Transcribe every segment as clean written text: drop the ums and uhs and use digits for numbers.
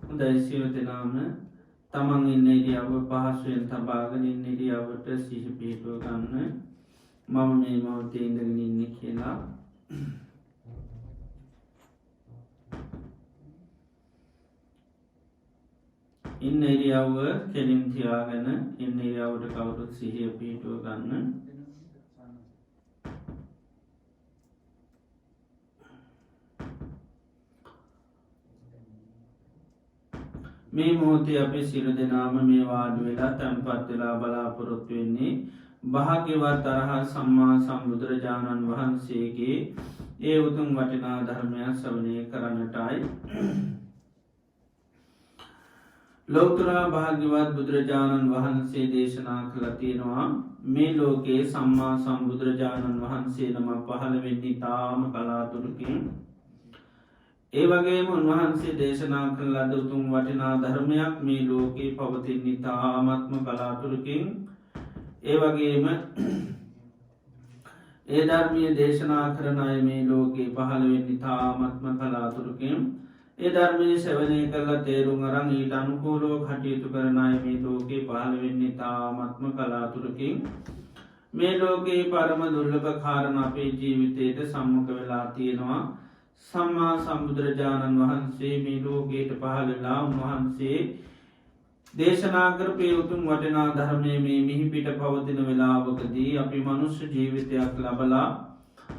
හොඳයි සියලු දෙනාම තමන් ඉන්න ඉරියව්ව පහසුවෙන් තබාගෙන ඉන්න ඉරියව්වට සිහිය පිහිටුව ගන්න. මම මේ මොහොතේ ඉඳගෙන ඉන්නේ කියලා ඉන්න ඉරියව්ව කෙලින් තියාගෙන ඉන්න ඉරියව්වට කවුරුත් සිහිය පිහිටුව ගන්න. මේ මොහොතේ අපි සියලු දෙනාම මේ වාඩි වෙලා තැන්පත් වෙලා බලාපොරොත්තු වෙන්නේ භාග්‍යවත් අරහත් සම්මා සම්බුදුරජාණන් වහන්සේගේ ඒ උතුම් වටිනා ධර්මය ශ්‍රවණය කරන්නටයි. ලෞතර භාග්‍යවත් බුදුරජාණන් වහන්සේ දේශනා කළා තියෙනවා මේ ලෝකේ සම්මා සම්බුදුරජාණන් වහන්සේ නම පහළ වෙන්නේ තාම කලාතුරකින්. ඒ වගේම උන්වහන්සේ දේශනා කළ ලද උතුම් වටිනා ධර්මයක් මේ ලෝකේ පවතින ඉතාමත්ම කලාතුරකින්. ඒ වගේම ඒ ධර්මය දේශනා කරන අය මේ ලෝකේ පහළ වෙන්නේ ඉතාමත්ම කලාතුරකින්. ඒ ධර්මය ශ්‍රවණය කරලා තේරුම් අරන් ඊට අනුකූලව කටයුතු කරන අය මේ ලෝකේ පහළ වෙන්නේ ඉතාමත්ම කලාතුරකින්. මේ ලෝකේ පරම දුර්ලභ කාරණා අපේ ජීවිතයට සම්මුඛ වෙලා තියෙනවා. සම්මා සම්බුදුරජාණන් වහන්සේ මේ ලෝකයට පහළ වෙලා උන්වහන්සේ දේශනා කරපු උතුම් වටිනා ධර්මය මේ මිහිපිට පවතින වෙලාවකදී අපි මනුෂ්‍ය ජීවිතයක් ලබලා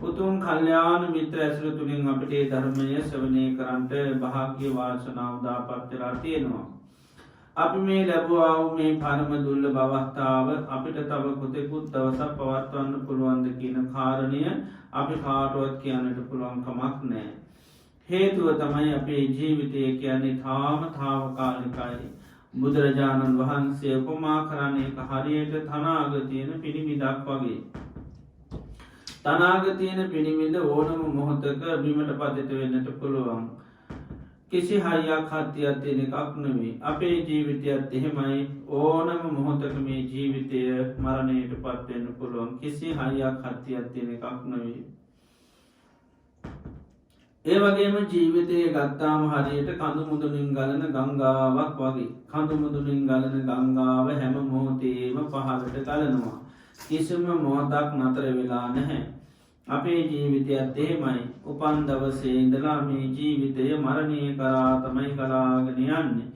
උතුම් කල්යාණ මිත්‍ර ඇසුර තුලින් අපිට මේ ධර්මය ශ්‍රවණය කරන්නට භාග්‍ය වාසනාව උදාපත් වෙලා තියෙනවා. අපි මේ ලැබුවා වූ මේ පරම දුර්ලභ අවස්ථාව අපිට තව කොතෙකුත් දවසක් පවත්වන්න පුළුවන්ද කියන කාරණය අපි කාටවත් කියන්නට පුළුවන් කමක් නැහැ. හේතුව තමයි අපේ ජීවිතය කියන්නේ තාවකාලිකයි. බුදුරජාණන් වහන්සේ උපමා කරන්නේ ඒක හරියට තනාග තියෙන පිරිමිදක් වගේ. තනාග තියෙන පිරිමිද ඕනම මොහොතක බිමට පතිත වෙන්නට පුළුවන්. කිසි හයියක් හත්තියක් තියෙන එකක් නෙමෙයි. අපේ ජීවිතයත් එහෙමයි. ඕනම මොහොතක මේ ජීවිතය මරණයට පත් වෙන්න පුළුවන්. කිසි හයියක් හත්තියක් තියෙන එකක් නෙමෙයි. ඒ වගේම ජීවිතය ගත්තාම හරියට කඳු මුදුනින් ගලන ගංගාවක් වගේ. කඳු මුදුනින් ගලන ගංගාව හැම මොහොතේම පහළට ගලනවා. කිසිම මොහොතක් නතර වෙලා නැහැ. අපේ ජීවිතයත් එහෙමයි. උපන් දවසේ ඉඳලා මේ ජීවිතය මරණය කරා තමයි ගලාගෙන යන්නේ.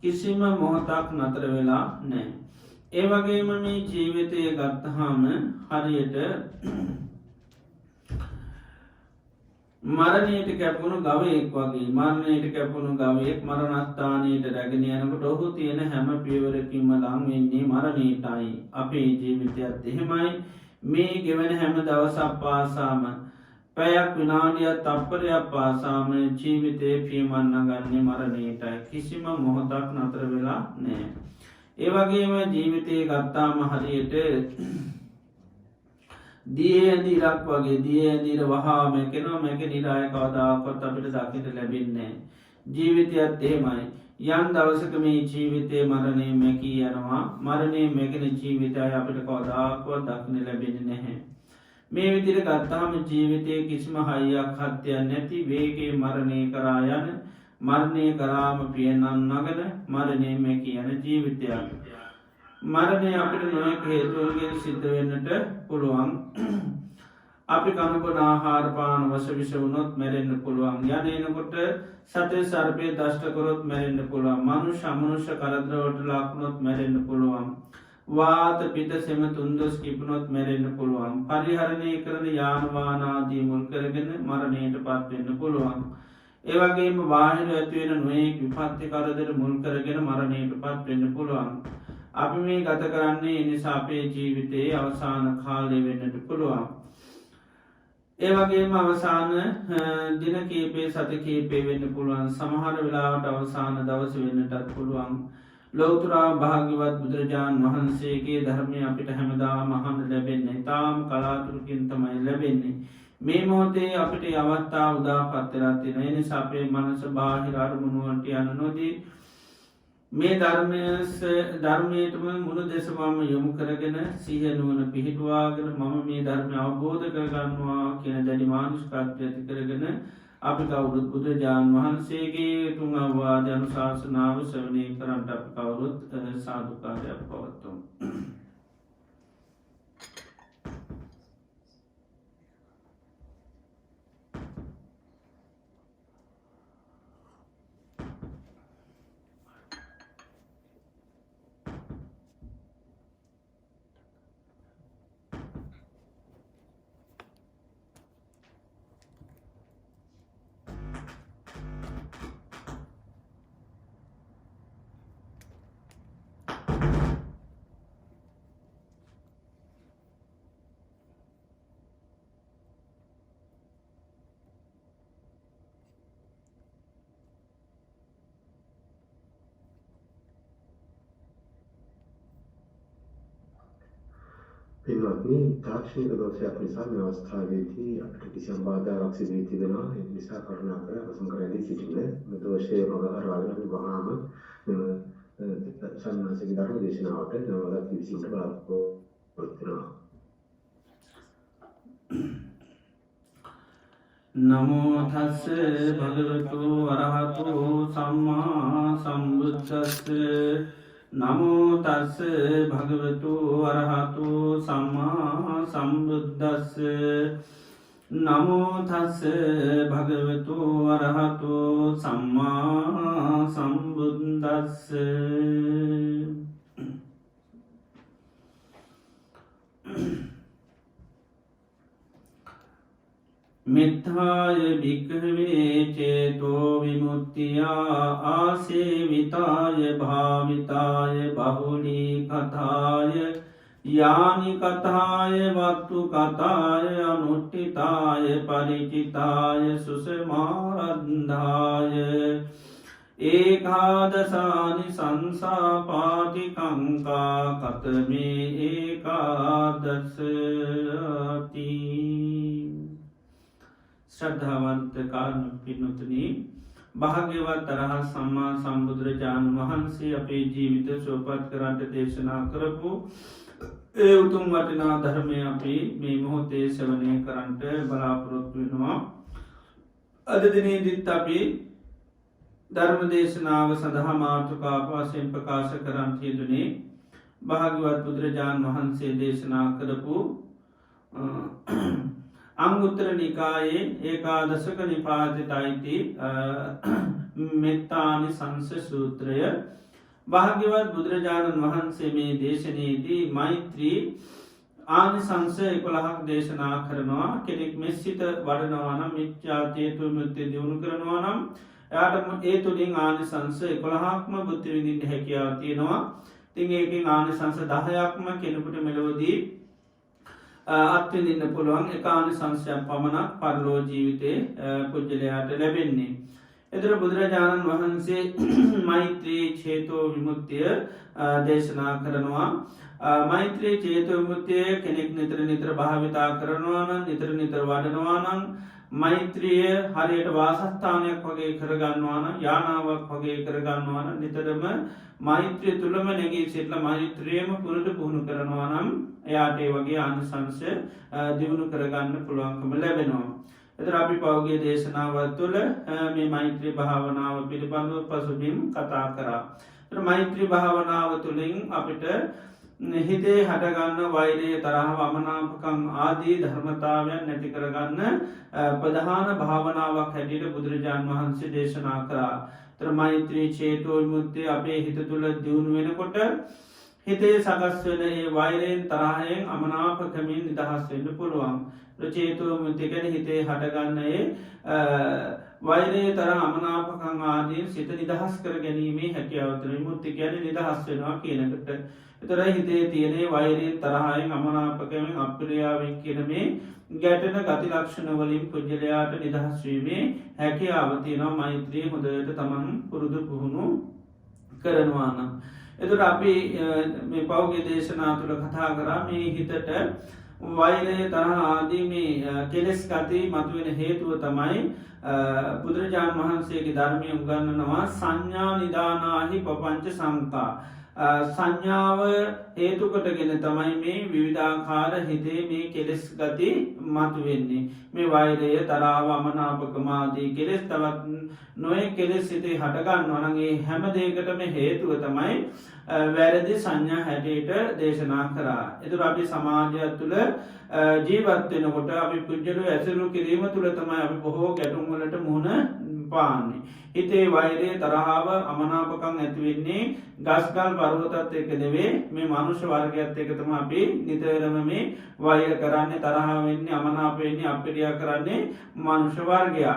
කිසිම මොහොතක් නතර වෙලා නැහැ. ඒ වගේම මේ ජීවිතය ගත්තහම හරියට මරණයට කැපුණු ගවයෙක් වගේ. මරණයට කැපුණු ගවයෙක් මරණස්ථානයට රැගෙන යනකොට ඔහු තියෙන හැම පියවරකින්ම ලං වෙන්නේ මරණයටයි. අපේ ජීවිතයත් එහෙමයි. මේ ගෙවන හැම දවසක් පාසාම පැයක් විනාඩියක් තප්පරයක් පාසාම ජීවිතේ පියමන්න ගන්නේ මරණයටයි. කිසිම මොහොතක් නතර වෙලා නැහැ. ඒ වගේම ජීවිතේ ගත්තාම හරියට දිය ඇඳිරක් වගේ. දිය ඇඳිර වහා මැකෙනවා. මැකෙන ඉර අය කවදාකවත් අපිට දකින්න ලැබෙන්නේ නැහැ. ජීවිතයත් එහෙමයි. යම් දවසක මේ ජීවිතේ මරණය මැකී යනවා. මරණය මැකෙන ජීවිතය අපිට කවදාකවත් දකින්න ලැබෙන්නේ නැහැ. මේ විදිහට ගත්තාම ජීවිතයේ කිසිම හයියක් හත්තියක් නැති වේගයේ මරණය කරා යන මරණය කරාම පියනන් නගන මරණය මැකී යන ජීවිතයක්. මරණය අපිට නොයෙක් හේතුවකින් සිද්ධ වෙන්නට පුළුවන්. අපි කනබොන ආහාර පාන වසවිස වුණොත් මැරෙන්න පුළුවන්. යන්නේනකොට සතේ සර්පය දෂ්ට කරොත් මැරෙන්න පුළුවන්. මනුෂ්‍ය අමනුෂ්‍ය කරදරවලට ලක් වුණොත් මැරෙන්න පුළුවන්. වාත පිත සෙම තුන්දොස් කිපුණොත් මැරෙන්න පුළුවන්. පරිහරණය කරන යාන වාහන ආදී මුල් කරගෙන මරණයට පත් වෙන්න පුළුවන්. ඒ වගේම බාහිර ඇති වෙන නොයෙක් විපත්ති කරදර මුල් කරගෙන මරණයට පත් වෙන්න පුළුවන්. අපි මේ ගත කරන්නේ ඒ නිසා අපේ ජීවිතයේ අවසාන කාලය වෙන්නට පුළුවන්. ඒ වගේම අවසාන දින කීපේ සති කීපේ වෙන්න පුළුවන්. සමහර වෙලාවට අවසාන දවස වෙන්නටත් පුළුවන්. ලෞතර භාග්‍යවත් බුදුරජාණන් වහන්සේගේ ධර්මය අපිට හැමදාම අහන්න ලැබෙන්නේ. තාම කලාතුරකින් තමයි ලැබෙන්නේ. මේ මොහොතේ අපිට අවස්ථාව උදාපත් වෙලා තියෙනවා. ඒ නිසා අපේ මනස බාහිර අරමුණු වලට යන්න නොදී මේ ධර්මයටම මුළු දෙසමම යොමු කරගෙන සිහිය නුවණ පිහිටුවාගෙන මම මේ ධර්මය අවබෝධ කරගන්නවා කියන දැඩි මානසිකත්වය ඇති කරගෙන අපි කවුරුත් බුදුරජාණන් වහන්සේගේ උතුම් අවවාද අනුශාසනාව ශ්‍රවණය කරන්නට අපි කවුරුත් සාදුකාරයක් පවත්වමු. පින්වත්නි තාක්ෂණික දෝෂයක් නිසා මේ අවස්ථාවේදී අපිට කිසියම් බාධාවක් සිදු වී තිබෙනවා. ඒ නිසා කරුණාකර අවසන් කරදී සිටින්න. මේ දෝෂයේ මගහරවාගෙන අපි වහාම මෙම සම්මාසික ධර්ම දේශනාවට නවදත් විසිට බලාපොරොත්තු වෙනවා. නමෝ තස්ස භගවතු වරහතු සම්මා සම්බුද්දස්ස නමෝ තස්ස භගවතු වරහතු සම්මා සම්බුද්දස්ස නමෝ තස්ස භගවතු වරහතු සම්මා සම්බුද්දස්ස මෙත්තාය භික්ඛවේ චේතෝ විමුක්තියා ආසේවිතාය භාවිතාය බහුලී කතාය යානි කතාය වත්තු කතාය අනුට්ඨිතාය පරිචිතාය සුසමාරද්ධාය ඒකාදසානි සංසාපාටිකංකා කතමේ ඒකාදසති. ශ්‍රද්ධාවන්ත කාරුණික පින්වත්නි, භාග්‍යවත් අරහත් සම්මා සම්බුදුරජාණන් වහන්සේ අපේ ජීවිත සුවපත් කරන්නට දේශනා කරපු ඒ උතුම් වටිනා ධර්මය අපි මේ මොහොතේ ශ්‍රවණය කරන්නට බලාපොරොත්තු වෙනවා. අද දිනේදීත් අපි ධර්ම දේශනාව සඳහා මාතෘකාවක් වශයෙන් ප්‍රකාශ කරන්නට යෙදුනේ භාග්‍යවත් බුදුරජාණන් වහන්සේ දේශනා කරපු අංගුත්තර නිකායේ ඒකාදශක නිපාතයට අයිති මෙත්තානි සංස සූත්‍රය. භාග්‍යවත් බුදුරජාණන් වහන්සේ මේ දේශනයේදී මෛත්‍රී ආනිසංස 11ක් දේශනා කරනවා. කෙනෙක් මෙසිත වඩනවා නම් මිච්ඡාචේතු විමුක්තිය දියුණු කරනවා නම් එයාට ඒ තුලින් ආනිසංස 11ක්ම බුද්ධ විඳින්න හැකියාව තියෙනවා. ඉතින් ඒකෙන් ආනිසංස 10ක්ම කෙනෙකුට මෙලොවදී අත්විඳින්න පුළුවන්. එක ආනිසංසයක් පමණක් පරලෝ ජීවිතේ පුජ්‍යලයාට ලැබෙන්නේ. එතකොට බුදුරජාණන් වහන්සේ මෛත්‍රී චේතෝ විමුක්තිය දේශනා කරනවා. මෛත්‍රී චේතෝ විමුක්තිය කෙනෙක් නිතර භාවිතා කරනවා නම් නිතර වඩනවා නම් මෛත්‍රිය හරියට වාසස්ථානයක් වගේ කරගන්නවා නම් යානාවක් වගේ කරගන්නවා නම් නිතරම මෛත්‍රිය තුලම නැගී සිටලා මෛත්‍රියම පුරුදු පුහුණු කරනවා නම් එයාට ඒ වගේ ආනිසංස දිනු කරගන්න පුළුවන්කම ලැබෙනවා. එතකොට අපි පෞද්ගලික දේශනාවල් තුළ මේ මෛත්‍රී භාවනාව පිළිබඳව පසුබිම් කතා කරා. එතකොට මෛත්‍රී භාවනාව තුළින් අපිට හිතේ හටගන්න වෛරය තරහ වමනාපකම් ආදී ධර්මතාවයන් නැති කරගන්න ප්‍රධාන භාවනාවක් හැටියට බුදුරජාණන් වහන්සේ දේශනා කරා. එතකොට මෛත්‍රී චේතෝ විමුක්තිය අපේ හිත තුළ දියුණු වෙනකොට හිතේ සකස් වෙන ඒ වෛරයෙන් තරහෙන් අමනාපකමින් නිදහස් වෙන්න පුළුවන්. චේතෝ විමුක්තිය කියන්නේ හිතේ හටගන්න ඒ වෛරය තරහ අමනාපකම් ආදී සිත නිදහස් කර ගැනීමේ හැකියාව තුළ විමුක්තිය කියන්නේ නිදහස් වෙනවා කියන එකට. එතකොට හිතේ තියෙන වෛරයෙන් තරහෙන් අමනාපකමින් අප්‍රියාවෙන් කියන මේ ගැටෙන ගති ලක්ෂණ වලින් පුජ්‍යලයාට නිදහස් වීමේ හැකියාව තියෙනවා මෛත්‍රිය හොඳට තමන් පුරුදු පුහුණු කරනවා නම්. එතකොට අපි මේ පෞද්ගලික දේශනා තුළ කතා කරා මේ හිතට වෛරය තරහ ආදී මේ කෙලෙස් ගති මතුවෙන හේතුව තමයි බුදුරජාණන් වහන්සේගේ ධර්මය උගන්වනවා සංඥා නිදානාහි පపంచ සංකා. සංඥාව හේතු කොටගෙන තමයි මේ විවිධාකාර හිතේ මේ කෙලෙස් ගති මතු වෙන්නේ මේ වෛරය තරාව අමනාපකමාදී කෙලෙස් තවත් නොය කෙලෙස් සිතේ හටගන්න වනගේ හැම දේකටම හේතුව තමයි වැරදි සංඥා හැටියට දේශනා කරා. එතුර අපි සමාජයක් තුළ ජීවත්වෙනකොට අපි පුද්ජලු ඇසලු කිරීම තුළ තමයි අපි බොහෝ ගැටුම්වලට මුහුණ පාන්නේ. හිතේ වෛරය තරහාව අමනාපකං ඇතිවෙන්නේ ගස්කල් පරුවතත් එක නෙවේ මේ මනුෂ්‍ය වර්ගයක්ත් එකතම අපි නිතරම මේ වෛර කරන්නේ තරහාවෙන්නේ අමනාපවෙන්නේ අපිරියා කරන්නේ මනුෂ්‍ය වර්ගයා.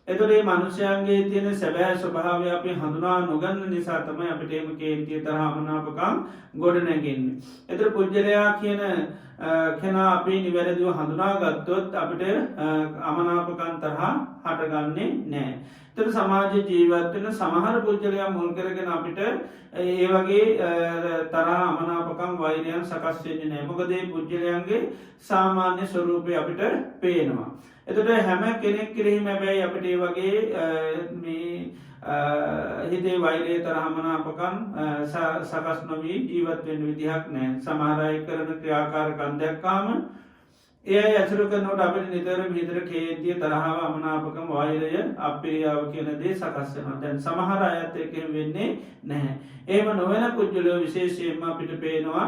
එතුරේ මනුෂ්‍යයන්ගේ තියෙන සැබෑ ස්වභාවය අපි හඳුනා නොගන්න නිසා තමයි අපිට එම කේන්තිය තරහමනාපකම් ගොඩ නැගෙන්නේ. එතුර පුද්ජලයා කියන කෙනා අපි නිවැරදිව හඳුනාගත්තොත් අපිට අමනාපකන් තරහා හටගන්නේ නෑ. තර සමාජ ජීවත්වන සමහර පුද්ජලයා මුල් කරගෙන අපිට ඒ වගේ තරහ අමනාපකම් වෛරයන් සකස්වෙන්නේ නෑ. මොකදේ පුද්ජලයන්ගේ සාමාන්‍ය ස්වරූපය අපිට පේනවා. එතට හැම කෙනෙක් කෙරෙහිම බැයි අපිට ඒ වගේ හිතේ වෛරය තරහමනාපකම් සකස් නොවී ජීවත්වෙන් විදිහක් නෑ. සමහරයි කරන ක්‍රියාකාරකන් දැක්කාම ඒ ඇසරු කරනට අපට නිතර විතර කේතිය තරහාව අමනාපකම් වෛරය අපිරියාව කියනදේ සකස්සෙන දැන් සමහර අයත් එක වෙන්නේ නැහැ. ඒම නොවෙන පුද්ජලෝ විශේෂයෙන්ම අපිට පේනවා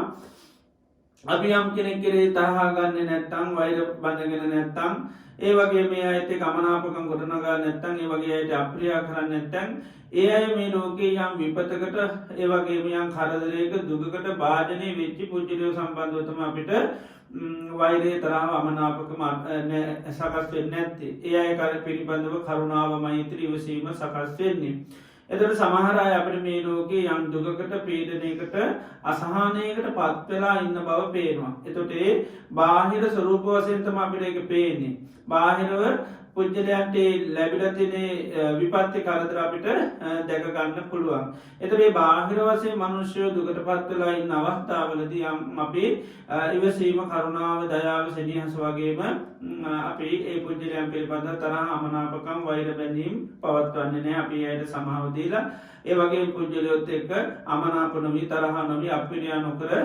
අපි යම් කෙනෙක් කෙරේ තරහාගන්න නැත්තං වෛර බඳගෙන නැත්තං ඒ වගේ මේ අයට ගමනාපකම් ගොඩනගා නැත්තං ඒ වගේ අයට අප්‍රියා කරන්න නැත්තැන් ඒ අය මේ ලෝකයේ යම් විපතකට ඒවගේ මියන් කරදරයක දුගකට භාජනය වෙච්චි පුද්ජලයෝ සම්බන්ධවතම අපිට වෛරය තරාව අමනාපකම සකස් වෙන්න ඇත්තේ ඒ අය කර පිළිබඳව කරුණාව මෛත්‍ර ඉවසීම සකස් වෙන්නේ. එතට සමහරය අපට මේ ලෝකයේ යම් දුගකට පීඩනයකට අසහනයකට පත්වෙලා ඉන්න බව පේනවා. එතොට ඒ බාහිර ස්වරූප වසයන්තම අපිට එක පේන්නේ. බාහිරව පුද්ජලයන්ට ලැබිලතිනේ විපත්ති කරදර අපිට දැකගන්න පුළුවන්. එතරේ බාහිර වසේ මනුෂ්‍යයෝ දුකට පත්වෙලා ඉන්න අවස්ථාවලද යම් අපි ඉවසීම කරුණාව දයාව සනිහස වගේම අපි ඒ පුද්ජලයන් පිළිබඳ තරහ අමනාපකම් වෛර බැඳීම් පවත්වන්නේ නෑ අපි අයට සමාවදීලා ඒ වගේ පුද්ජලයොත් එක්ක අමනාපනොවී තරහා නොවී අපිරියා නොකර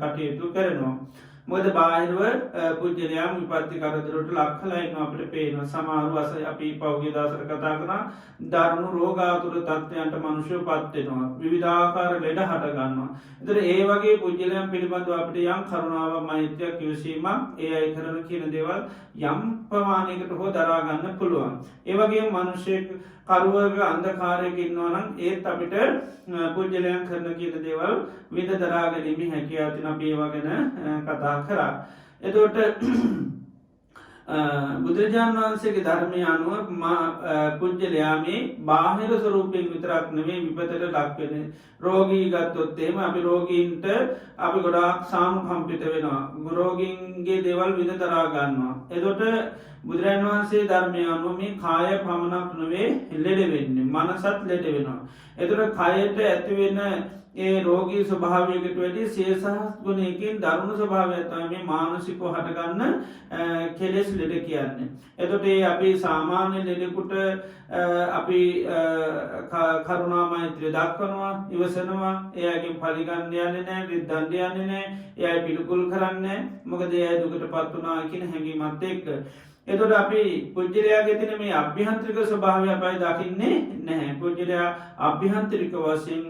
කටයුතු කරනවා. මොද බාහිරව පුද්ජලයම් විපත්ති කරදරට ලක්හලයින්න අපට පේන සමාරු වස අපි පෞගේ දසර කතා කනා දරුණු රෝගාතුර තත්වයන්ට මනුෂ්‍ය පත්වෙනවා විවිධාකාර ලෙඩ හටගන්නවා. එතර ඒ වගේ පුද්ජලයම් පිළිබඳව අපට යම් කරුණාව මෛත්‍යයක් කිවසීමක් ඒ අයි කරන කියන දේවල් යම් ප්‍රමාණයකට හෝ දරාගන්න පුළුවන්. ඒවගේ මනුෂ්‍යය කරුවර්ග අන්දකාරයක ඉන්නවනම් ඒත් අපිට පුද්ජලයන් කරන කියන දේවල් විද දරාගැනීමි හැකිය අතින බේවාගෙන කතා කරා. එතෝට බුදුරජාණන් වහන්සේගේ ධර්මය අනුව පුද්ජලයාමේ බාහිර ස්වරූපයෙන් විතරක් නෙවේ විපතට ලක්වෙන රෝගී ගත්තොත්තේම අපි රෝගීන්ට අපි ගොඩාක් සාමු කම්පිත වෙනවා. රෝගීන්ගේ දේවල් විද තරාගන්නවා. එදොට බුදුරන් වහන්සේ ධර්මය අනුව මේ කාය පමණක් නොවේ ලෙඩ වෙන්නේ මනසත් ලෙඩ වෙනවා. එතුට කයට ඇතිවෙන ඒ රෝගී ස්වභාවයකට වැඩි සේසහස් ගුණයකින් දරුණු ස්වභාවයත්තම මේ මානසිකෝ හටගන්න කෙලෙස් ලෙඩ කියන්නේ. එතොට අපි සාමාන්‍ය ලෙඩෙකුට අපි කරුණාමෛත්‍රය දක්වනවා ඉවසනවා එයගේ පලිගන්ධයන්න නෑ විද්ධන්ධයන්න නෑ එයයි පිළිකුල් කරන්න මොකද එය දුකට පත්වනා කියන හැඟීමත් එක්ක. එතොට අපි පුද්ජලයාගේ තින මේ අභ්‍යහන්ත්‍රික ස්වභාවය අපයි දකින්නේ නැහැ. පුද්ජලයා අභ්‍යහන්තරික වසින්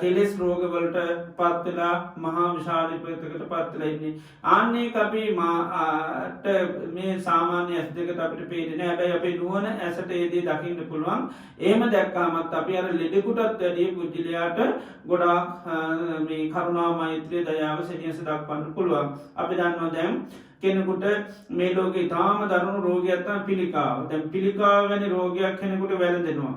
කෙලෙස් රෝගවලට පත්වෙලා මහා විශාලිපතකට පත්වලයින්නේ. ආන්නේ අපි මාට මේ සාමාන්‍ය ඇස් දෙකට අපිට පේටන හැබැයි අපේ නුවන ඇසට ඒදී දකින්න පුළුවන්. ඒම දැක්කාමත් අපි අර ලෙඩෙකුටත් වැඩිය පුද්ජලයාට ගොඩා මේ කරුණා මෛත්‍රය දයාව සනියස දක්වන්න පුළුවන්. අපි දන්නවා දැම් කෙනෙකුට මේ ලෝක තාම දරුණු රෝගයක්ත්තන් පිළිකාව දැන් පිළිකාව වැනි රෝගයක් කෙනෙකුට වැළඳෙනවා.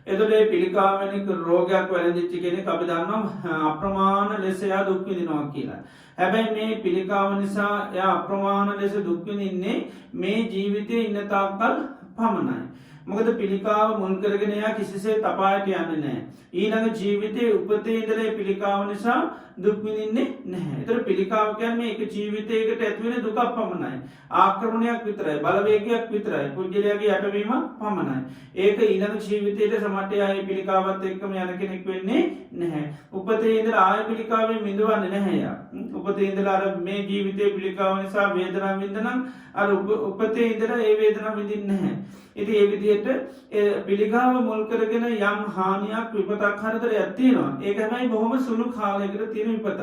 එතුටේ පිළිකාවැනික රෝගයක් වැළදිච්චි කෙනෙ අපි දන්නම් අප්‍රමාණ ලෙසයා දුක්විදිනවා කියලා. හැබැයි මේ පිළිකාව නිසා ය අප්‍රමාණ ලෙස දුක්විදින්නේ මේ ජීවිතය ඉන්න තාක්කල් පමණයි. මොකද පිළිකාව මුල් කරගෙන එයා කිසිසේ තපායට යන්නේ නැහැ. ඊළඟ ජීවිතේ උපතේ ඉඳලා පිළිකාව නිසා දුක් විඳින්නේ නැහැ. ඒතර පිළිකාව කියන්නේ ඒක ජීවිතයකට ඇතිවෙන දුකක් පමණයි. ආක්‍රමණයක් විතරයි, බලවේගයක් විතරයි, පුද්ගලයාගේ යටවීමක් පමණයි. ඒක ඊළඟ ජීවිතයට සමට ආයේ පිළිකාවත් එක්කම යන කෙනෙක් වෙන්නේ නැහැ. උපතේ ඉඳලා ආයේ පිළිකාවෙන් මිදවන්නේ නැහැ යා. උපතේ ඉඳලා අර මේ ජීවිතේ පිළිකාව නිසා වේදනාව විඳනනම් අර උපතේ ඉඳලා ඒ වේදනාව විඳින්නේ නැහැ. ඉතින් ඒ විදිහට පිළිකාව මුල් කරගෙන යම් හානියක් විපතක් හතරයක් තියෙනවා. ඒක හැබැයි බොහොම සුළු කාලයකට තියෙන විපතක්.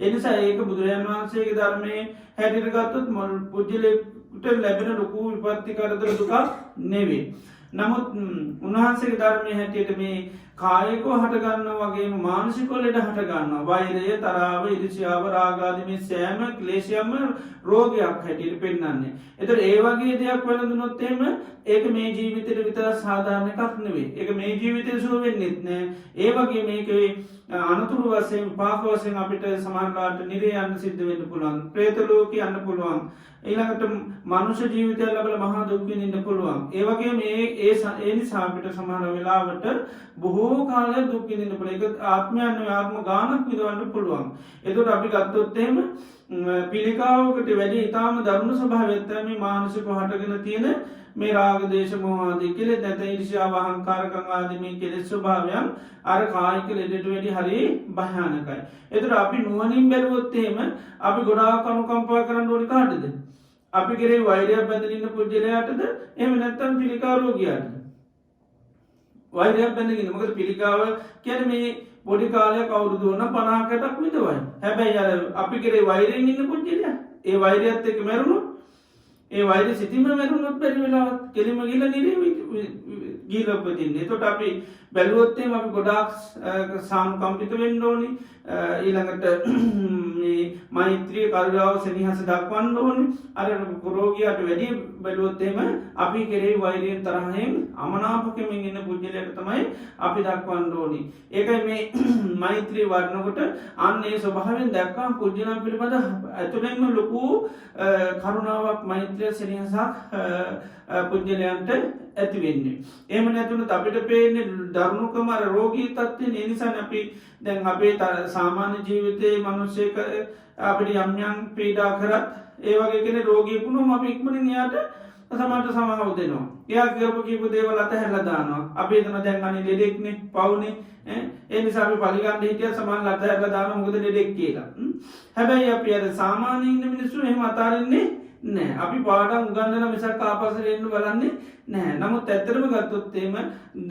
ඒ නිසා ඒක බුදුරජාණන් වහන්සේගේ ධර්මයේ හැටියට ගත්තොත් පුජ්‍යලෙට ලැබෙන ලොකු විපත්ති කරදර දුකක් නෙවෙයි. නමුත් උන්වහන්සේගේ ධර්මයේ හැටියට මේ කායිකව හටගන්නවා වගේම මානසිකව ලෙඩ හටගන්නවා. වෛරය, තරාව, ඊර්ෂ්‍යාව, රාග ආදී මේ සෑම ක්ලේශයක්ම රෝගයක් හැටියට පෙන්වන්නේ. ඒතර ඒ වගේ දෙයක් වැළඳුනොත් එහෙම ඒක මේ ජීවිතේට විතර සාධාරණ එකක් නෙවෙයි. ඒක මේ ජීවිතේ සුව වෙන්නෙත් නෑ. ඒ වගේ මේකේ අනතුරු වශයෙන් විපාක වශයෙන් අපිට සමානලාට නිරේ යන්න සිද්ධ වෙන්න පුළුවන්. പ്രേත ලෝකේ යන්න පුළුවන්. ඊළඟට මනුෂ්‍ය ජීවිතය ලැබලා මහා දුක් විඳින්න පුළුවන්. ඒ වගේම ඒ නිසා අපිට සමහර වෙලාවට බොහෝ කාලයක් දුක් විඳින්න පුළුවන්. ඒක ආත්මයන් ආත්ම ගානක් විඳවන්න පුළුවන්. ඒකට අපි ගත්තොත් එහෙම පිළිකාවකට වැඩි ඊටාම දරුණු ස්වභාවයක් තමයි මේ මානසික හටගෙන තියෙන මේ රාග දේශ මොහ ආදී කෙලෙස්, නැත්නම් ඊර්ෂ්‍යාව, අහංකාරකම් ආදී මේ කෙලෙස් ස්වභාවයන් අර කායික ලෙඩට වැඩි හරි භයානකයි. ඒතර අපි නුවණින් බැලුවොත් එහෙම අපි ගොඩාක් අනුකම්පා කරන්න ඕනේ කාටද? අපි කෙරේ වෛරයක් බැඳගෙන ඉන්න පුජ්‍යලයාටද? එහෙම නැත්නම් පිළිකා රෝගියාටද? වෛරයක් බැඳගෙන. මොකද පිළිකාව කියන්නේ මේ පොඩි කාලයක් අවුරුදු 50කටක් විතරයි. හැබැයි අර අපි කෙරේ වෛරයෙන් ඉන්න පුජ්‍යලයා ඒ වෛරයත් එක්ක මැරුණොත් ඒ වෛරය සිටින්ම මැරුණොත් බැරි වෙලාවත් කෙලිම ගිහලා නිරේ ගිහලා උපදින්නේ. එතකොට අපි බැලුවොත් එහෙම අපි ගොඩාක් සානුකම්පිත වෙන්න ඕනි. ඊළඟට මේ මෛත්‍රී, කරුණාව, සෙනෙහස දක්වන්න ඕනි. අර රෝගියාට වැඩි බැලුවොත් එහෙම අපි කෙරෙහි වෛරයෙන්, තරහෙන්, අමනාපකමින් ඉන්න පුජ්‍යලයට තමයි අපි දක්වන්න ඕනි. ඒකයි මේ මෛත්‍රී වඩනකොට අන්න ඒ ස්වභාවයෙන් දැක්කම පුජ්‍යලයන් පිළිබඳ ඇතුළෙන්ම ලොකු කරුණාවක්, මෛත්‍රිය, සෙනෙහසක් පුජ්‍යලයන්ට ඇති වෙන්නේ. එහෙම නැතුණත් අපිට පේන්නේ දරුණුකම අර රෝගී තත්ත්වය. ඒ නිසා අපි දැන් අපේ සාමාන්‍ය ජීවිතයේ මිනිස්සෙක් අපිට යම් යම් පීඩා කරත් ඒ වගේ කෙනෙක් රෝගියෙක් වුණොත් අපි ඉක්මනින් එයාට සමහරට සමාව දෙනවා. එයා කරපු කීප දේවල් අතහැරලා දානවා. අපි හිතන දැන් අනේ ලෙඩෙක්නේ, පවුනේ. ඒ නිසා අපි පරිගන්න හිටිය සමාන අතහැරලා දානවා මොකද ලෙඩෙක් කියලා. හැබැයි අපි අර සාමාන්‍ය ඉන්න මිනිස්සු එහෙම අතාරින්නේ නෑ. අපි පාඩම් උගන්වන මිසක් ආපස්සට එන්න බලන්නේ නෑ. නමුත් ඇත්තටම ගත්තොත් එහෙම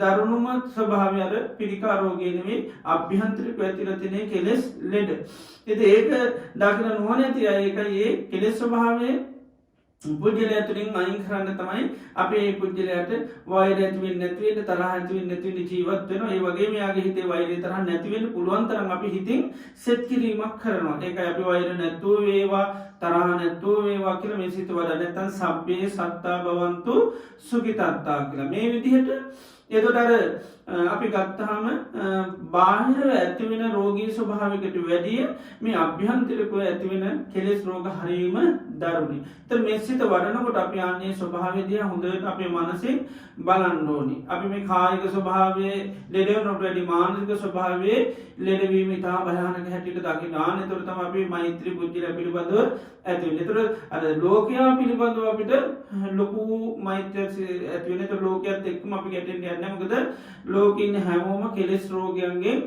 දරුණුම ස්වභාවය අර පිළිකා රෝගය නෙවෙයි, අභ්‍යන්තරික ඇතිලා තියෙන කෙලෙස් ලෙඩ. ඉතින් ඒක දකින නුවණ ඇති අය ඒකයි ඒ කෙලෙස් ස්වභාවය පුජ්‍යලයා තුලින් අයින් කරන්න තමයි අපි මේ පුජ්‍යලයාට වෛරය ඇති වෙන්නේ නැති වෙන්න, තරහ ඇති වෙන්නේ නැති වෙන්න ජීවත් වෙනවා. ඒ වගේම යාගේ හිතේ වෛරය තරහ නැති වෙන්න පුළුවන් තරම් අපි හිතින් සෙට් කිරීමක් කරනවා. ඒකයි අපි වෛර නැතුව වේවා, තරහ නැතුව වේවා කියලා මේ සිත වඩා. නැත්නම් සබ්බේ සත්තා භවන්තු සුඛිතත්තා කියලා. මේ විදිහට එතකොට අර අපි ගත්තාම බාහිර ඇතිවෙන රෝගී ස්වභාවයකට වැඩිය මේ අභ්‍යන්තරිකව ඇතිවෙන කෙලෙස් රෝග හරීම දරුණුයි. ඒතර මේ සිත වඩනකොට අපි ආන්නේ ස්වභාවය දිහා හොඳට අපේ මනසෙන් බලන්න ඕනි. අපි මේ කායික ස්වභාවයේ ලෙඩ වෙනකොට වැඩි මානසික ස්වභාවයේ ලෙඩවීම ඉතා භයානක හැටියට දකින්න. ඒතර තමයි අපි මෛත්‍රී බුද්ධිය පිළිබඳව ඇති වෙන්නේ. ඒතර අර ලෝකයා පිළිබඳව අපිට ලොකු මෛත්‍රිය ඇති වෙන. ඒතර ලෝකයේත් එක්කම අපි ගැටෙන්න යන්නේ. මොකද ලෝකේ ඉන්න හැමෝම කෙලෙස් රෝගයන්ගෙන්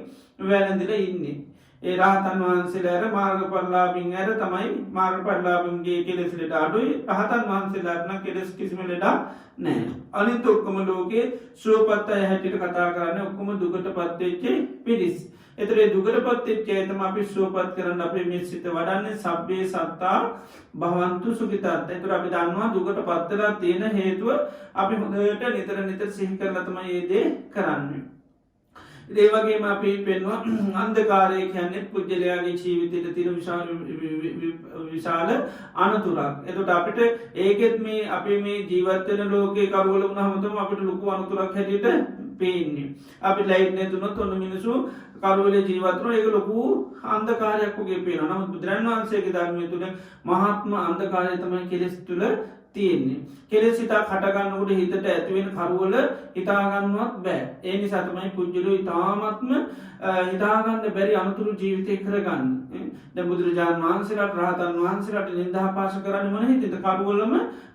වැළඳිලා ඉන්නේ. ඒ රහතන් වහන්සේලා අර මාර්ගඵලලාභින් අර තමයි මාර්ගඵලලාභින්ගේ කෙලෙස් ලෙඩ අඩුයි. රහතන් වහන්සේලාට නම් කෙලෙස් කිසිම ලෙඩක් නැහැ. අනිත් ඔක්කොම ලෝකේ සුවපත් අය හැටියට කතා කරන්නේ ඔක්කොම දුකටපත් වෙච්ච පිරිස්. ඒතර ඒ දුකටපත් වෙච්ච අය තමයි අපි සුවපත් කරන්න අපේ මේ සිත වඩන්නේ. සබ්බේ සත්තා භවන්තු සුඛිතත්තා. ඒතර අපි දන්නවා දුකටපත් වෙලා තියෙන හේතුව අපි හොඳට නිතර සිහි කරලා තමයි මේ දේ කරන්නේ. ඒ වගේම අපි පෙන්වන අන්ධකාරය කියන්නේ පුජ්‍යලයාගේ ජීවිතයේ තියෙන විශාල අනතුරක්. එතකොට අපිට ඒකෙත් මේ අපි මේ ජීවත් වෙන ලෝකේ කරවල වුණාම තමයි අපිට ලොකු අනතුරක් හැටියට පේන්නේ. අපි ලයිට් නැතුනොත් ඔන්න මිනිස්සු කරවලේ ජීවත් වෙනවා. ඒක ලොකු අන්ධකාරයක් වගේ පේනවා. නමුත් බුදුරන් වහන්සේගේ ධර්මයේ තුල මහත්ම අන්ධකාරය තමයි කෙලෙස් තුල තියෙන්නේ. කෙලෙස් හිතක් හටගන්නකොට හිතට ඇතිවෙන කරුවල හිතාගන්නවත් බෑ. ඒ නිසා තමයි පුජ්‍යලෝ ඉතාමත්ම හිතාගන්න බැරි අනුතුරු ජීවිතය කරගන්න. දැන් බුදුරජාණන් වහන්සේලාට රහතන් වහන්සේලාට නින්දා පාස කරන්නේ මොන හිතේද?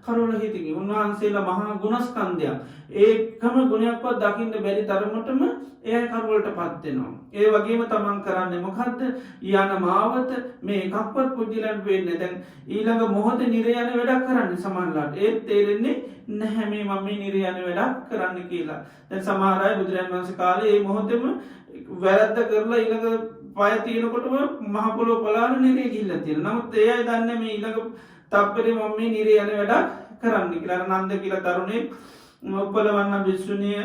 කරුවල හිතකින්. උන්වහන්සේලා මහා ගුණස්කන්ධයක්. ඒකම ගුණයක්වත් දකින්න බැරි තරමටම එයයි කරුවලට පත් වෙනවා. ඒ වගේම තමන් කරන්නේ මොකද්ද? යන මාවත මේ එකක්වත් පුජ්‍යලන්ට වෙන්නේ. දැන් ඊළඟ මොහොතේ නිරය යන වැඩක් කරන්නේ සමහරලාට. ඒත් තේරෙන්නේ නැහැ මේ මම මේ නිරය යන වැඩක් කරන්න කියලා. දැන් සමහර අය බුදුරජාණන් වහන්සේ කාලේ මේ මොහොතේම වැරද්ද කරලා ඊළඟ පය තියෙනකොටම මහ පොළොව පලාන නිරේ ගිහිල්ලා තියෙනවා. නමුත් ඒ අය දන්නේ මේ ඊළඟ තප්පරේ මම මේ නිරේ යන වැඩක් කරන්න කියලා. නන්ද කියලා තරුණෙක් උපලවන්න විශ්වනීය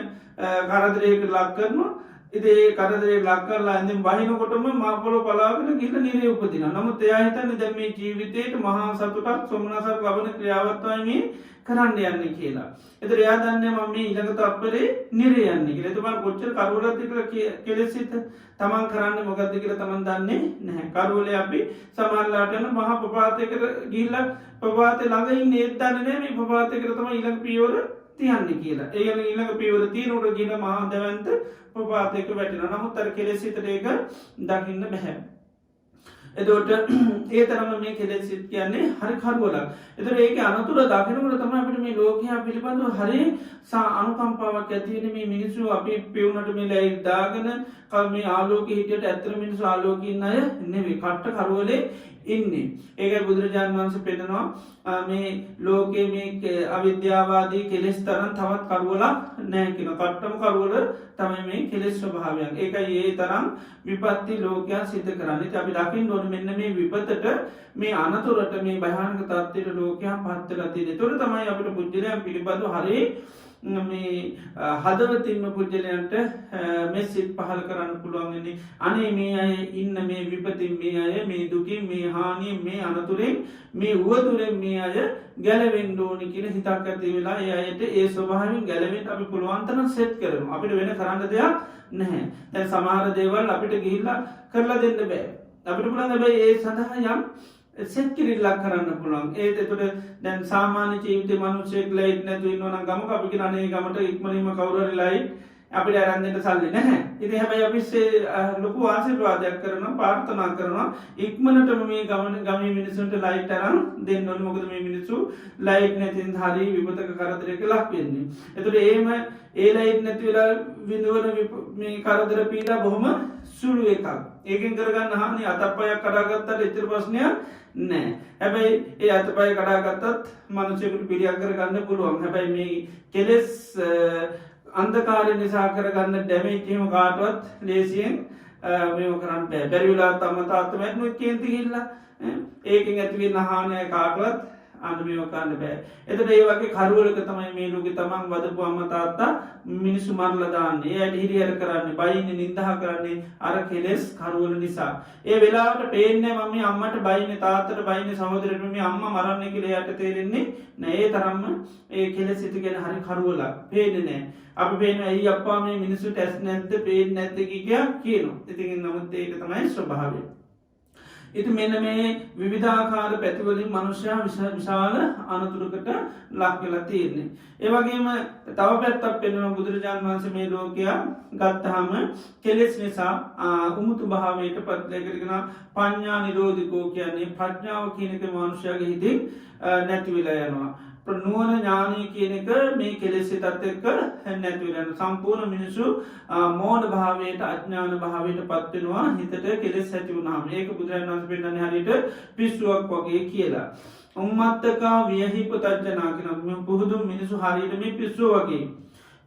කරදරයකට ලක් කරනවා. ඉතින් ඒ කරදරේ ලක් කරලා ඉඳන් බහිනකොටම මහ පොළොව පලාගෙන ගිහිල්ලා නිරේ උපදිනවා. නමුත් එයා හිතන්නේ දැන් මේ ජීවිතේට මහා සතුටක් සොමනසක් ලබන ක්‍රියාවක් තමයි මේ කරන්න යන්නේ කියලා. ඒතර එයා දන්නේ මම මේ ඊළඟ තප්පරේ නිරේ යන්නේ කියලා. ඒක බලන්න කොච්චර කරුවලක්ද කියලා කෙලෙසිත තමන් කරන්නේ මොකද්ද කියලා තමන් දන්නේ නැහැ. කරුවලේ අපි සමහරලාට යන මහා ප්‍රපාතයකට ගිහිල්ලා ප්‍රපාතේ ළඟ ඉන්නේ ඒත් දන්නේ නැහැ මේ ප්‍රපාතයකට තමයි ඊළඟ පියවර තියන්නේ කියලා. ඒ කියන්නේ ඊළඟ පියවර තියෙනකොට ගිහින් මහා දවන්ත ප්‍රපාතයක වැටෙනවා. නමුත් අර කෙලෙසිතට ඒක දකින්න බෑ. එතකොට ඒ තරම මේ කෙලෙසිත කියන්නේ හරි කරුවලක්. එතකොට ඒකේ අනතුරු දකිනකොට තමයි අපිට මේ ලෝකයා පිළිබඳව හරි අනුකම්පාවක් ඇති වෙන්නේ. මේ මිනිස්සු අපි පෙවුනට මේ ලැයි දාගෙන මේ ආලෝකයේ හිටියට ඇත්තට මිනිස්සු ආලෝකයේ ඉන්න අය නෙවෙයි. කට්ට කරුවලේ ඉන්නේ. ඒකයි බුදුරජාණන් වහන්සේ පෙන්නනවා මේ ලෝකයේ මේ අවිද්‍යාවාදී කෙලෙස් තරම් තවත් කරුවලක් නැහැ කියන. කට්ටම කරුවල තමයි මේ කෙලෙස් ස්වභාවයන්. ඒකයි ඒ තරම් විපත්ති ලෝකයා සිද්ධ කරන්නේ. ඉතින් අපි දකින්න ඕනේ මෙන්න මේ විපතට මේ අනතුරට මේ භයානක තත්ත්වයට ලෝකයා පත් වෙලා තියෙන්නේ. ඒතකොට තමයි අපිට පුජ්‍යලයන් පිළිබඳව හරිය මේ හදවතින්ම පුජ්‍යලයන්ට මේ සිත් පහල කරන්න පුළුවන් වෙන්නේ. අනේ මේ අය ඉන්න මේ විපතින් මේ අය මේ දුකින් මේ හානියෙන් මේ අනතුරෙන් මේ උවදුරෙන් මේ අය ගැලවෙන්න ඕනි කියලා හිතක් ඇති වෙලා ඒ අයට ඒ ස්වභාවයෙන් ගැලවෙන්න අපි පුළුවන් තරම් සෙට් කරනවා. අපිට වෙන කරන්න දෙයක් නැහැ. දැන් සමහර දේවල් අපිට ගිහිල්ලා කරලා දෙන්න බෑ. අපිට පුළුවන් හැබැයි ඒ සඳහා යම් සෙට් කිරිල්ලක් කරන්න පුළුවන්. ඒත් එතකොට දැන් සාමාන්‍ය ජීවිතේ මිනිස්සෙක් ලයිට් නැතුව ඉන්නවා නම් ගමක අපි කියන අනේ ගමට ඉක්මනින්ම කවුරු හරි ලයිට් අපිට අරන් දෙන්න සල්ලි නැහැ. ඉතින් හැබැයි අපි ලොකු ආශිර්වාදයක් කරනවා ප්‍රාර්ථනා කරනවා ඉක්මනටම මේ ගමේ මිනිස්සුන්ට ලයිට් අරන් දෙන්න ඕනේ. මොකද මේ මිනිස්සු ලයිට් නැතිනම් හරි විපතක කරදරයක ලක් වෙන්නේ. එතකොට එහෙම ඒ ලයිට් නැති වෙලා විඳවන මේ කරදර පීඩා බොහොම සුළු එකක්. ඒකෙන් කරගන්න හානි අතප්පයක් කඩාගත්තට එච්චර ප්‍රශ්නයක් නෑ. හැබැයි ඒ අතපය කඩාගත්තත් මිනිසෙකුට පිළියක් කරගන්න පුළුවන්. හැබැයි මේ කෙලෙස් අන්ධකාරය නිසා කරගන්න ඩැමේජ් එහෙම කාටවත් ලේසියෙන් මේව කරන්න බෑ. බැරි වෙලා තම තාත්තා මැරුණොත් කේන්ති ගිහිල්ලා ඒකෙන් ඇති වෙන හානිය කාටවත් අන්න මේව කරන්න බෑ. එතකොට ඒ වගේ කරුවලක තමයි මේ ලෝකේ තමන් වදපු අම්මා තාත්තා මිනිස්සු මරලා දාන්නේ. ඒ ඇයි හිරියර කරන්නේ, බයින්නේ, නිඳා කරන්නේ අර කෙලෙස් කරුවල නිසා. ඒ වෙලාවට පේන්නේ මම මේ අම්මට බයින්නේ, තාත්තට බයින්නේ, සහෝදරයට මේ අම්මා මරන්නේ කියලා එයාට තේරෙන්නේ නෑ. ඒ තරම්ම ඒ කෙලෙස් හිත ගැන හරි කරුවලක්. පේන්නේ නෑ. අපි පේන්නේ ඇයි අප්පා මේ මිනිස්සුට ඇස් නැද්ද, පේන්නේ නැද්ද කියනවා. ඉතින් නමුත් ඒක තමයි ස්වභාවය. ඉතින් මෙන්න මේ විවිධාකාර පැතිවලින් මනුෂ්‍යයා විශාල අනතුරකට ලක් වෙලා තියෙන්නේ. ඒ වගේම තව පැත්තක් පෙන්වන බුදුරජාණන් වහන්සේ මේ ලෝකයා ගත්තාම කෙලෙස් නිසා උමුතු භාවයට පත්ලයකට කියන පඤ්ඤා නිරෝධිකෝ කියන්නේ ප්‍රඥාව කියන එක මනුෂ්‍යයාගේ හිතින් නැති වෙලා යනවා. නුවණ ඥානය කියන එක මේ කෙලෙස් හිතත් එක්ක නැති වෙලා යනවා. සම්පූර්ණ මිනිසු මෝඩ භාවයට අඥාන භාවයට පත් වෙනවා හිතට කෙලෙස් ඇති වුණාම. ඒක බුදුරජාණන් වහන්සේ පෙන්නන්නේ හරියට පිස්සුවක් වගේ කියලා. උම්මත්තකා වියහිපතජ්ජනා කියන පුහුදු මිනිසු හරියට මේ පිස්සුව වගේ.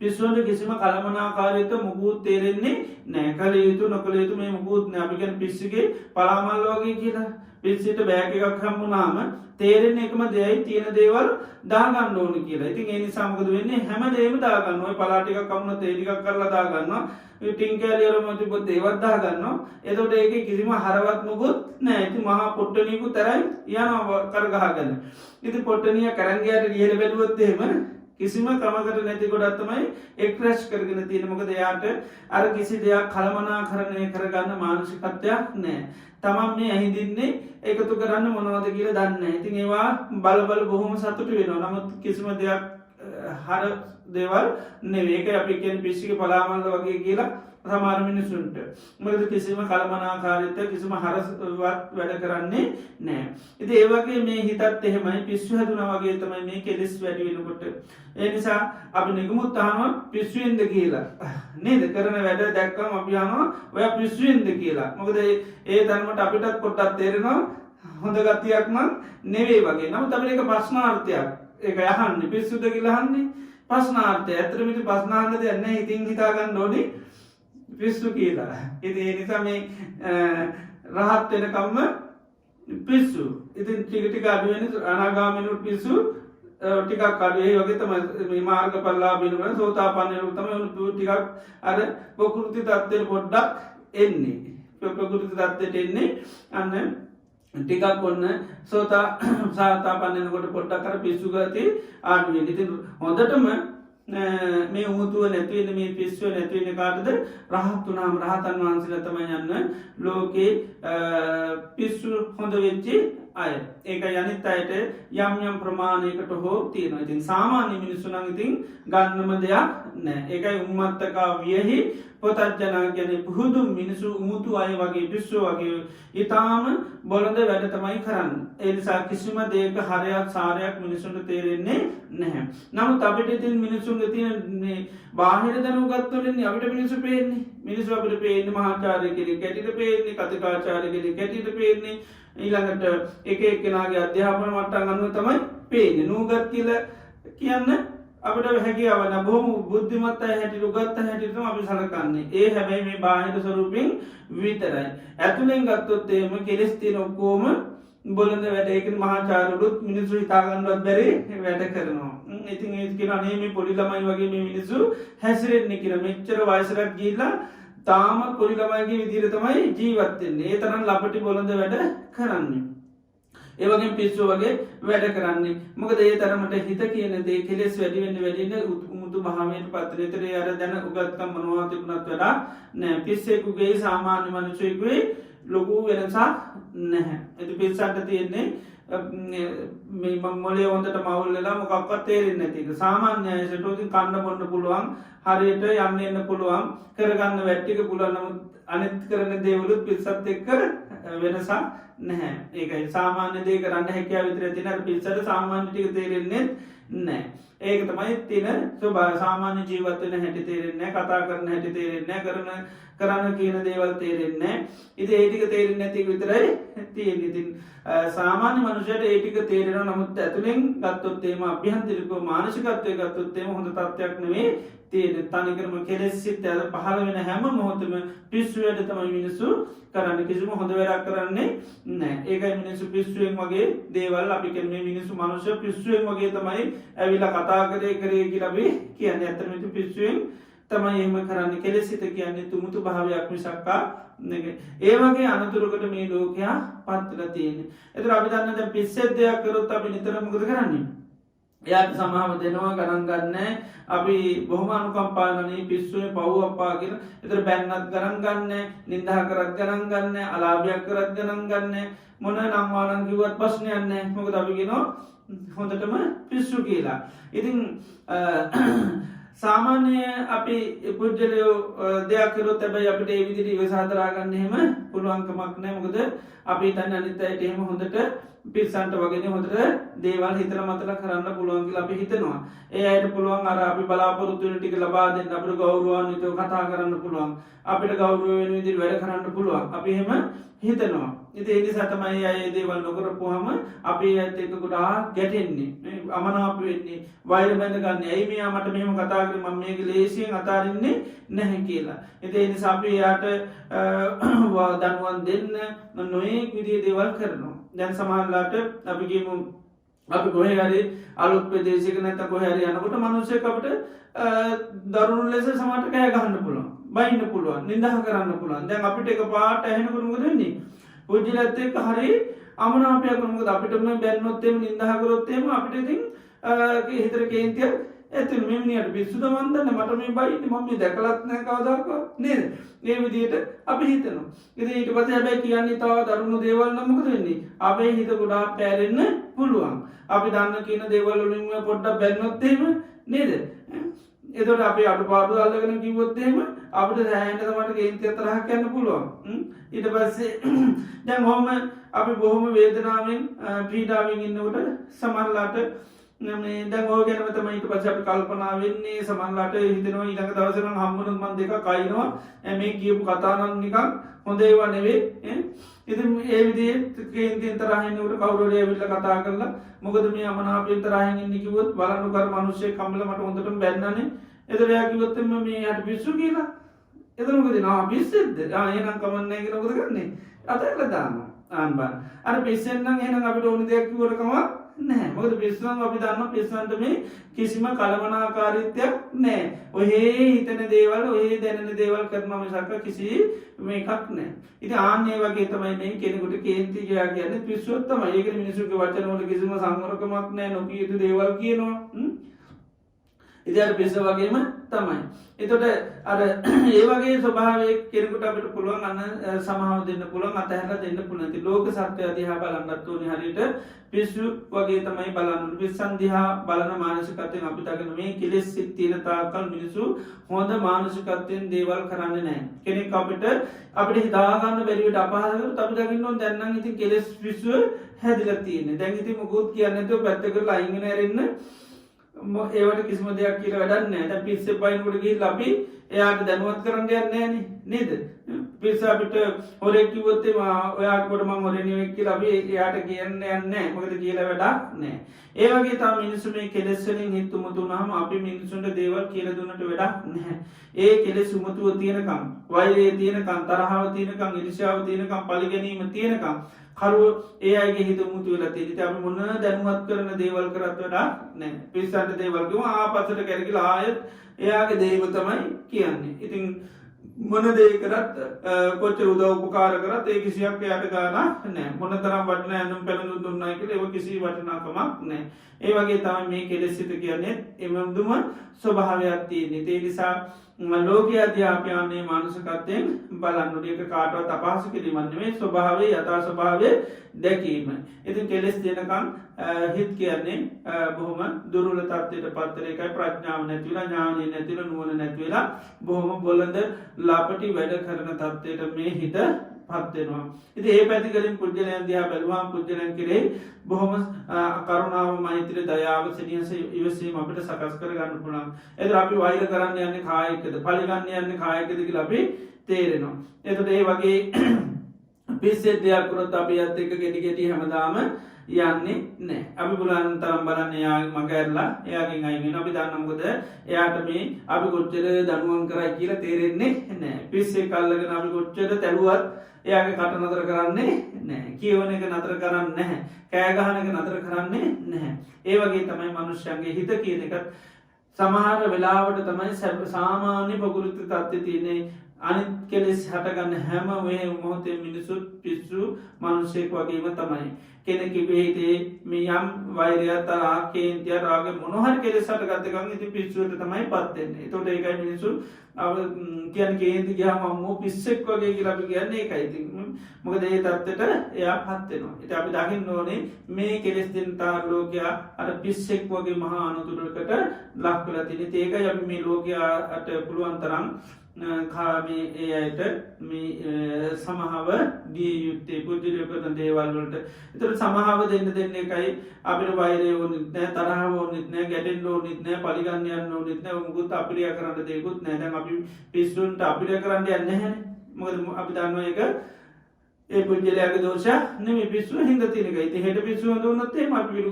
පිස්සුවන්ට කිසිම කලමනාකාරීත්ව මුකුත් තේරෙන්නේ නැහැ. කල යුතු නොකල යුතු මේ මුකුත් නැහැ. අපි කියන්නේ පිස්සුගේ පලාමල් වගේ කියලා. පිස්සිට බෑග් එකක් හම්බුනාම තේරෙන්නේ එකම දෙයයි තියෙන දේවල් දාගන්න ඕනේ කියලා. ඉතින් ඒ නිසා මොකද වෙන්නේ? හැමදේම දාගන්න. ඔය පලා ටිකක් කමුණොත් ඒ ටිකක් කරලා දාගන්නවා. ටින් කැලියර මොකද ඒවත් දාගන්නවා. එතකොට ඒකේ කිසිම හරවත් මොකුත් නැහැ. ඉතින් මහා පොට්ටනියකු තරයි යනවා කර ගහගෙන. ඉතින් පොට්ටනිය කරන් ගියාට ලියල බැලුවොත් එහෙම කිසිම ක්‍රමකට නැති ගොඩක් තමයි එක්රැෂ් කරගෙන තියෙන. මොකද එයාට අර කිසි දෙයක් කළමනාකරණය කරගන්න මානසිකත්වයක් නැහැ. තමන් මේ ඇහිදින්නේ එකතු කරන්න මොනවද කියලා දන්නේ නැහැ. ඉතින් ඒවා බල බොහොම සතුටු වෙනවා. නමුත් කිසිම දෙයක් හර දේවල් නෙවෙයි. ඒක අපි කියන්නේ පිස්සික පලාමල්ල වගේ කියලා සමහර මිනිසුන්ට. මොකද කිසිම කළමනාකාරීත්වය කිසිම හරවත් වැඩ කරන්නේ නැහැ. ඉතින් ඒ වගේ මේ හිතත් එහෙමයි පිස්සු හැදුනා වගේ තමයි මේ කෙලෙස් වැඩි වෙනකොට. ඒ නිසා අපි නිගමුත් අහනවා පිස්සුවෙන්ද කියලා. නේද? කරන වැඩ දැක්කම අපි අහනවා ඔයා පිස්සුවෙන්ද කියලා. මොකද ඒ තරමට අපිටත් පොඩ්ඩක් තේරෙනවා හොඳ ගතියක් නම් නෙවෙයි වගේ. නමුත් අපිට ඒක ප්‍රශ්නාර්ථයක්. ඒක අහන්නේ පිස්සුද කියලා අහන්නේ ප්‍රශ්නාර්ථය. ඇත්තටම ඉතින් ප්‍රශ්නාර්ථ දෙයක් නැහැ. ඉතින් හිතා ගන්න ඕනේ පිස්සු කියලා. ඉතින් ඒ නිසා මේ රහත් වෙනකම්ම පිස්සු. ඉතින් ටික අඩු වෙන අනාගාමීනුත් පිස්සු ටිකක් අඩු. ඒ වගේ තමයි මේ මාර්ගඵලලාභීනුත් සෝතාපන්නයනුත් තමයි ටිකක් අර ප්‍රකෘති තත්ත්වයට පොඩ්ඩක් එන්නේ. ප්‍රකෘති තත්ත්වයට එන්නේ අන්න ටිකක් ඔන්න සෝතාපන්නයනකොට පොඩ්ඩක් අර පිස්සු ගතිය අඩු වෙනවා. ඉතින් හොඳටම මේ උමුතුව නැතිවෙන මේ පිස්සුව නැතිවෙන කාටද රහත් වුණාම රහතන් වහන්සේලා තමයි යන්න ලෝකේ පිස්සු හොඳ වෙච්චි අය. ඒක යනිත් අයට යම් ප්‍රමාණයකට හෝ තියෙනවා. ඉතින් සාමාන්‍ය මිනිස්සු නම් ඉතින් ගන්නම දෙයක් නැහැ. ඒකයි උම්මත්තකා වියහි පොතජ්ජනා කියන්නේ පුහුදු මිනිස්සු උමුතු අය වගේ පිස්සු වගේ ඊටාම බොළඳ වැඩ තමයි කරන්නේ. ඒ නිසා කිසිම දෙයක හරයක් සාරයක් මිනිසුන්ට තේරෙන්නේ නැහැ. නමුත් අපිට ඉතින් මිනිසුන්ගේ තියෙන මේ බාහිර දැනුගත් වලින් අපිට මිනිස්සු පේන්නේ. මිනිස්සු අපිට පේන්නේ මහාචාර්ය කෙනෙක් කැටියට පේන්නේ, කතිකාචාර්ය කෙනෙක් කැටියට පේන්නේ. ඊළඟට එක එක්කෙනාගේ අධ්‍යාපන මට්ටම් අනුව තමයි පේන්නේ. නූගත් කියලා කියන්න අපිට හැකියාව නැහැ. බොහොම බුද්ධිමත් අය හැටියට උගත් අය හැටියට තමයි අපි සලකන්නේ. ඒ හැබැයි මේ බාහිර ස්වරූපෙන් විතරයි. ඇතුලෙන් ගත්තොත් එහෙම කෙලස් තියෙන ඔක්කොම බොළඳ වැඩ. ඒකනේ මහාචාර්යවරුත් මිනිස්සු හිතා ගන්නවත් බැරි වැඩ කරනවා. ඉතින් ඒ කියන අනේ මේ පොඩි ළමයි වගේ මේ මිනිස්සු හැසිරෙන්නේ කියලා. මෙච්චර වයසට ගිහිල්ලා තාම පොඩි ළමයිගේ විදිහට තමයි ජීවත් වෙන්නේ. ඒ තරම් ලපටි බොළඳ වැඩ කරන්නේ. ඒ වගේ පිස්සු වගේ වැඩ කරන්නේ. මොකද ඒ තරමට හිත කියන දේ කෙලෙස් වැඩි වෙන්න උමුතු භාවයට පත් වෙන. ඒතර අර දැන උගත්කම් මොනවා තිබුණත් වඩා නෑ. පිස්සෙකුගේ සාමාන්‍ය මිනිසෙකුගේ ලොකු වෙනසක් නැහැ. ඒ පිස්සන්ට තියෙන්නේ මේ මොලේ හොඳට මවුල් වෙලා මොකක්වත් තේරෙන්නේ නැති එක. සාමාන්‍ය අයසට උදින් කන්න බොන්න පුළුවන්, හරියට යන්න එන්න පුළුවන්, කරගන්න වැට්ටික පුළුවන්. නමුත් අනිත් කරන දේවලුත් පිස්සත් එක්ක වෙනසක් නැහැ. ඒකයි සාමාන්‍ය දේ කරන්න හැකියාව විතර තියෙන. අර පිස්සට සාමාන්‍ය ටික තේරෙන්නේ නැහැ. ඒක තමයි තියෙන ස්වභාවය. සාමාන්‍ය ජීවත් වෙන හැටි තේරෙන්නේ නැහැ, කතා කරන හැටි තේරෙන්නේ නැහැ, කරන්න කියන දේවල් තේරෙන්නේ නැහැ. ඉතින් ඒ ටික තේරෙන්නේ නැති එක විතරයි තියෙන්නේ. ඉතින් සාමාන්‍ය මනුස්සයට ඒ ටික තේරෙනවා. නමුත් ඇතුලෙන් ගත්තොත් එහෙම අභ්‍යන්තරිකව මානසිකත්වයේ ගත්තොත් එහෙම හොඳ තත්ත්වයක් නෙවෙයි තියෙන්නේ. තනිකරම කෙලෙස් සිත් පහළ වෙන හැම මොහොතෙම පිස්සු වැඩ තමයි මිනිස්සු කරන්නේ. කිසිම හොඳ වැඩක් කරන්නේ නැහැ. ඒකයි මිනිස්සු පිස්සුවෙන් වගේ දේවල් අපි කියන්නේ. මිනිස්සු මනුෂ්‍ය පිස්සුවෙන් වගේ තමයි ඇවිල්ලා කතා කරේ කියලා අපි කියන්නේ. අතරම පිස්සුවෙන් තමයි එහෙම කරන්නේ. කෙලෙස් සිත කියන්නේ තුමුතු භාවයක් මිසක්කා නෙවෙයි. ඒ වගේ අනතුරකට මේ ලෝකයා පත් වෙලා තියෙන්නේ. ඒතර අපි දන්න දැන් පිස්සෙක් දෙයක් කරොත් අපි නිතරම මොකද කරන්නේ? එයාට සමාව දෙනවා, ගණන් ගන්නෑ. අපි බොහොම අනුකම්පාවනේ පිස්සුවේ පව් අප්පා කියලා. ඒතර බැන්නත් ගණන් ගන්නෑ, නිඳා කරත් ගණන් ගන්නෑ, අලාභයක් කරත් ගණන් ගන්නෑ. මොන නම් වානම් කිව්වත් ප්‍රශ්නයක් නැහැ. මොකද අපි කියනවා හොඳටම පිස්සු කියලා. ඉතින් සාමාන්‍ය අපි පුද්ගලයෝ දෙයක් කරොත් හැබැයි අපිට ඒ විදිහට ඉවසා දරා ගන්න එහෙම පුළුවන්කමක් නැහැ. මොකද අපි හිතන්නේ අනිත් අයට එහෙම හොඳට පිස්සන්ට වගේ හොඳට දේවල් හිතලා මතලා කරන්න පුළුවන් කියලා අපි හිතනවා. ඒ අයට පුළුවන් අර අපි බලාපොරොත්තු වෙන ටික ලබා දෙන්න, අපිට ගෞරවාන්විතව කතා කරන්න පුළුවන්, අපිට ගෞරව වෙන විදිහට වැඩ කරන්න පුළුවන්. අපි එහෙම හිතනවා. ඉතින් ඒ නිසා තමයි අය මේ දේවල් නොකරපුවාම අපි ඇත්ත එක ගොඩාක් ගැටෙන්නේ, අමනාප වෙන්නේ, වෛර බැඳ ගන්න. ඇයි මෙයා මට මෙහෙම කතා කරේ, මම මේක ලේසියෙන් අතාරින්නේ නැහැ කියලා. ඉතින් ඒ නිසා අපි යාට දනුවන් දෙන්න නොයෙක් විදිහේ දේවල් කරනවා. දැන් සමහරලාට අපි කියමු අපි කොහේ හරි අලුත් ප්‍රදේශයක නැත්නම් කොහේ හරි යනකොට මිනිස්සෙක් අපිට දරුණු ලෙස සමහරට කෑ ගහන්න පුළුවන්, බයින්න පුළුවන්, නිඳා කරන්න පුළුවන්. දැන් අපිට එකපාරට ඇහෙනකොට මොකද වෙන්නේ? පුජ්‍යලත් එක්ක හරි අමනාපයක්. මොකද අපිටම බැන්නොත් එහෙම නිඳා කරොත් එහෙම අපිට ඉතින් හිතට කේන්තියක් ඇතින් මේ මිනිහට පිස්සුද මන් දන්නේ මට මේ බයින්නේ මම මේ දැකලත් නැහැ කවදාකවත් නේද? මේ විදිහට අපි හිතනවා. ඉතින් ඊට පස්සේ හැබැයි කියන්නේ තව දරුණු දේවල් නම් මොකද වෙන්නේ? අපේ හිත ගොඩාක් පැරෙන්න පුළුවන්. අපි දන්න කියන දේවල් වලින් පොඩ්ඩක් බැලුනොත් එහෙම නේද? එතකොට අපි අඩුපාඩු අල්ලගෙන කිව්වොත් එහෙම අපිට සෑහෙන තමයි කේන්ති තරහක් යන්න පුළුවන්. ඊට පස්සේ දැන් කොහොම අපි බොහොම වේදනාවෙන් පීඩාවෙන් ඉන්නකොට සමහරලාට මේ දැන් ඔය ගැනම තමයි ඊට පස්සේ අපි කල්පනා වෙන්නේ සමහරලාට හිතෙනවා ඊළඟ දවසේ නම් හම්බුනොත් මම දෙකක් අයින්නවා මේ කියපු කතා නම් නිකන් හොඳ ඒවා නෙවෙයි ඉතින් ඒ විදිහේ කේන්තියෙන් තරහින් ඉන්නකොට කවුරු හරි ඇවිල්ලා කතා කරලා මොකද මේ අමනාපයෙන් තරහින් ඉන්නේ කිව්වොත් බලන්න කර මිනිස්සෙක් කම්මල මට හොඳටම බැන්නනේ එතකොට එයා කිව්වොත් මේ යට පිස්සු කියලා එතකොට මොකද නා පිස්සෙද්ද එහෙනම් කමන්නේ කියලා මොකද කරන්නේ අතහැරලා දානවා ආන් බා අර පිස්සෙන් නම් එහෙනම් අපිට ඕන දෙයක් කිව්වට කමක් නැහැ මොකද පිස්සුන් අපි දන්නවා පිස්සුන්ට මේ කිසිම කලමනාකාරීත්වයක් නැහැ ඔහේ හිතන දේවල් ඔහේ දැනෙන දේවල් කරනවා මිසක් කිසි මේකක් නැහැ ඉතින් ආන් ඒ වගේ තමයි මේ කෙනෙකුට කේන්ති ගියා කියන්නේ පිස්සුවක් තමයි ඒක මිනිසුන්ගේ වචන වල කිසිම සංවරකමක් නැහැ නොකිය යුතු දේවල් කියනවා ඉතින් අර පිස්සු වගේම තමයි එතකොට අර ඒ වගේ ස්වභාවයක කෙනෙකුට අපිට පුළුවන් අන්න සමාව දෙන්න පුළුවන් අතහැරලා දෙන්න පුළුවන් ඉතින් ලෝක සත්‍ය දිහා බලන්නත් ඕනේ හරියට පිස්සු වගේ තමයි බලන්න පිස්සන් දිහා බලන මානසිකත්වයෙන් අපි දකින මේ කෙලෙස් සිත් තියෙන තාක්කල් මිනිසු හොඳ මානසිකත්වයෙන් දේවල් කරන්නේ නැහැ කෙනෙක් අපිට හිතා ගන්න බැරි විදිහට අපහසුතාවට අපි දකින්න ඕන දැන් නම් ඉතින් කෙලෙස් පිස්සුව හැදිලා තියෙන්නේ දැන් ඉතින් මොකොත් කියන්නේ නැතුව පැත්තකට අයින් වෙන ඇරෙන්න ඒවට කිසිම දෙයක් කියලා වැඩක් නැහැ. දැන් පිස්සේ පයින්කොට ගිහිල්ලා අපි එයාට දැනුවත් කරන්න යන්නේ නැහනේ නේද? පිස්ස අපිට හොරෙක් කිව්වොත් ඔයාට කොට මම හොරේ නෙවෙයි කියලා අපි එයාට කියන්නේ නැහැ. මොකද කියලා වැඩක් නැහැ. ඒ වගේ තමයි මිනිස්සු මේ කෙලෙස් වලින් හිතුමුතු වුණාම අපි මිනිස්සුන්ට දේවල් කියලා දුන්නට වැඩක් නැහැ. ඒ කෙලෙස් උමතුව තියෙනකම්, වෛරය තියෙනකම්, තරහව තියෙනකම්, ඊර්ෂ්‍යාව තියෙනකම්, පරිගැනීම තියෙනකම් කරුව ඒ අයගේ හිත මුතු වෙලා තියෙන. ඉතින් අපි මොන දැනුවත් කරන දේවල් කරත් වඩා නැහැ. පිස්සන්ට දේවල් කිව්වම ආපස්සට කැරකිලා ආයෙත් එයාගේ දේම තමයි කියන්නේ. ඉතින් මොන දේ කරත් කොච්චර උදව් උපකාර කරත් ඒ කිසියක් එයාට ගානක් නැහැ. මොන තරම් වටිනා ඇඳුම් පැළඳුම් දුන්නා කියලා ඒක කිසි වටිනාකමක් නැහැ. ඒ වගේ තමයි මේ කෙලෙස් සිත කියන්නේ එමෙදුම ස්වභාවයක් තියෙන. ඒ නිසා ලෝකයේ අධ්‍යාපනයේ මානසිකත්වයෙන් බලන්න ඒක කාටවත් අපහසු කිරීමක් නෙමෙයි ස්වභාවයේ යථා ස්වභාවය දැකීම. ඉතින් කෙලෙස් දෙනකන් හිත කියන්නේ බොහොම දුර්වල තත්ත්වයට පත් වෙන එකයි ප්‍රඥාව නැති වෙලා ඥානෙ නැති වෙලා නුවණ නැති වෙලා බොහොම බොළඳ ලාපටි වැඩ කරන තත්ත්වයට මේ හිත පත් වෙනවා. ඉතින් මේ පැතිකලින් පුජ්‍යලයන් දිහා බැලුවාම පුජ්‍යලයන් කෙරෙහි බොහොම කරුණාව මෛත්‍රිය දයාව සෙනෙහස ඉවසීම අපිට සකස් කර ගන්න පුළුවන්. ඒතර අපි වෛර කරන්න යන්නේ කායිකද පරිගන්න යන්නේ කායිකද කියලා අපි තේරෙනවා. එතකොට ඒ වගේ පිස්සෙත් දෙයක් කරොත් අපි යත් එක්ක ගෙඩි ගෙඩි හැමදාම යන්නේ නැහැ. අපි බුලන් තරම් බලන්න එයා මග ඇරලා එයාගෙන් අයින් වෙනවා. අපි දන්නා මොකද එයාට මේ අපි කොච්චර දනුවම් කරයි කියලා තේරෙන්නේ නැහැ. පිස්සෙක් අල්ලගෙන අපි කොච්චර තැළුවත් එයාගේ කට නතර කරන්නේ නැහැ. කියවන එක නතර කරන්නේ නැහැ. කෑ ගහන එක නතර කරන්නේ නැහැ. ඒ වගේ තමයි මනුෂ්‍යයන්ගේ හිත කියන එකත් සමහර වෙලාවට තමයි සාමාන්‍ය ප්‍රകൃති තත්ත්වයේ තියෙන්නේ. අනිත් කෙලෙස් හටගන්න හැම මොහොතේ මිනිසුත් පිස්සු මිනිසෙක් වගේම තමයි. කෙනෙකුගේ හිතේ මේ යම් වෛරය තරහ කේන්තිය රාග මොන හරි කෙලෙස් හටගත්ත ගමන් ඉතින් පිස්සුවට තමයි පත් වෙන්නේ. ඒතකොට ඒකයි මිනිසු කියන්නේ කේන්ති ගියාම අම්මෝ පිස්සෙක් වගේ කියලා අපි කියන්නේ ඒකයි. ඉතින් මොකද ඒ தත්තෙට එයා පත් වෙනවා. ඉතින් අපි දකින්න ඕනේ මේ කෙලෙස් දෙන තාර ලෝකයා අර පිස්සෙක් වගේ මහා අනුතුරකට ලක් වෙලා තියෙන. ඒකයි අපි මේ ලෝකයාට පුළුවන් තරම් කාමේ ඒ අයට මේ සමහව දී යුත්තේ පුජ්‍යලය කරන දේවල් වලට. ඒතර සමහව දෙන්න එකයි අපිට වෛරය ඕනෙත් නැහැ, තරහව ඕනෙත් නැහැ, ගැටෙන්න ඕනෙත් නැහැ, පරිගන්න යන්න ඕනෙත් නැහැ, මොකුත් අපිරිය කරන්න දෙයක්වත් නැහැ. දැන් අපි පිස්සුන්ට අපිරිය කරන්න යන්නේ නැහැනේ. මොකද අපි දන්නවා ඒක ඒ පුජ්‍යලයාගේ දෝෂය නෙමෙයි පිස්සුව හින්දා තියෙන එකයි. ඉතින් හෙට පිස්සුව හඳුනනොත් එහෙම අපි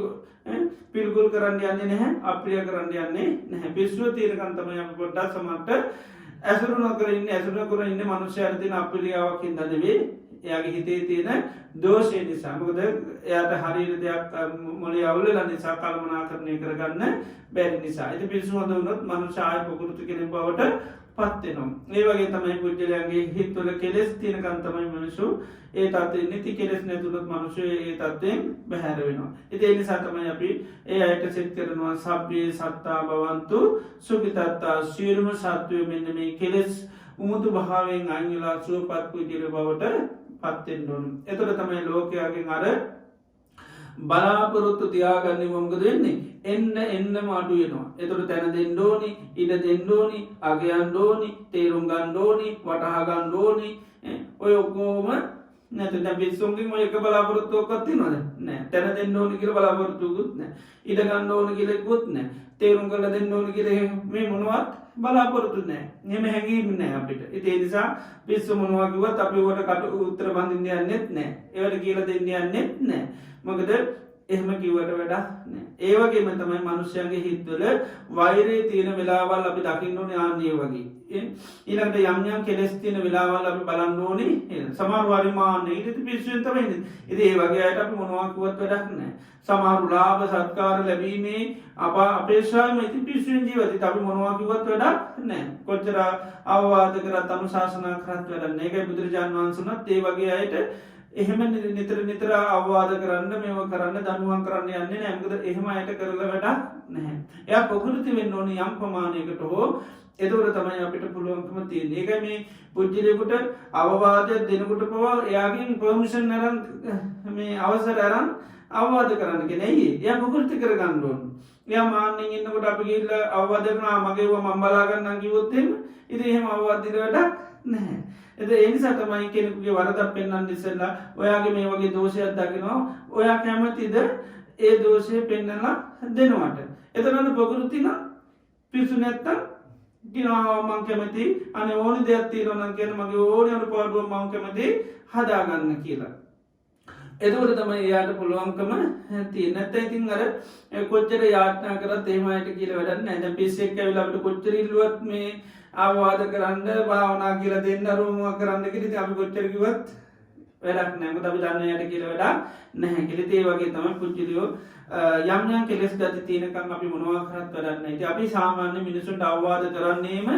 පිළිකුල් කරන්න යන්නේ නැහැ, අප්‍රිය කරන්න යන්නේ නැහැ. පිස්සුව තියෙනකන් තමයි අපි පොඩ්ඩක් සමහරට ඇසුරු නොකර ඉන්නේ. ඇසුරු නොකර ඉන්නේ මනුස්සයාට තියෙන අප්‍රියාවක් හින්දා නෙවෙයි. එයාගේ හිතේ තියෙන දෝෂය නිසා. මොකද එයාට හරියට දෙයක් මොලේ අවුලලා නිසා කල්පනාකරණය කරගන්න බැරි නිසා. ඉතින් පිස්සු හඳ වුණොත් මනුෂ්‍ය ආය ප්‍රകൃති කෙනෙක් බවට පත් වෙනවා. ඒ වගේ තමයි පුද්ගලයන්ගේ හිත වල කෙලෙස් තියෙනකන් තමයි මිනිස්සු ඒ තත්ත්වෙ නිති කෙලෙස් නැතුනොත් මිනිස්සු ඒ තත්ත්වෙන් බැහැර වෙනවා. ඉතින් ඒ නිසා තමයි අපි ඒ අයට සෙත් කරනවා සබ්බේ සත්තා භවන්තු සුඛිතත්තා සියලුම සත්වයෝ මෙන්න මේ කෙලෙස් උමුතු භාවයෙන් අයින් වෙලා සුවපත් පුද්ගල බවට පත් වෙන්න ඕන. එතකොට තමයි ලෝකයාගෙන් අර බලාපොරොත්තු තියාගන්නේ මොකද වෙන්නේ? එන්නම අඩු වෙනවා. එතකොට තැන දෙන්න ඕනි, ඉඩ දෙන්න ඕනි, අගයන්න ඕනි, තේරුම් ගන්න ඕනි, වටහා ගන්න ඕනි. ඔය ඔක්කොම නැත්නම් දැන් පිස්සුන්ගෙන් ඔය එක බලාපොරොත්තුවක්වත් තියෙනවද? නැහැ. තැන දෙන්න ඕනි කියලා බලාපොරොත්තුකුත් නැහැ. ඉඩ ගන්න ඕනි කියලා ඉක්කුත් නැහැ. තේරුම් කරලා දෙන්න ඕනි කියලා මේ මොනවත් බලාපොරොත්තු නැහැ. එහෙම හැංගීම් නැහැ අපිට. ඉතින් ඒ නිසා පිස්සු මොනවා කිව්වත් අපි උඩට කට උත්තර බඳින්න යන්නෙත් නැහැ. ඒවට කියලා දෙන්න යන්නෙත් නැහැ. මොකද එහෙම කිව්වට වැඩක් නැහැ. ඒ වගේම තමයි මිනිස්යාගේ හිතවල වෛරය තියෙන වෙලාවල් අපි දකින්න ඕනේ ආන්නේ වගේ. ඊළඟට යම් යම් කෙලෙස් තියෙන වෙලාවල් අපි බලන්න ඕනේ. සමහර වරිමාන්නේ ඊට පිස්සුවෙන් තමයි ඉන්නේ. ඉතින් ඒ වගේ අයට අපි මොනවා කිව්වත් වැඩක් නැහැ. සමහර ලාභ සත්කාර ලැබීමේ අපේක්ෂාවෙන් ඉතින් පිස්සුවෙන් ජීවිතේ අපි මොනවා කිව්වත් වැඩක් නැහැ. කොච්චර අවවාද කරත් අනුශාසනා කරත් වැඩක් නැහැ. ඒකයි බුදුරජාණන් වහන්සේනත් ඒ වගේ අයට එහෙම නිතර අවවාද කරන්න මේව කරන්න දනුවම් කරන්න යන්නේ නැහැ. මොකද එහෙම අයට කරලා වැඩක් නැහැ. එයා ප්‍රകൃති වෙන්න ඕනේ යම් ප්‍රමාණයකට හෝ. එතකොට තමයි අපිට පුළුවන්කම තියෙන්නේ. ඒකයි මේ පුජ්‍යලයකට අවවාදය දෙනකොට පවා එයාගෙන් පර්මිෂන් අරන් මේ අවසර අරන් අවවාද කරන්න කියන්නේ. ඇයි? එයා ප්‍රകൃති කරගන්න ඕනේ. එයා මාන්නෙන් ඉන්නකොට අපි ගිහිල්ලා අවවාද කරනවා මගේව මම බලා ගන්නම් කිව්වොත් එහෙම ඉතින් එහෙම අවවාද දෙන්න වැඩක් නැහැ. ඒ නිසා තමයි කෙනෙකුගේ වරදක් පෙන්වන්න ඉස්සෙල්ලා ඔයාගේ මේ වගේ දෝෂයක් දකිනවා. ඔයා කැමතිද ඒ දෝෂය පෙන්වලා දෙනවට? එතනන ප්‍රകൃති නම් පිසු නැත්තම් කියනවා මං කැමති අනේ ඕනි දෙයක් තියෙනවා නම් කියන මගේ ඕනි අනුපාඩුව මං කැමති හදාගන්න කියලා. එතකොට තමයි එයාට පුළුවන්කම තියෙන්නේ. නැත්නම් ඉතින් අර කොච්චර යාඥා කරත් එහෙම අයට කියලා වැඩක් නැහැ. දැන් පිස්සෙක් ඇවිල්ලා අපිට කොච්චර ඉල්ලුවත් මේ ආවාද කරන්න භාවනා කියලා දෙන්න අරුමක් කරන්න කියලා ඉතින් අපි කොච්චර කිව්වත් වැඩක් නැහැ. මොකද අපි දන්නේ යට කියලා වැඩක් නැහැ කියලා. ඒ වගේ තමයි පුජ්‍යලියෝ යම් යම් කෙලෙස් ගති තියෙනකන් අපි මොනවා කරත් වැඩක් නැහැ. ඉතින් අපි සාමාන්‍ය මිනිසුන්ට අවවාද කරන්නේම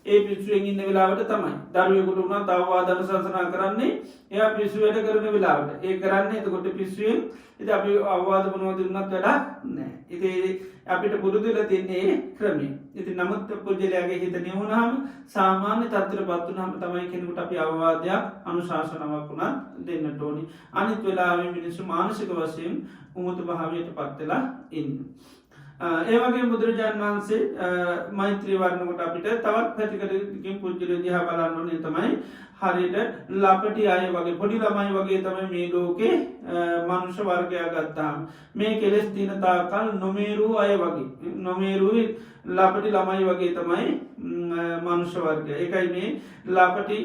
ඒ පිස්සුවෙන් ඉන්න වෙලාවට තමයි. දරුවෙකුට උනත් අවවාද අනුශාසනා කරන්නේ එයා පිස්සු වැඩ කරන වෙලාවට. ඒ කරන්නේ එතකොට පිස්සුවෙන් ඉතින් අපි අවවාද මොනවද දුන්නත් වැඩක් නැහැ. ඉතින් අපිට පුරුදු වෙලා තියන්නේ ක්‍රමය. ඉතින් නමුත් පුජ්‍යලයාගේ හිත නිවුනහම සාමාන්‍ය තත්ත්වයටපත් වුනහම තමයි කෙනෙකුට අපි අවවාදයක් අනුශාසනාවක් උනත් දෙන්නට ඕනි. අනිත් වෙලාවෙ මිනිස්සු මානසික වශයෙන් උමුතු භාවයටපත් වෙලා ඉන්නේ. ඒ වගේ බුදුරජාණන් වහන්සේ මෛත්‍රී වර්ණකොට අපිට තවත් පැතිකඩකින් පුජ්‍යලයෝ දිහා බලන්න ඕනේ තමයි හරියට ලපටි අය වගේ පොඩි ළමයි වගේ තමයි මේ ලෝකේ මනුෂ්‍ය වර්ගයක් ගත්තාම මේ කෙලෙස් තියෙන තාකල් නොමේරු අය වගේ නොමේරු ලපටි ළමයි වගේ තමයි මනුෂ්‍ය වර්ගය. ඒකයි මේ ලපටි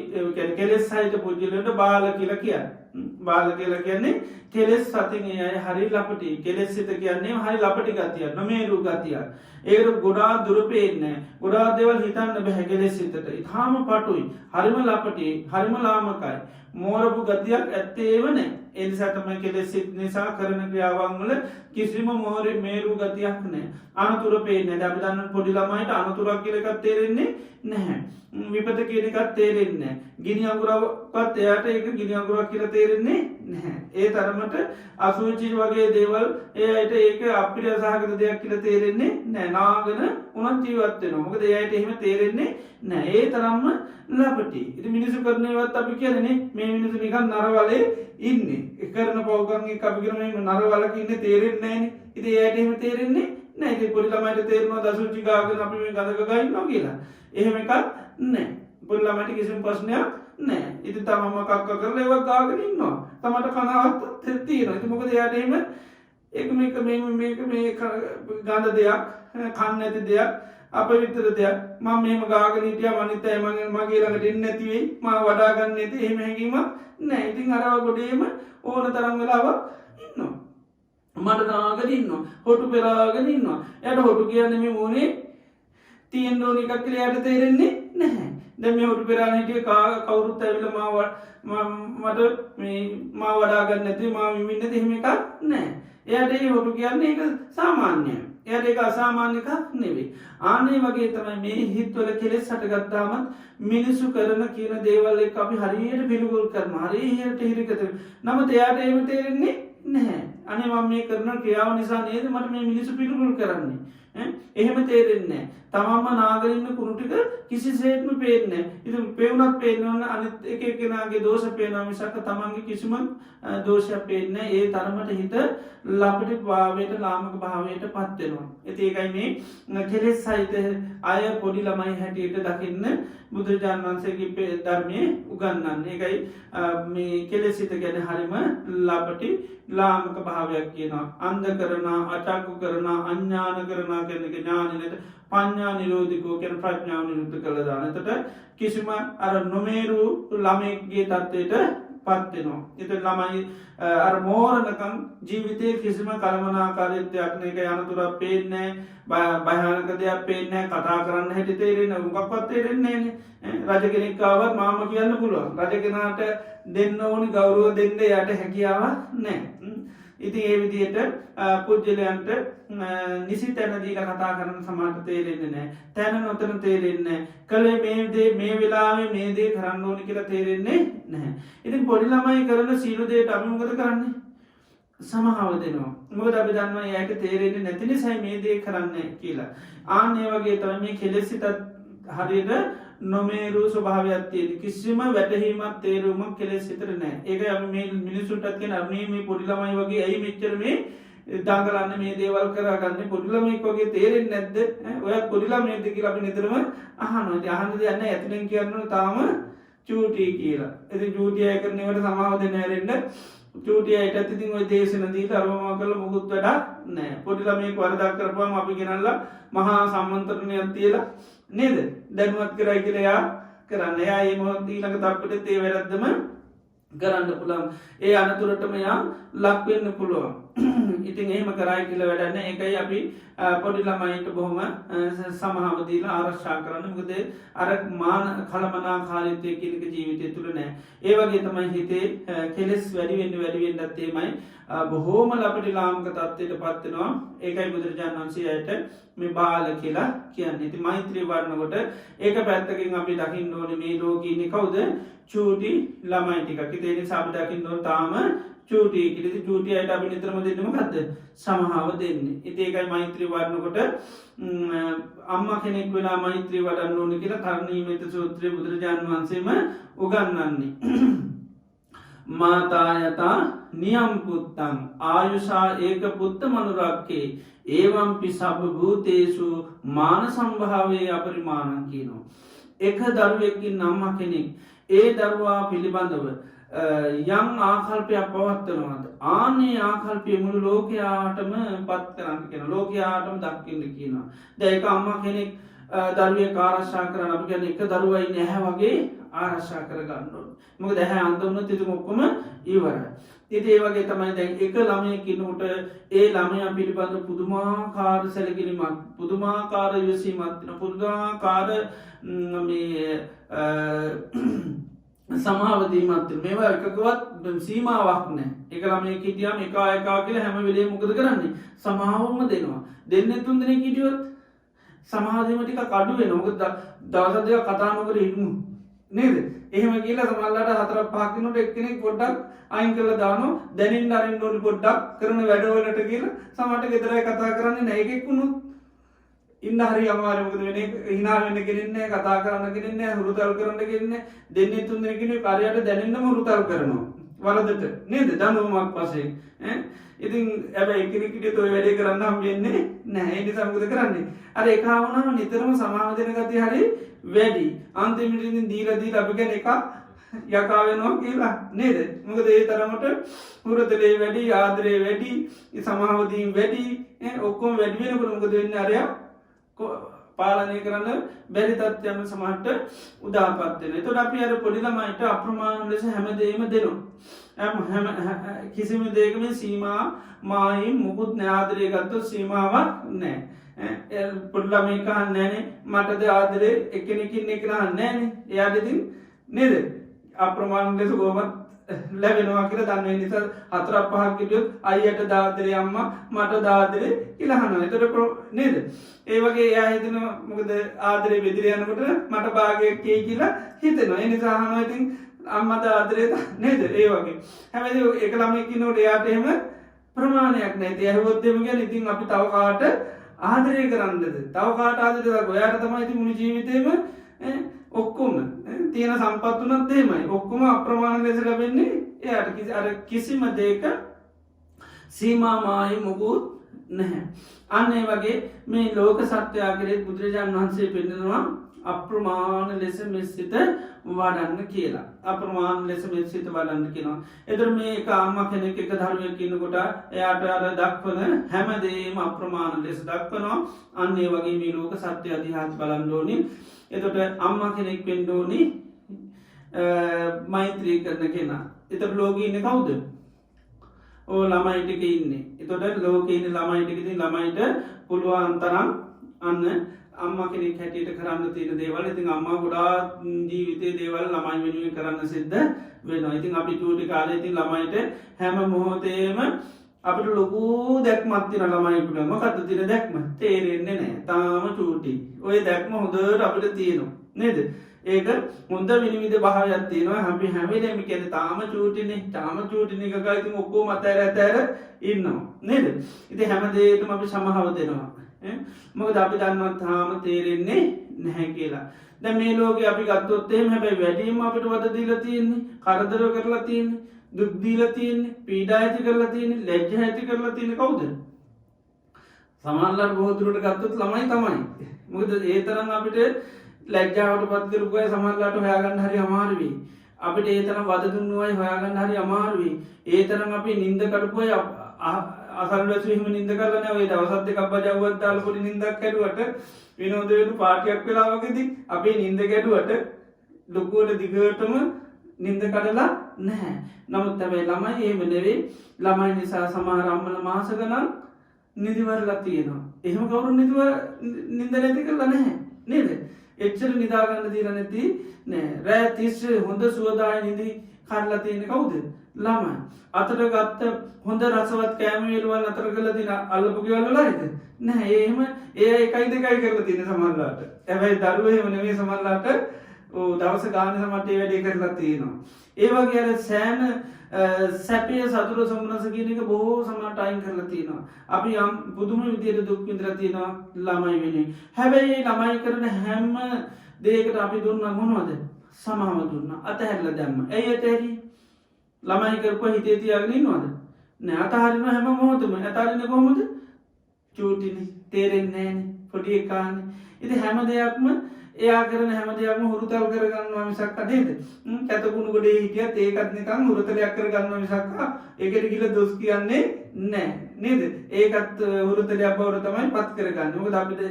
කෙලෙස් සහිත පුජ්‍යලයන්ට බාල කියලා කියන්නේ. බාල කියලා කියන්නේ කෙලෙස් සතින් ඒ අය හරි ලපටි. කෙලෙස් සිත කියන්නේ හරි ලපටි ගතිය, නොමේරු ගතිය. ඒකට ගොඩාක් දුර පේන්නේ. ගොඩාක් දේවල් හිතන්න බෑ කෙලෙස් සිතට. ඊටාම පටුයි. හරිම ලපටි, හරිම ලාමකයි. මෝරපු ගතියක් ඇත්තේව නැහැ. ඒ නිසා තමයි කෙලෙස් සිත් නිසා කරන ක්‍රියාවන් වල කිසිම මේරු ගතියක් නැහැ. අනතුරු පේන්නේ නැහැ. අපි දන්න පොඩි ළමයිට අනතුරක් කියලා එකක් තේරෙන්නේ නැහැ. විපත කියන එකක් තේරෙන්නේ නැහැ. ගිනි අඟුරක්වත් එයාට ඒක ගිනි අඟුරක් කියලා තේරෙන්නේ නැහැ. ඒ තරමට අසුචි වගේ දේවල් එයාට ඒක අප්‍රිය සහගත දෙයක් කියලා තේරෙන්නේ නැහැ. නාගෙන උනත් ජීවත් වෙනවා. මොකද එයාට එහෙම තේරෙන්නේ නැහැ. ඒ තරම්ම ලපටි. ඉතින් මිනිස්සු කරනේවත් අපි කියන්නේ මේ මිනිස්සු නිකන් නරවලේ ඉන්නේ. කරන පව්කම් එක අපි කියන මේ නරවලක ඉන්නේ තේරෙන්නේ නැහැනේ. ඉතින් එයාට එහෙම තේරෙන්නේ නැහැ. ඉතින් පොඩි ළමයිට තේරෙනවා දසුචි ගාගෙන අපි මේ ගඳක ගා ඉන්නවා කියලා. එහෙම එකක් නැහැ. පොඩි ළමයිට කිසිම ප්‍රශ්නයක් නැහැ. ඉතින් තමම කක්ක කරලා ඒවත් ගාගෙන ඉන්නවා. තමට කනවත් තියෙනවා. ඉතින් මොකද එයාට එහෙම මේක මේ ගඳ දෙයක් කන්න නැති දෙයක් අපවිත්‍ර දෙයක් මම මෙහෙම ගාගෙන හිටියා අනිත් අය මගේ ළඟට එන්නේ නැති වෙයි මම වඩා ගන්න නැති එහෙම හැඟීමක් නැහැ. ඉතින් අරව ගොඩේම ඕන තරම් වෙලාවක් ඉන්නවා. මට නාගෙන ඉන්නවා. හොටු පෙරාගෙන ඉන්නවා. එයාට හොටු කියන්නේ මේ මොනේ තියෙන්න ඕන එකක් කියලා එයාට තේරෙන්නේ නැහැ. දැන් මේ හොටු පෙරාගෙන හිටියේ කවුරුත් ඇවිල්ලා මට මේ මාව වඩා ගන්න නැති මාව මිමින් නැති එහෙම එකක් නැහැ. එයාට ඒ හොටු කියන්නේ ඒක සාමාන්‍යයි. එයාට ඒක අසාමාන්‍ය එකක් නෙවෙයි. ආන්නේ වගේ තමයි මේ හිත්වල කෙලෙස් හටගත්තාම මිනිසු කරන කියන දේවල් එක්ක අපි හරියට පිළිගුල් කරනවා. හරියට හිරිකත. නමුත් එයාට එහෙම තේරෙන්නේ නැහැ. අනේ මම මේ කරන ක්‍රියාව නිසා නේද මට මේ මිනිසු පිළිගුල් කරන්නේ. එහෙම තේරෙන්නේ තමම නාගරන්න කුණු ටික කිසිසේත්ම පේන්නේ. ඉතින් පෙවුනක් පේනවන්න අනිත් එක කෙනගේ දෝෂ පේනවා මිසක තමන්ගේ කිසිම දෝෂයක් පේන්නේ ඒ තරමට හිත ලපටි භාවයට ලාමක භාවයට පත්වෙනවා. ඇති ඒකයි මේ කෙලෙස් සහිත අය පොඩි ළමයි හැටියට දකින්න බුදුරජාණන් වන්සේගේ ධර්මය උගන්නන්න. ඒකයි මේ කෙලෙසිත ගැන හරිම ලපටි ලාමක භාවයක් කියනවා. අන්ද කරන අචක්කු කරන අඥ්ඥාන කරනා කරනක ඥානනට පඥ්ඥා නිරෝධිකෝ කැන ප්‍රඥාව නිරුද්ධ කළ දානතට කිසිම අර නොමේරු ළමෙක්ගේ තත්වයට පත්වෙනවා. එත ළමයි අර මෝරණකම් ජීවිතය කිසිම කළමනාකාරයත්වයක් එක යනතුරක් පේනෑ භයනක දෙයක් පේනෑ කතා කරන්න හැටි තේරෙන උගක්පත් තේරෙන්නේ රජ කෙනෙක්කාවත් මාම කියන්න පුළුවන් රජගෙනට දෙන්න ඕනි ගෞරුව දෙන්න යට හැකියාවක් නෑ. ඉති ඒ විදියට පුද්ජලයන්ට නිසි තැනදීල කතා කරන සමාට තේරෙන්නේ නෑ. තැන නොතන තේරෙන්නේ කළේ මේදේ මේ වෙලාවේ මේදේ කරන්න ඕනි කියලා තේරෙන්නේ නැහැ. ඉතින් පොඩි ළමයි කරන සීලුදේට අමිමුකද කරන්නේ සමහාව දෙනවා. මොකද අපි දන්නවා ඒක තේරෙන්නේ නැති නිසයි මේ දේ කරන්න කියලා. ආන්නේ වගේ තමයි මේ කෙලෙසිතත් හරියට නොමේරු ස්වභාවයක් තියෙන කිසිම වැටහීමක් තේරුමක් කෙලෙස් සිතර නෑ. ඒක අපි මේ මිනිසුන්ටත් කියන අපි මේ පොඩි ළමයි වගේ ඇයි මෙච්චර මේ දඟලන්න මේ දේවල් කරගන්න පොඩි ළමෙක් වගේ තේරෙන්නේ නැද්ද? ඔය පොඩි ළමයෙක්ද කියලා අපි නිතරම අහනවා. ඉතින් අහන්න දෙයක් නැහැ. ඇතුලෙන් කියනවා තාම චූටි කියලා. ඉතින් චූටි අය කරනවට සමාව දෙන්න හැරෙන්න චූටි අයටත් ඉතින් ওই දේශන දීලා අරවම කරලා මොකුත් වැඩක් නැහැ. පොඩි ළමයෙක් වරදක් කරපුවම අපි ගෙනල්ලා මහා සම්මන්ත්‍රණයක් තියලා නේද? දැනුවත් කරයි කියලා යා කරන්න. එයා මේ මොහොත ඊළඟ තප්පෙට ඒ වැරද්දම කරන්න පුළුවන්. ඒ අනතුරටම යා ලක් වෙන්න පුළුවන්. ඉතින් එහෙම කරයි කියලා වැඩක් නැහැ. ඒකයි අපි පොඩි ළමයින්ට බොහොම සමාව දීලා ආරක්ෂා කරන්න. මොකද අර මාන කලමනාකාරීත්වය කියන එක ජීවිතය තුල නැහැ. ඒ වගේ තමයි හිතේ කෙලෙස් වැඩි වෙන්නත් එමයයි බොහෝම ලපටි ලාමක තත්ත්වයට පත් වෙනවා. ඒකයි බුදුරජාණන් වහන්සේ අයට මේ බාල කියලා කියන්නේ. ඉතින් මෛත්‍රී වඩනකොට ඒක පැත්තකින් අපි දකින්න ඕනේ මේ ලෝකේ ඉන්නේ කවුද? චූටි ළමයි ටිකක්. ඒ නිසා අපි දකින්න ඕන තාම චූටි කිලිදි චූටි අයට අපි නිතරම දෙන්නේ මොකද්ද? සමහාව දෙන්නේ. ඉතින් ඒකයි මෛත්‍රී වඩනකොට අම්මා කෙනෙක් වෙලා මෛත්‍රී වඩන්න ඕනේ කියලා කර්ණීයමෙත සූත්‍රයේ බුදුරජාණන් වහන්සේම උගන්වන්නේ. මාතායතා නියම් පුත්තං ආයුෂා ඒක පුත්ත මනුරක්කේ ඒවම්පි සබ්බ භූතේසු මාන සම්භාවයේ අපරිමාණං කියනවා. එක දරුවෙක්ගේ අම්මා කෙනෙක් ඒ දරුවා පිළිබඳව යම් ආකල්පයක් පවත්වනවාද ආනේ ආකල්පය මුළු ලෝකයාටම පත් කරන්න කියන ලෝකයාටම දක්කින්න කියනවා. දැක අම්මා කෙනෙක් දරුවෙක් ආරක්ෂා කරන්න අපි කියන්නේ එක දරුවයි නැහැ වගේ ආරක්ෂා කරගන්න ඕනේ. මොකද ඇහැ අන්ධ වුණොත් ඉතින් ඔක්කොම ඉවරයි. ඉතින් ඒ වගේ තමයි දැන් එක ළමයෙක් ඉන්නකොට ඒ ළමයා පිළිබඳ පුදුමාකාර සැලකිලිමත් පුදුමාකාර විශ්ීමත් පුදුමාකාර මේ සමාවදීමත් මේවා එකකවත් සීමාවක් නෑ. එක ළමයෙක් හිටියම එකා කියලා හැම වෙලේම මොකද කරන්නේ? සමාවම දෙනවා. දෙන්නේ තුන් දෙනෙක් හිටියොත් සමාදීම ටික අඩු වෙනවා. මොකද දවස් දෙකක් කතා නොකර ඉන්නු නේද? එහෙම කියලා සමහරවිට හතරක් පහක් වෙනකොට එක්කෙනෙක් පොඩ්ඩක් අයින් කරලා දානවා. දැනින්න අරින්න ඕනි පොඩ්ඩක් කරන වැඩවලට කියලා සමහරට ගෙදරයි කතා කරන්නේ නැහැ. එකෙක් වුණොත් ඉන්න හරි අමාරු. මොකද වෙන්නේ? hina වෙන්න කෙනෙක් නැහැ, කතා කරන්න කෙනෙක් නැහැ, හුරුතල් කරන්න කෙනෙක් නැහැ. දෙන්නේ තුන් දෙනෙක් ඉන්නේ කාර්යයට දැනෙන්නම හුරුතල් කරනවා. වරදට නේද? දඬුවමක් වශයෙන්. ඉතින් හැබැයි කෙනෙක් හිටියොත් ඔය වැඩේ කරන්න හම්බෙන්නේ නැහැ. ඒ නිසා මොකද කරන්නේ? අර එකා වුණාම නිතරම සමාව දෙන ගතිය හරි වැඩි. අන්තිමට ඉතින් දීලා අපි කියන එක යකා වෙනවා කියලා නේද? මොකද ඒ තරමට හුරුතලේ වැඩි, ආදරේ වැඩි, සමාව දීම වැඩි, ඔක්කොම වැඩි වෙනකොට මොකද වෙන්නේ? අරයා පාලනය කරන්න බැරි තත්ත්වයන් සමහරට උදාපත් වෙනවා. එතකොට අපි අර පොඩි ළමයිට අප්‍රමාණ ලෙස හැමදේම දෙනවා. කිසිම දෙයකම සීමා මායිම් මුකුත් නෑ. ආදරය ගත්තොත් සීමාවක් නෑ. පොඩි ළමයි කහන්නේ නෑනේ මටද ආදරේ එක්කෙනකින් එක නෑනේ. එයාට ඉතින් නේද? අප්‍රමාණ ලෙස කොහොමද ලැබෙනවා කියලා දන්නේ නිසා 4-5ක් කිව්වොත් අයියට දාදරේ අම්මා මට දාදරේ කියලා අහනවා. එතකොට නේද? ඒ වගේ එයා හිතනවා මොකද ආදරේ බෙදලා යනකොට මට භාගයක් එයි කියලා හිතෙනවා. ඒ නිසා අහනවා ඉතින් අම්මට ආදරේ නේද? ඒ වගේ. හැබැයි ඒක ළමයි කිනෝට එයාට එහෙම ප්‍රමාණයක් නැහැ. ඒ ඇහුවොත් එමු කියන්නේ ඉතින් අපි තව කාට ආදරය කරන්නද? තව කාට ආදරය කරලා ඔයාට තමයි ඉතින් මුළු ජීවිතේම ඔක්කොම තියෙන සම්පත් උනත් එහෙමයි. ඔක්කොම අප්‍රමාණ ලෙස ලැබෙන්නේ එයාට අර කිසිම දෙයක සීමා මායි මොකුත් නැහැ. අන්න ඒ වගේ මේ ලෝක සත්‍යය කෙරෙහි බුදුරජාණන් වහන්සේ පෙන්නනවා අප්‍රමාණ ලෙස මෙසිත වඩන්න කියලා. අප්‍රමාණ ලෙස මෙසිත වඩන්න කියනවා. එතකොට මේ එක අම්මා කෙනෙක් එක ධර්මයක් කියනකොට එයාට අර දක්වන හැමදේම අප්‍රමාණ ලෙස දක්වනවා. අන්න ඒ වගේ මේ ලෝක සත්‍ය අධ්‍යාත්ම බලන්න ඕනි. එතකොට අම්මා කෙනෙක් වෙන්න ඕනි මෛත්‍රී කරන කෙනා. එතකොට ලෝකේ ඉන්නේ කවුද? ඕ ළමයි ටික ඉන්නේ. එතකොට ලෝකේ ඉන්න ළමයි ටික ඉතින් ළමයිට පුළුවන් තරම් අන්න අම්මා කෙනෙක් හැටියට කරන්න තියෙන දේවල්. ඉතින් අම්මා ගොඩාක් ජීවිතේ දේවල් ළමයි වෙනුවෙන් කරන්න සිද්ධ වෙනවා. ඉතින් අපි චූටි කාලේ ඉතින් ළමයිට හැම මොහොතේම අපිට ලොකු දැක්මක් තියෙන ළමයිට. මොකද්ද තියෙන දැක්ම? තේරෙන්නේ නැහැ. තාම චූටි. ওই දැක්ම හොඳට අපිට තියෙනවා. නේද? ඒක හොඳ විනිවිද භාවයක් තියෙනවා. අපි හැම වෙලේම කියන්නේ තාම චූටිනේ. තාම චූටිනේ කකා ඉතින් ඔක්කොම අතෑර ඉන්නවා. නේද? ඉතින් හැම දෙයකම අපි සමහව දෙනවා. මොකද අපි දන්නවා තාම තේරෙන්නේ නැහැ කියලා. දැන් මේ ලෝකේ අපි ගත්තොත් එහෙම හැබැයි වැඩිම අපිට වද දීලා තියෙන්නේ, කරදර කරලා තියෙන්නේ, දුක් දීලා තියෙන්නේ, පීඩා ඇති කරලා තියෙන්නේ, ලැජ්ජා ඇති කරලා තියෙන්නේ කවුද? සමහරවල් බොහෝ දුරට ගත්තොත් ළමයි තමයි. මොකද ඒ තරම් අපිට ලැජ්ජාවට පත් කරපු අය සමහරවල්ට හොයාගන්න හරි අමාරු වෙයි. අපිට ඒ තරම් වද දුන්නු අය හොයාගන්න හරි අමාරු වෙයි. ඒ තරම් අපි නිඳ කරපු අය අසල්වැසු එහෙම නිඳ කරලා නැහැ. ඔය දවස් දෙකක් බජවුවක් දාලා පොඩි නිඳක් කැඩුවට විනෝද වෙන පාටියක් වෙලා වගේදී අපේ නිඳ කැඩුවට ලොකුවට දිගටම නිඳ කඩලා නැහැ. නමුත් හැබැයි ළමයි එහෙම නෙවෙයි. ළමයි නිසා සමහර අම්මලා මාස ගණන් නිදිවරලා තියෙනවා. එහෙම කවුරුන් නිඳ නැති කරලා නැහැ. නේද? එච්චර නිදා ගන්න දීලා නැති නෑ. රෑ 30 හොඳ සුවදායි නිදි කරලා තියෙන්නේ කවුද? ළමයි. අතට ගත්ත හොඳ රසවත් කෑම වේලවල් අතර කරලා තියෙන අල්ලපු ගෙවල් වලයිද? නැහැ. එහෙම ඒ 1යි 2යි කරලා තියෙන සමහරලාට. හැබැයි දරුවෝ එහෙම නෙවෙයි සමහරලාට. ඕ දවස් ගානේ සමහරට ඒ වැඩේ කරලා තියෙනවා. ඒ වගේ අර සෑම සැපේ සතුට සම්මනස කියන එක බොහෝ සමහරට අයින් කරලා තියෙනවා. අපි යම් පුදුම විදියට දුක් විඳලා තියෙනවා ළමයි වෙනුවෙන්. හැබැයි ළමයි කරන හැම දෙයකට අපි දුන්නා මොනවද? සමාව දුන්නා. අතහැරලා දැම්මා. ඇයි අතහැරියේ? ළමයි කරපුවා හිතේ තියාගෙන ඉන්නවද? නෑ. අතහරින හැම මොහොතම අතහරින්නේ කොහොමද? චූටිනේ. තේරෙන්නේ නෑනේ. පොඩි එකානේ. ඉතින් හැම දෙයක්ම එයා කරන හැම දෙයක්ම හුරුතල් කරගන්නවා මිසක් නේද? කැතකුණු ගොඩේ හිටියත් ඒකත් නිකන් හුරුතලයක් කරගන්නවා මිසක් ඒකට කියලා දොස් කියන්නේ නැහැ. නේද? ඒකත් හුරුතලයක් බවට තමයි පත් කරගන්නේ. මොකද අපිට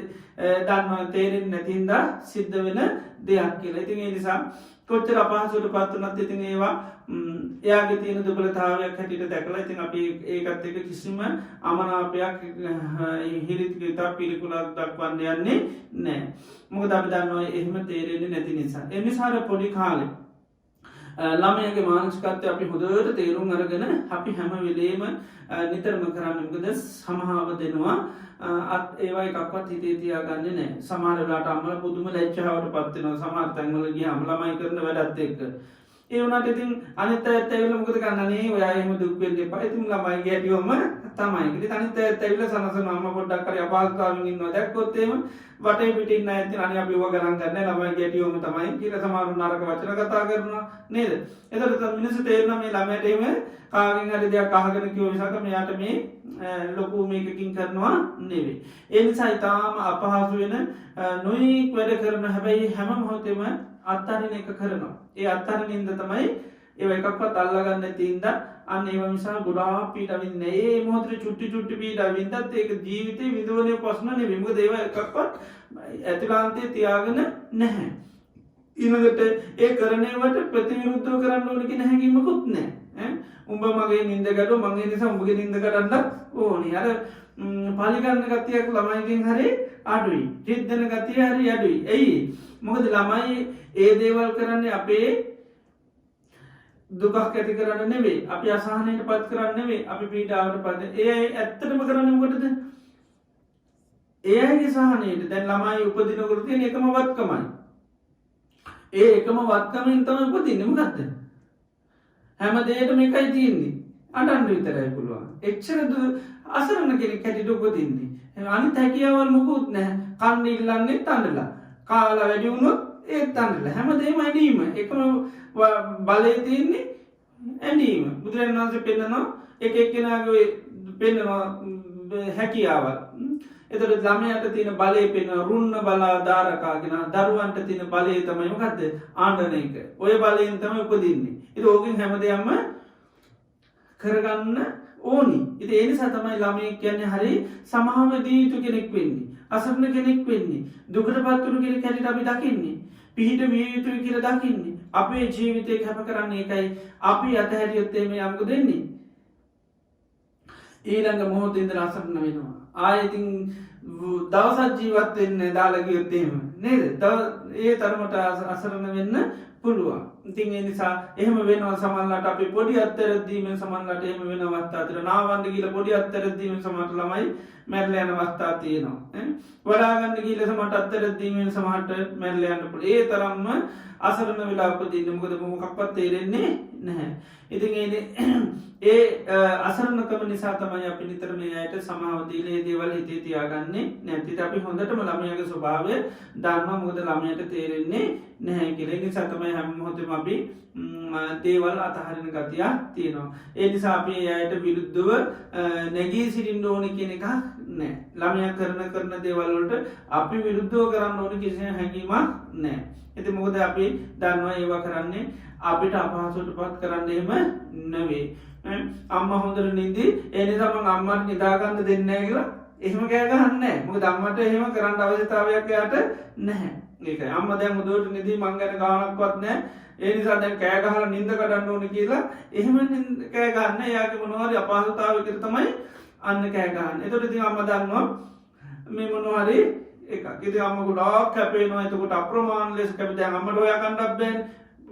දන්නවා තේරෙන්නේ නැති හින්දා සිද්ධ වෙන දෙයක් කියලා. ඉතින් ඒ නිසා කොච්චර අපහසුවට පත් වුණත් ඉතින් ඒවා එයාගේ තියෙන දුබලතාවයක් හැටියට දැකලා ඉතින් අපි ඒකත් එක්ක කිසිම අමනාපයක් හිරිතක පිළිකුලක් දක්වන්න යන්නේ නැහැ. මොකද අපි දන්නවා එහෙම තේරෙන්නේ නැති නිසා. ඒ නිසා පොඩි කාලේ ළමයාගේ මානසිකත්වය අපි හොඳට තේරුම් අරගෙන අපි හැම වෙලේම නිතරම කරන්නේ මොකද සමහාව දෙනවා. ඒවා එකක්වත් හිතේ තියාගන්නේ නැහැ. සමහර වෙලාවට අම්මලා පුදුම ලැජ්ජාවට පත් වෙනවා. සමහර තැන්වල ගියාම ළමයි කරන වැඩත් එක්ක. ඒ වුණාට ඉතින් අනිත් අයත් ඇවිල්ලා මොකද කරන්නේ? ඔයා එහෙම දුක් වෙන්න එපා. ඉතින් ළමයි ගැටියොම තමයි. ඉතින් අනිත් අයත් ඇවිල්ලා සනසනවා. අම්මා පොඩ්ඩක් හරි අපහසුතාවකින් ඉන්නවා. දැක්කොත් එහෙම වටේ පිටින් ඉන්න අයත් අනේ අපි ඔවා ගණන් ගන්නෑ. ළමයි ගැටියොම තමයි කියලා සමහරු නරක වචන කතා කරනවා නේද? එතකොට මිනිස්සු තේරෙනවා මේ ළමයට එහෙම කාගෙන් හරි දෙයක් අහගෙන කිව්ව මිසක මෙයාට මේ ලොකු මේකකින් කරනවා නෙවෙයි. ඒ නිසා ඊටාම අපහසු වෙන නොයික් වැඩ කරන හැබැයි හැම මොහොතෙම අත්හරින එක කරනවා. ඒ අත්හරින ඉඳ තමයි ඒව එකක්වත් අල්ලගන්න නැති ඉඳ අන්න ඒව නිසා ගොඩාක් පීඩා විඳින්නේ. ඒ මොහොතේ චුට්ටි පීඩා විඳත් ඒක ජීවිතේ විඳවනේ ප්‍රශ්න නෙවෙයි. මොකද ඒව එකක්වත් ඇතුළාන්තයේ තියාගෙන නැහැ. ඊළඟට ඒ කරණේවට ප්‍රතිවිරුද්ධව කරන්න ඕන කියන හැඟීමකුත් නැහැ. උඹ මගේ නින්ද ගැටුව මගේ නිසා උඹගේ නින්ද ගන්නත් ඕනේ. අර පාලිගන්න ගතියක් ළමයිගෙන් හරි අඩුයි. රිද්දන ගතිය හරි අඩුයි. එයි මොකද ළමයි ඒ දේවල් කරන්නේ අපේ දුකක් ඇති කරන්න නෙවේ අපි අසහනයට පත් කරන්න නෙවේ අපි පීඩාවට පද ඒ ඇත්තටම කරන්න මොකටද ඒගේ සහනයට දැන් ළමයි උපදිනකොට තියෙන එකම වත්කමයි ඒ එකම වත්කමින් තමයි උපදින්නේ මොකද්ද හැම දෙයකම එකයි තියෙන්නේ අඬන්න විතරයි පුළුවන් එච්චර අසරණ කෙනෙක් හැටියට උපදින්නේ අනිත් හැකියාවල් මොකුත් නැහැ කන්න ඉල්ලන්නේ තඬලා කාලා වැඩි වුණොත් ඒත් තඬලා හැමදේම ඇඬීම එකම බලය තියෙන්නේ ඇඬීම බුදුරජාණන් වහන්සේ පෙන්නනවා එක එක්කෙනාගේ පෙන්නනවා හැකියාවල් එතකොට ළමයාට තියෙන බලය පෙන්වනවා රුන්න බලා දාරකාගෙන දරුවන්ට තියෙන බලය තමයි මොකද්ද ආණ්ඩන එක ඔය බලයෙන් තමයි උපදින්නේ ඒක ඕකෙන් හැමදේම කරගන්න ඕනි ඉතින් ඒ නිසා තමයි ළමයෙක් කියන්නේ හරි සමාව දී යුතු කෙනෙක් වෙන්නේ අසරණ කෙනෙක් වෙන්නේ දුකටපත් වුණු කෙනෙක් හැටියට අපි දකින්නේ පිහිට විය යුතුයි කියලා දකින්නේ අපේ ජීවිතේ කැප කරන්නේ ඒකයි අපි අතහැරියොත් මේ යම්ක දෙන්නේ ඊළඟ මොහොතේ ඉඳලා අසරණ වෙනවා ආයෙකින් දවසක් ජීවත් වෙන්න දාලා ගියොත් එහෙම නේද ඒ තරමට අසරණ වෙන්න පුළුවන් ඉතින් ඒ නිසා එහෙම වෙනවා සමහරවිට අපි පොඩි අත්තරක් දීමෙන් සමහරවිට එහෙම වෙන අවස්ථා තියෙනවා නාවන්න ගිහලා පොඩි අත්තරක් දීමෙන් සමහර ළමයි මැරලා යන අවස්ථා තියෙනවා වඩා ගන්න ගිහලා සමහරට අත්තරක් දීමෙන් සමහරට මැරලා යන්න පුළුවන් ඒ තරම්ම අසරණ වෙලා උපදින්න මොකද මොකක්වත් තේරෙන්නේ නැහැ ඉතින් ඒ අසරණකම නිසා තමයි අපි නිතර මේ අයට සමාව දීලා මේ දේවල් හිතේ තියාගන්නේ නැතිද අපි හොඳටම ළමයාගේ ස්වභාවය දන්නවා මොකද ළමයාට තේරෙන්නේ නැහැ කියලා ඒ නිසා තමයි හැම මොහොතෙම අපි දේවල් අතහරින ගතිය තියෙනවා ඒ නිසා අපි ඒ අයට විරුද්ධව නැගී සිටින්න ඕනේ කියන එක නැහැ ළමයා කරන දේවල් වලට අපි විරුද්ධව කරන්න ඕනේ කිසිම හැඟීමක් නැහැ ඉතින් මොකද අපි දන්නවා ඒවා කරන්නේ අපිට අපහසුතාවටපත් කරන්න එහෙම නෙවෙයි අම්මා හොඳට නිදි ඒ නිසා මම අම්මට නිදා ගන්න දෙන්නේ නැහැ කියලා එහෙම කෑ ගහන්නේ නැහැ මොකද අම්මට එහෙම කරන්න අවශ්‍යතාවයක් එයාට නැහැ ඒකයි අම්මා දැන් හොඳට නිදි මං ගැන ගානක්වත් නැහැ ඒ නිසා දැන් කෑ ගහලා නිින්ද කඩන්න ඕනේ කියලා එහෙම කෑ ගන්න එයාගේ මොනවා හරි අපහසුතාවයකට තමයි අන්න කෑ ගහන්නේ එතකොට ඉතින් අම්මා දන්නවා මේ මොනවා හරි එකක් ඉතින් අම්මා ගොඩාක් කැපෙනවා එතකොට අප්‍රමාණ ලෙස කැපෙන දැන් අම්මට හොයා ගන්නත් බෑනේ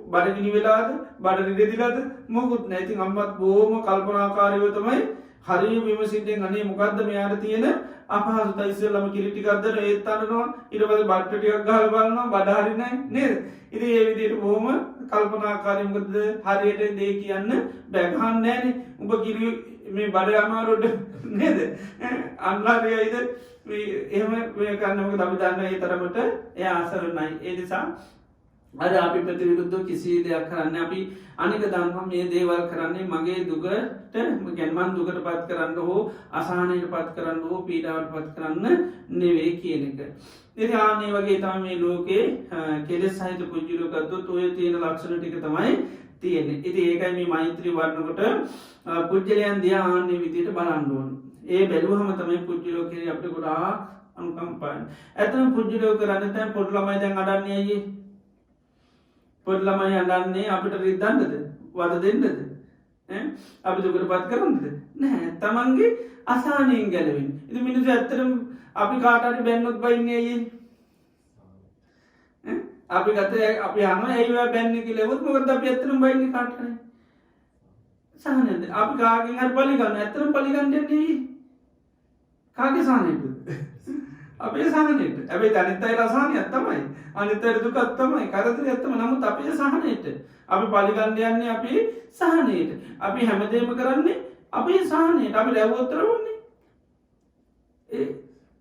බඩගිනි වෙලාද බඩ රිදෙදිලාද මොකුත් නැහැ ඉතින් අම්මත් බොහොම කල්පනාකාරීව තමයි හරිය විමසින්නෙන් අනේ මොකද්ද මෙයාට තියෙන අපහසුතාව ඉස්සෙල්ලාම කිරි ටිකක් දෙන ඒත් අඬනවා ඊට පස්සේ බට්ට ටිකක් ගහලා බලනවා බඩ හරින්නේ නේද ඉතින් ඒ විදිහට බොහොම කල්පනාකාරී මොකද හරියට දෙය කියන්න බෑ ගහන්නේ නැහනේ උඹ කිරි මේ බඩ අමාරුද නේද අන්ලාරියයිද එහෙම මේ කරන්න මොකද අපි දන්න ඒ තරමට එයා අසරණයි ඒ නිසා අද අපි ප්‍රතිවිරුද්ධව කිසි දෙයක් කරන්නේ අපි අනික දන්නවා මේ දේවල් කරන්නේ මගේ දුකට මන් දුකටපත් කරන්න හෝ අසහනයටපත් කරන්න හෝ පීඩාවටපත් කරන්න නෙවෙයි කියන එක. ඉතින් ආන්නේ වගේ තමයි මේ ලෝකේ කෙලෙස් සහිත පුජ්‍යලෝ ගත්තොත් ඔය තියෙන ලක්ෂණ ටික තමයි තියෙන්නේ. ඉතින් ඒකයි මේ මෛත්‍රී වඩනකොට පුජ්‍යලයන් දිහා ආන්නේ විදිහට බලන්න ඕනේ. ඒ බැලුවම තමයි පුජ්‍යලෝ කියන්නේ අපිට ගොඩාක් අනුකම්පාවෙන්. ඇත්තම පුජ්‍යලෝ කරන්නේ දැන් පොඩි ළමයි දැන් අඩන්නේ අයියේ පොඩි ළමයි අඬන්නේ අපිට රිද්දන්නද වද දෙන්නද අපි දුකටපත් කරන්නද නැහැ තමන්ගේ අසහනයෙන් ගැලවෙන්න ඉතින් මිනිස්සු ඇත්තටම අපි කාට හරි බැන්නොත් බයින්නේ අයියේ අපි ගත්තේ අපි අහනවා ඇයි ඔයා බැන්නේ කියලා ඒවත් මොකද අපි ඇත්තටම බයින්නේ කාට හරි සහනෙන්ද අපි කාගෙන් හරි පලි ගන්න ඇත්තටම පලි ගන්න යන්නේ කාගේ සහනෙන්ද අපේ සහනයට ඇබේ අනිත් අයට අසහනයක් තමයි අනිත් අයට දුකක් තමයි කරදරයක් තමයි නමුත් අපේ සහනයට අපි පරිගන්න යන්නේ අපි සහනයට අපි හැමදේම කරන්නේ අපේ සහනයට අපි ලැබුවොත් රවන්නේ ඒ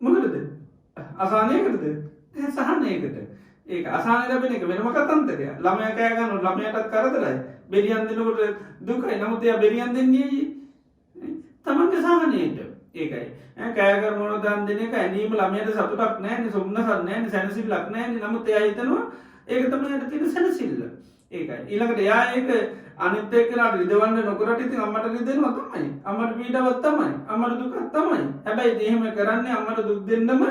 මොකටද අසහනයකටද සහනයකට ඒක අසහනය ලැබෙන එක වෙනම කතන්දරයක් ළමයා කෑ ගන්නකොට ළමයාටත් කරදරයි බෙරියන් දෙනකොට දුකයි නමුත් එයා බෙරියන් දෙන්නේ තමන්ගේ සහනයට ඒකයි කෑකර මොන දන් දෙන එක ඇනීම ළමයට සතුටක් නැහැ සොම්නසක් නැහැ සැනසෙල්ලක් නැහැ නමුත් එයා හිතනවා ඒක තමයි යට තියෙන සැනසෙල්ල ඒකයි ඊළඟට එයා ඒක අනිත් එක්කලාට රිදවන්න නොකරට ඉතින් අම්මට රිදෙනවා තමයි අම්මට පීඩාවක් තමයි අම්මට දුකක් තමයි හැබැයි එහෙම කරන්නේ අම්මට දුක් දෙන්නම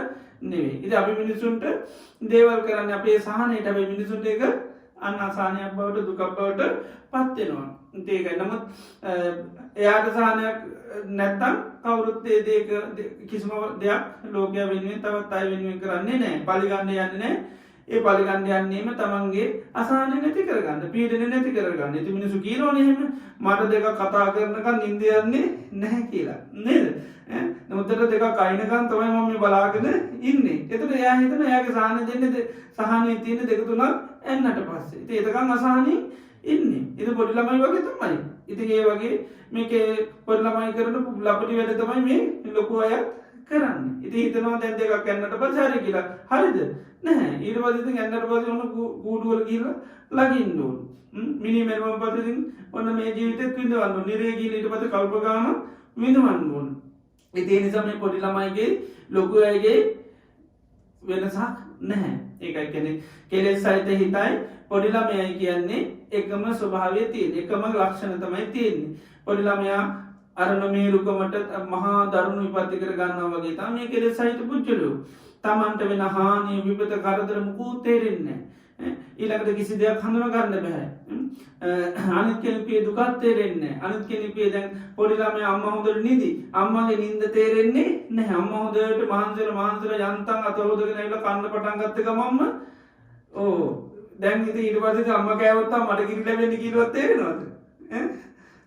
නෙවෙයි ඉතින් අපි මිනිසුන්ට දේවල් කරන්නේ අපේ සහනයට හැබැයි මිනිසුන්ට ඒක අන්න අසහනයක් බවට දුකක් බවට පත් වෙනවා ඒකයි නමුත් එයාට සහනයක් නැත්තම් කවුරුත් ඒ දෙයක කිසිම දෙයක් ලෝකයා වෙනුවෙන් තවත් අය වෙනුවෙන් කරන්නේ නැහැ පරිගන්න යන්නේ නැහැ ඒ පරිගන්න යන්නේම තමන්ගේ අසහන නැති කරගන්න පීඩන නැති කරගන්න ඉති මිනිසු කියනවනහෙම මට දෙක කතා කරනකන් නින්ද යන්නේ නැහැ කියලා නේද නොතර දෙක කයිනකන් තමයි මම බලාගෙන ඉන්නේ එතට එයා හිතන එයාගේ සාහන දෙන්න සහනය තියෙන දෙක තුනක් එන්නට පස්සේ ඒතකන් අසාහනින් ඉන්නේ ඉති පොඩි ළමයි වගේ තමයි ඉතින් ඒ වගේ මේක පොඩි ළමයි කරන ලපටි වැඩ තමයි මේ ලොකු අයත් කරන්න ඉති හිතනවා දැන් දෙකක් ඇන්නට පසාරය කියලා හරිද නැහැ ඊට පසිති ඇන්නට පස ඔන්න කූඩුවල කියලා ලගින්ඩුවන් මිනිමෙරම පතිසින් ඔන්න මේ ජීවිතත් විඳවන්න නිරේගී ඊට පස කල්පගාන විඳවන්නුවන් ඉතිේ නිසා මේ පොඩි ළමයිගේ ලොකු අයගේ වෙනසක් නැහැ ඒකයි කෙනෙ කෙලෙස් සහිත හිතයි පොඩිළමයයි කියන්නේ එකම ස්වභාවය තියෙන් එකම ලක්ෂණ තමයි තියෙන්නේ පොඩිළමයා අරන මේ රුකමට මහා දරුණු විපත්ති කර ගන්නවා වගේ තම මේ කෙලෙස් සහිත පුච්චලු තමන්ට වෙන හානිය විපත කරදර මුකූ තේරෙන්නේ ඊළඟට කිසි දෙයක් හඳුන ගන්න බැහැ අනිත් කෙනපේ දුකත් තේරෙන්නේ අනිත් කෙනපේ දැන් පොඩිලාමේ අම්ම හොඳට නිදි අම්මගේ නින්ද තේරෙන්නේ නැහැ අම්ම හොඳට මහන්සර යන්තම් අතහොදගෙන ඇවිල්ලා කන්න පටන් ගත්ත ගමන්ම ඕ දැන් ඉතින් ඊට පස්සේ අම්ම කෑවොත්තා මට කිරි ලැබෙන්නේ කිව්වත් තේරෙනවද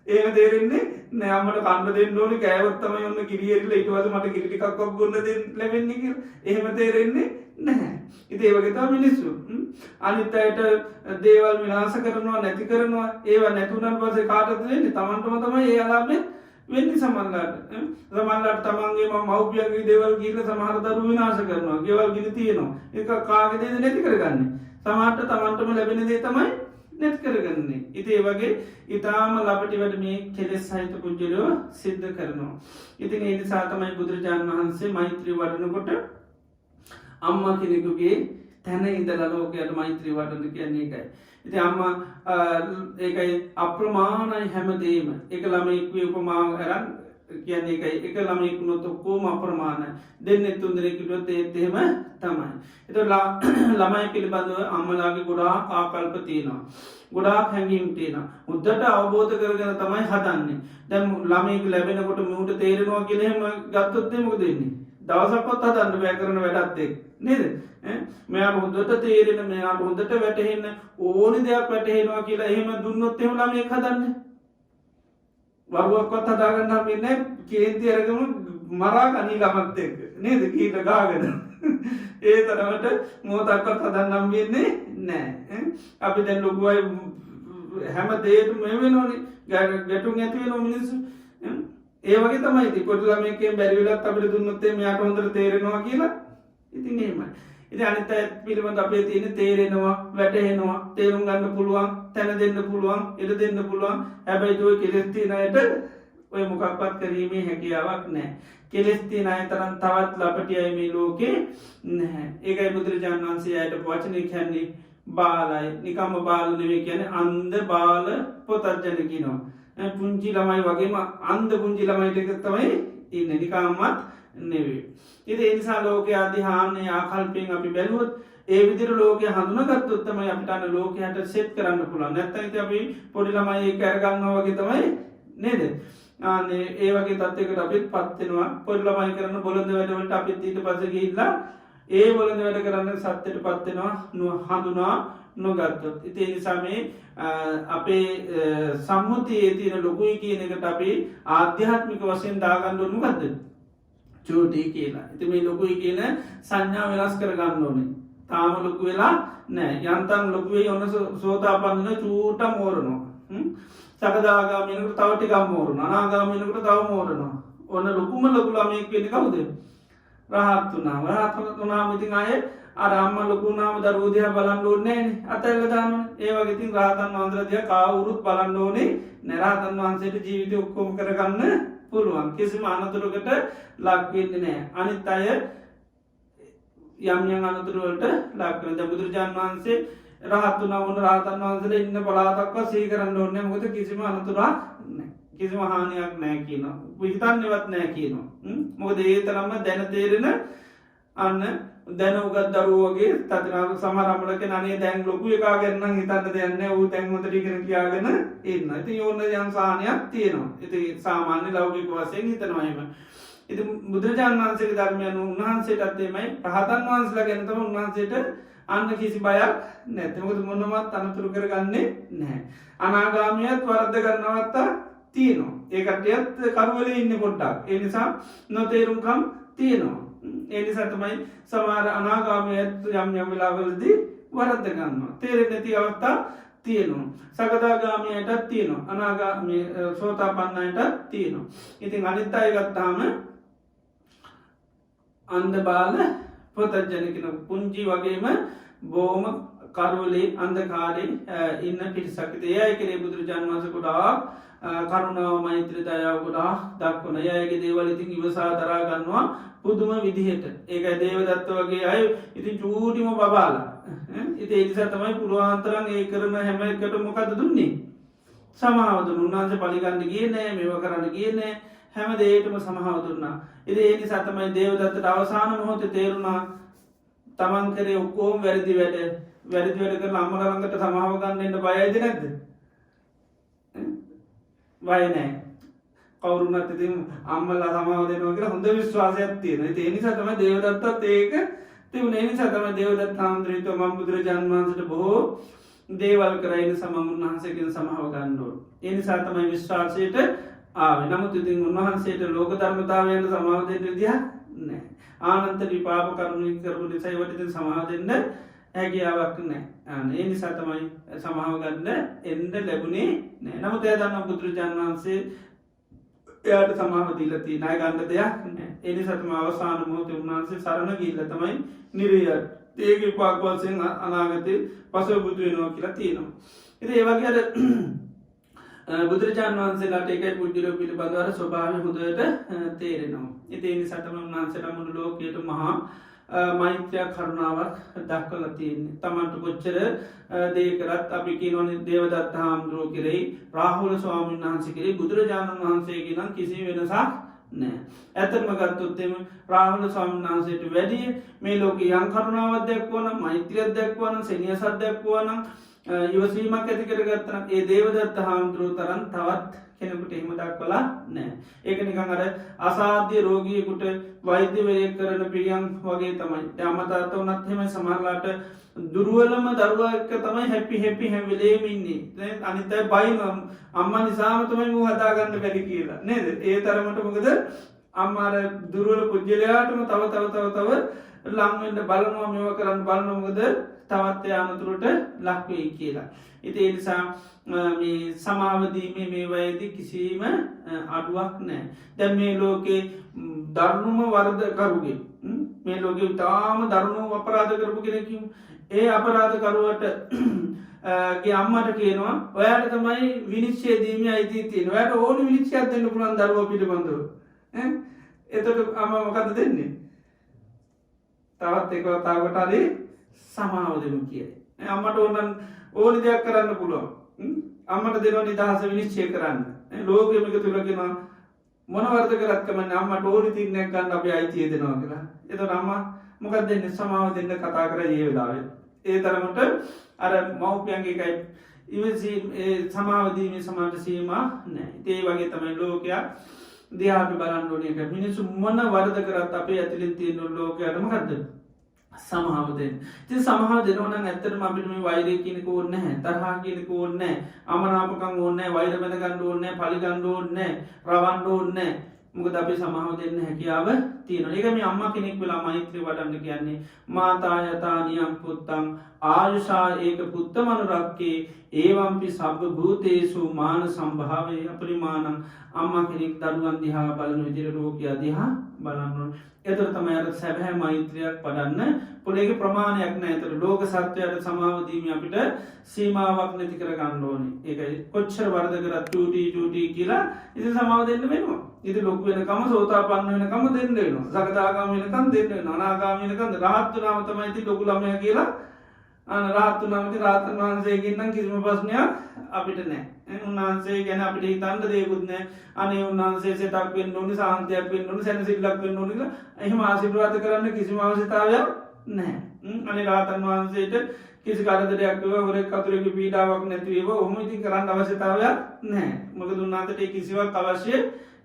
එහෙම තේරෙන්නේ නෑ අම්මට කන්න දෙන්න ඕනේ කෑවොත් තමයි ඔන්න කිරි එරිලා ඊට පස්සේ මට කිරි ටිකක් බොන්න දෙන්න ලැබෙන්නේ කියලා එහෙම තේරෙන්නේ නැහැ ඉතින් ඒ වගේ තමයි මිනිස්සු අනිත් අයට දේවල් විනාශ කරනවා නැති කරනවා ඒවා නැතුණාට පස්සේ කාටද වෙන්නේ තමන්ටම තමයි ඒ අලාභය වෙන්නේ සමහරලාට තමන්ගේ මව්පියන්ගේ දේවල් ගිහිල්ලා සමහර දරුවෝ විනාශ කරනවා ගෙවල් ගිනි තියනවා ඒක කාගේ දේද නැති කරගන්නේ සමහරට තමන්ටම ලැබෙන දේ තමයි නැති කරගන්නේ ඉතින් ඒ වගේ ඊටාම ලපටි වැඩ මේ කෙලෙස් සහිත පුජ්‍යලෝ සිද්ධ කරනවා ඉතින් ඒ නිසා තමයි බුදුරජාණන් වහන්සේ මෛත්‍රී වඩනකොට අම්මා කෙනෙකුගේ තැන ඉඳලා ලෝකයට මෛත්‍රී වඩන්න කියන්නේ ඒකයි. ඉතින් අම්මා ඒකයි අප්‍රමාණයි හැමදේම. එක ළමයෙකුගේ උපමාව අරන් කියන්නේ ඒකයි. එක ළමයෙකුනොත් ඔක්කොම අප්‍රමාණයි. දෙන්නේ තුන් දෙනෙක් කිව්වොත් ඒත් එහෙම තමයි. ඒතකොට ළමයි පිළිබඳව අම්මලාගේ ගොඩාක් ආකල්ප තියෙනවා. ගොඩාක් හැඟීම් තියෙනවා. උද්දට අවබෝධ කරගෙන තමයි හදන්නේ. දැන් ළමයෙක් ලැබෙනකොට මූට තේරෙනවා කියලා එහෙම ගත්තොත් මොකද වෙන්නේ? දවසක්වත් හදන්න බෑ කරන වැඩත් එක්ක නේද මෙයාට හොඳට තේරෙන මෙයාට හොඳට වැටහෙන්න ඕනි දෙයක් වැටහෙනවා කියලා එහෙම දුන්නොත් එහෙම ළමයෙක් හදන්නේ වරුවක්වත් හදාගන්න හම්බෙන්නේ නැහැ කේන්ති අරගෙන මරා ගනි ළමත් එක්ක නේද කීට ගාගෙන ඒ තරමට මොහොතක්වත් හදන්න හම්බෙන්නේ නැහැ අපි දැන් ලොකු අය හැම දෙයකම මේ වෙනෝනේ ගැටුම් ඇති වෙනව මිනිස්සු ඒ වගේ තමයි ඉතින් පොඩි ළමයෙක්ගෙන් බැරි වෙලත් අපිට දුන්නොත් එයාට හොඳට තේරෙනවා කියලා ඉතින් එහෙමයි. ඉතින් අනිත් අය පිළිබඳ අපේ තියෙන තේරෙනවා, වැටහෙනවා, තේරුම් ගන්න පුළුවන්, තැන දෙන්න පුළුවන්, ඉඩ දෙන්න පුළුවන්. හැබැයි ඔය කෙලෙස් තියෙන අයට ඔය මොකක්වත් කිරීමේ හැකියාවක් නැහැ. කෙලෙස් තියෙන අය තරම් තවත් ලපටියයි මේ ලෝකේ නැහැ. ඒකයි බුදුරජාණන් වහන්සේ අයට වචනේ කියන්නේ බාලයි. නිකම්ම බාල නෙවෙයි කියන්නේ අන්ධ බාල පොතජන කියනවා. පුංචි ළමයි වගේම අන්ධ පුංචි ළමයිට තමයි ඉන්නේ නිකම්මත් නෙවෙයි. ඉතින් ඒ නිසා ලෝකයේ අධිහාන්නේ ආකල්පයෙන් අපි බැලුවොත් ඒ විදිහට ලෝකය හඳුනාගත්තොත් තමයි අපිට අන්න ලෝකයට සෙට් කරන්න පුළුවන්. නැත්නම් ඉතින් අපි පොඩි ළමයි ඒක අරගන්නවා වගේ තමයි නේද? අනේ ඒ වගේ තත්යකට අපිත් පත් වෙනවා. පොඩි ළමයි කරන බොළඳ වැඩ වලට අපිත් ඊට පස්සේ ගිහිල්ලා ඒ බොළඳ වැඩ කරන්න සත්‍යයට පත් වෙනවා හඳුනා නොගත්තොත්. ඉතින් ඒ නිසා මේ අපේ සම්මුතියේ තියෙන ලොකුයි කියන එකට අපි ආධ්‍යාත්මික වශයෙන් දාගන්න ඕනේ මොකද්ද? චූටි කියලා. ඉතින් මේ ලොකුයි කියන සංඥා වෙනස් කර ගන්න ඕනේ. තාම ලොකු වෙලා නැහැ. යන්තම් ලොකු වෙයි ඔන්න සෝතාපන්න චූට මෝරනවා. සකදාගාමීනකට තව ටිකක් මෝරනවා. අනාගාමීනකට තව මෝරනවා. ඔන්න ලොකුම ලොකු ළමයෙක් වෙන්නේ කවුද? රහත් වුණා. රහත් වුණාම ඉතින් ආයේ අර අම්මා ලොකු වුණාම දරුවෝ දිහා බලන්න ඕනේ නැහැනේ. අතල්ලා දානවා. ඒ වගේ ඉතින් රහතන් වහන්සේලා දිහා කාවුරුත් බලන්න ඕනේ. රහතන් වහන්සේට ජීවිතේ ඔක්කොම කරගන්න පුළුවන්. කිසිම අනතුරකට ලක් වෙන්නේ නැහැ. අනිත් අය යම් යම් අනතුරු වලට ලක් වෙනවා. දැන් බුදුරජාන් වහන්සේ රහත් වුණා වුණ රහතන් වහන්සේලා ඉන්න පළාතක්වත් සිහි කරන්න ඕනේ නැහැ. මොකද කිසිම අනතුරක් නැහැ. කිසිම හානියක් නැහැ කියනවා. හිතන්නේවත් නැහැ කියනවා. මොකද ඒ තරම්ම දැන තේරෙන අන්න දැන උගත් දරුවෝ වගේ තදනාක සමහර අම්මලක අනේ දැන් ලොකු එකා ගැන නම් හිතන්න දෙයක් නැහැ. ඌ දැන් හොඳට ඉගෙන කියාගෙන ඉන්න. ඉතින් ඕන යම් සාහනයක් තියෙනවා. ඉතින් සාමාන්‍ය ලෞකික වශයෙන් හිතනවා එහෙම. ඉතින් බුදුරජාණන් වහන්සේගේ ධර්මය අනුව උන්වහන්සේටත් එමය රහතන් වහන්සේලා ගැන තමයි උන්වහන්සේට අන්න කිසි බයක් නැත. මොකද මොනවත් අනතුරු කරගන්නේ නැහැ. අනාගාමියත් වරද්ද කරනවත්තා තියෙනවා. ඒ කට්ටියත් කරුවලේ ඉන්නේ පොඩ්ඩක්. ඒ නිසා නොතේරුම්කම් තියෙනවා. ඒ නිසා තමයි සමහර අනාගාමියත් යම් යම් වෙලාවලදී වරද්ද ගන්නවා. තේරෙන්නේ නැති අවස්ථා තියෙනවා. සකදාගාමියටත් තියෙනවා. අනාගාමී සෝතාපන්නයටත් තියෙනවා. ඉතින් අනිත් අය ගත්තාම අන්ධ බාල පොතජනකන පුංචි වගේම බෝම කරුවලේ අන්දකාරෙන් ඉන්න පිරිසක්ත ඒයි කරේ බුදුරජාන් වන්ස කොඩා කරුණාව මෛත්‍ර දයාව ගොඩා දක්වන යගේ දේවලඉතින් ඉවසා දරා ගන්නවා පුදුම විදිහට ඒකයි දේවදත්ත වගේ අය ඉතින් චූටිම බබාල ඉති එනිසා තමයි පුරුවහන්තරන් ඒ කරන හැම එකට මොකද දුන්නේ සමාවදුර උන්වන්ස පලිගන්න ගිය නෑ මේව කරන්න ගිය නෑ හැම දේටම සමහාව දුන්නා ඉති ඒනි සතමයි දේවදත්තට අවසාන මොහොත තේරුණා තමන් කරේ ඔක්කෝම් වැරදි වැඩ කර අම්මලරඟට සමාවගන්න එන්න බයයිද නැද්ද වයනෑ කවරුනත් ඉතින් අම්මල්ල සමාව දෙනවා කියලා හොඳ විශ්වාසයක් තියෙන ඒ නිසා තමයි දේවදත්තත් ඒක තිබුණ ඒ නිසා තමයි දේවදත්ත හාමුදුරුවෝ මම බුදුරජාණන් වහන්සේට බොහෝ දේවල් කරයින සමන් උන්වහන්සේගෙන් සමාව ගන්න ඕන ඒ නිසා තමයි විශ්වාසයට ආවේ නමුත් ඉතින් උන්වහන්සේට ලෝක ධර්මතාවයන්ට සමාව දෙන්න විදිහක් නැහැ ආනන්ත විපාක කරුණු කරපු නිසා ඒවට ඉතින් සමාව දෙන්න හැකියාවක් නැහැ ඒ නිසා තමයි සමාව ගන්න එන්න ලැබුණේ නැහැ නමුත් එයා දන්නා බුදුරජාණන් වහන්සේ එයාට සමාව දීලා තියෙන අය ගන්න දෙයක් නැහැ ඒ නිසා තමයි අවසාන මොහොතේ උන්වහන්සේ සරණ ගිහිල්ලා තමයි නිරිය ඒක විපාක වශයෙන් අනාගතේ පසව බුදු වෙනවා කියලා තියෙනවා ඉතින් ඒ වගේ අර බුදුරජාණන් වහන්සේලාට ඒකයි පුජ්‍යලෝ පිළිබඳව ස්වභාවය හොඳට තේරෙනවා ඉතින් ඒ නිසා තමයි උන්වහන්සේලා මුළු ලෝකයට මහා මෛත්‍රිය කරුණාවක් දක්වලා තියෙන්නේ තමන්ට කොච්චර දේ කරත් අපි කියනවනේ දේවදත්ත හාමුදුරුවෝ කෙරෙහි රාහුල ස්වාමීන් වහන්සේ කෙරෙහි බුදුරජාණන් වහන්සේගේ නම් කිසි වෙනසක් නෑ ඇත්තම ගත්තොත් එම රාහුල ස්වාමීන් වහන්සේට වැඩිය මේ ලෝකේ යම් කරුණාවක් දැක්වුවා නම් මෛත්‍රියක් දැක්වුවා නම් සෙනෙහසක් දැක්වුවා නම් ඉවසීමක් ඇති කරගත්තනම් ඒ දේවදත්ත හාමුදුරුවෝ තරම් තවත් කෙනෙකුට එහෙම දක්වලා නෑ ඒක නිකන් අර අසාධ්‍ය රෝගියෙකුට වෛද්‍යවරයෙක් කරන පිළියම් වගේ තමයි යාමතාත උනත් එහෙම සමහරලාට දුර්වලම දරුවා එක්ක තමයි හැපි හැම වෙලේම ඉන්නේ අනිත් අය බයින අම්මා නිසාම තමයි මූ හදාගන්න බැරි කියලා නේද ඒ තරමට මොකද අම්මා අර දුර්වල පුජ්‍යලයාටම තව ලං වෙන්න බලනවා මේවා කරන්න බලනවා මොකද තවත් යාමතුරට ලක් වෙයි කියලා ඉතින් ඒ නිසා මේ සමාවදීමේ මේ වයේදී කිසිම අඩුවක් නැහැ. දැන් මේ ලෝකේ දරුණුම වරදකරුගේ මේ ලෝකේ තාම දරුණු අපරාධ කරපු කෙනෙක් ඒ අපරාධකරුවට ගේ අම්මට කියනවා ඔයාට තමයි විනිශ්චය දීමේ අයිතිය තියෙනවා. ඔයාට ඕන විනිශ්චයක් දෙන්න පුළුවන් දරුවා පිළිබඳව. එතකොට අම්මා මොකද දෙන්නේ? තවත් එක වතාවකට හරි සමාව දෙමු කියයි. අම්මට ඕන දෙයක් කරන්න පුළුවන්. අම්මට දෙනවා නිදහස විනිශ්චය කරන්න. ලෝකෙම එක තුල කියනවා මොන වරද කරත් කමන්නේ අම්මට ඕනි තීරණයක් ගන්න අපි අයිතිය දෙනවා කියලා. එතකොට අම්මා මොකක්ද දෙන්නේ සමාව දෙන්න කතා කරා මේ වෙලාවේ. ඒ තරමට අර මව්පියන්ගේ එකයි ඉවසී සමාව දීමේ සමාජ සීමා නැහැ. ඒ වගේ තමයි ලෝකයා දිහා අපි බලන්න ඕනේ. ඒක මිනිස්සු මොන වරද කරත් අපේ ඇතුලෙන් තියෙන ලෝකයට මොකද්ද? සමාව දෙන්න. ඉතින් සමාව දෙනවා නම් ඇත්තටම අපිට මේ වෛරය කියනක ඕනේ නැහැ. තරහා කියනක ඕනේ නැහැ. අමනාපකම් ඕනේ නැහැ. වෛර බඳ ගන්න ඕනේ නැහැ. පලි ගන්න ඕනේ නැහැ. රවන්න ඕනේ නැහැ. මොකද අපි සමාව දෙන්න හැකියාව තියෙනවා. ඒක මේ අම්මා කෙනෙක් වෙලා මෛත්‍රිය වඩන්න කියන්නේ මාතා යතානියම් පුත්තං ආයුෂා ඒක පුත්තමනුරක්කේ ඒවම්පි සබ්බ භූතේසු මාන සම්භාවේ අපරිමාණං අම්මා කෙනෙක් දරුවන් දිහා බලන විදිහට ලෝකයා දිහා බලන්න ඕනේ. එතකොට තමයි අර සැබෑ මෛත්‍රියක් වඩන්න පුළුවන් ප්‍රමාණයක් නැහැ. ඒතර ලෝක සත්‍යයට සමාව දීම අපිට සීමාවක් නැති කර ගන්න ඕනේ. ඒකයි කොච්චර වරද කරත් චූටි කියලා ඉතින් සමාව දෙන්න වෙනවා. ඉතින් ලොකු වෙනකම සෝතාපන්න වෙනකම දෙන්න වෙනවා. සකදාගාමී වෙනකම් දෙන්න වෙනවා. අනාගාමී වෙනකම් රහත් වුණාම තමයි ඉතින් ලොකු ළමයා කියලා රහත් වුණාම ඉතින් රහතන් වහන්සේගෙන් නම් කිසිම ප්‍රශ්නයක් අපිට නැහැ. උන්වහන්සේ ගැන අපිට හිතන්න දෙයක්වත් නැහැ. අනේ උන්වහන්සේ සිතක් වෙන්න ඕනේ, සාන්තියක් වෙන්න ඕනේ, සැනසෙල්ලක් වෙන්න ඕනේ කියලා එහෙම ආශිර්වාද කරන්න කිසිම අවශ්‍යතාවයක් නැහැ. අනේ රහතන් වහන්සේට කිසි කරදරයක් වේවා හොරෙක් කතුරෙකුගේ පීඩාවක් නැති වේවා ඔහොම ඉතින් කරන්න අවශ්‍යතාවයක් නැහැ. මොකද උන්වහන්සේට ඒ කිසිවක් අවශ්‍ය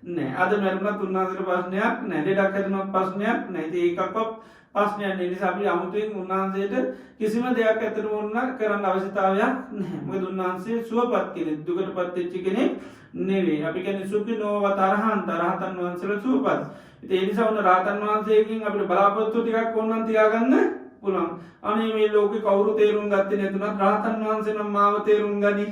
නැහැ. අද මරුණත් උන්වහන්සේට ප්‍රශ්නයක් නැහැ. ලෙඩක් හැදුනත් ප්‍රශ්නයක් නැහැ. ඉතින් ඒකක්වත් ප්‍රශ්නයක් නෙවෙයි. නිසා අපි 아무තෙන් උන්වහන්සේට කිසිම දෙයක් ඇතුළු වුණා කරන්න අවශ්‍යතාවයක් නැහැ. මොකද උන්වහන්සේ සුවපත් කෙනෙක්, දුකටපත් වෙච්ච කෙනෙක් නෙවෙයි. අපි කියන්නේ සුඛිනෝ වතරහන් රහතන් වහන්සේලා සුවපත්. ඉතින් ඒ නිසා උන රහතන් වහන්සේගෙන් අපිට බලාපොරොත්තු ටිකක් ඕනනම් තියාගන්න පුළුවන්. අනේ මේ ලෝකේ කවුරු තේරුම් ගත්තේ නැතුණත් රහතන් වහන්සේ නම් මාව තේරුම් ගනි.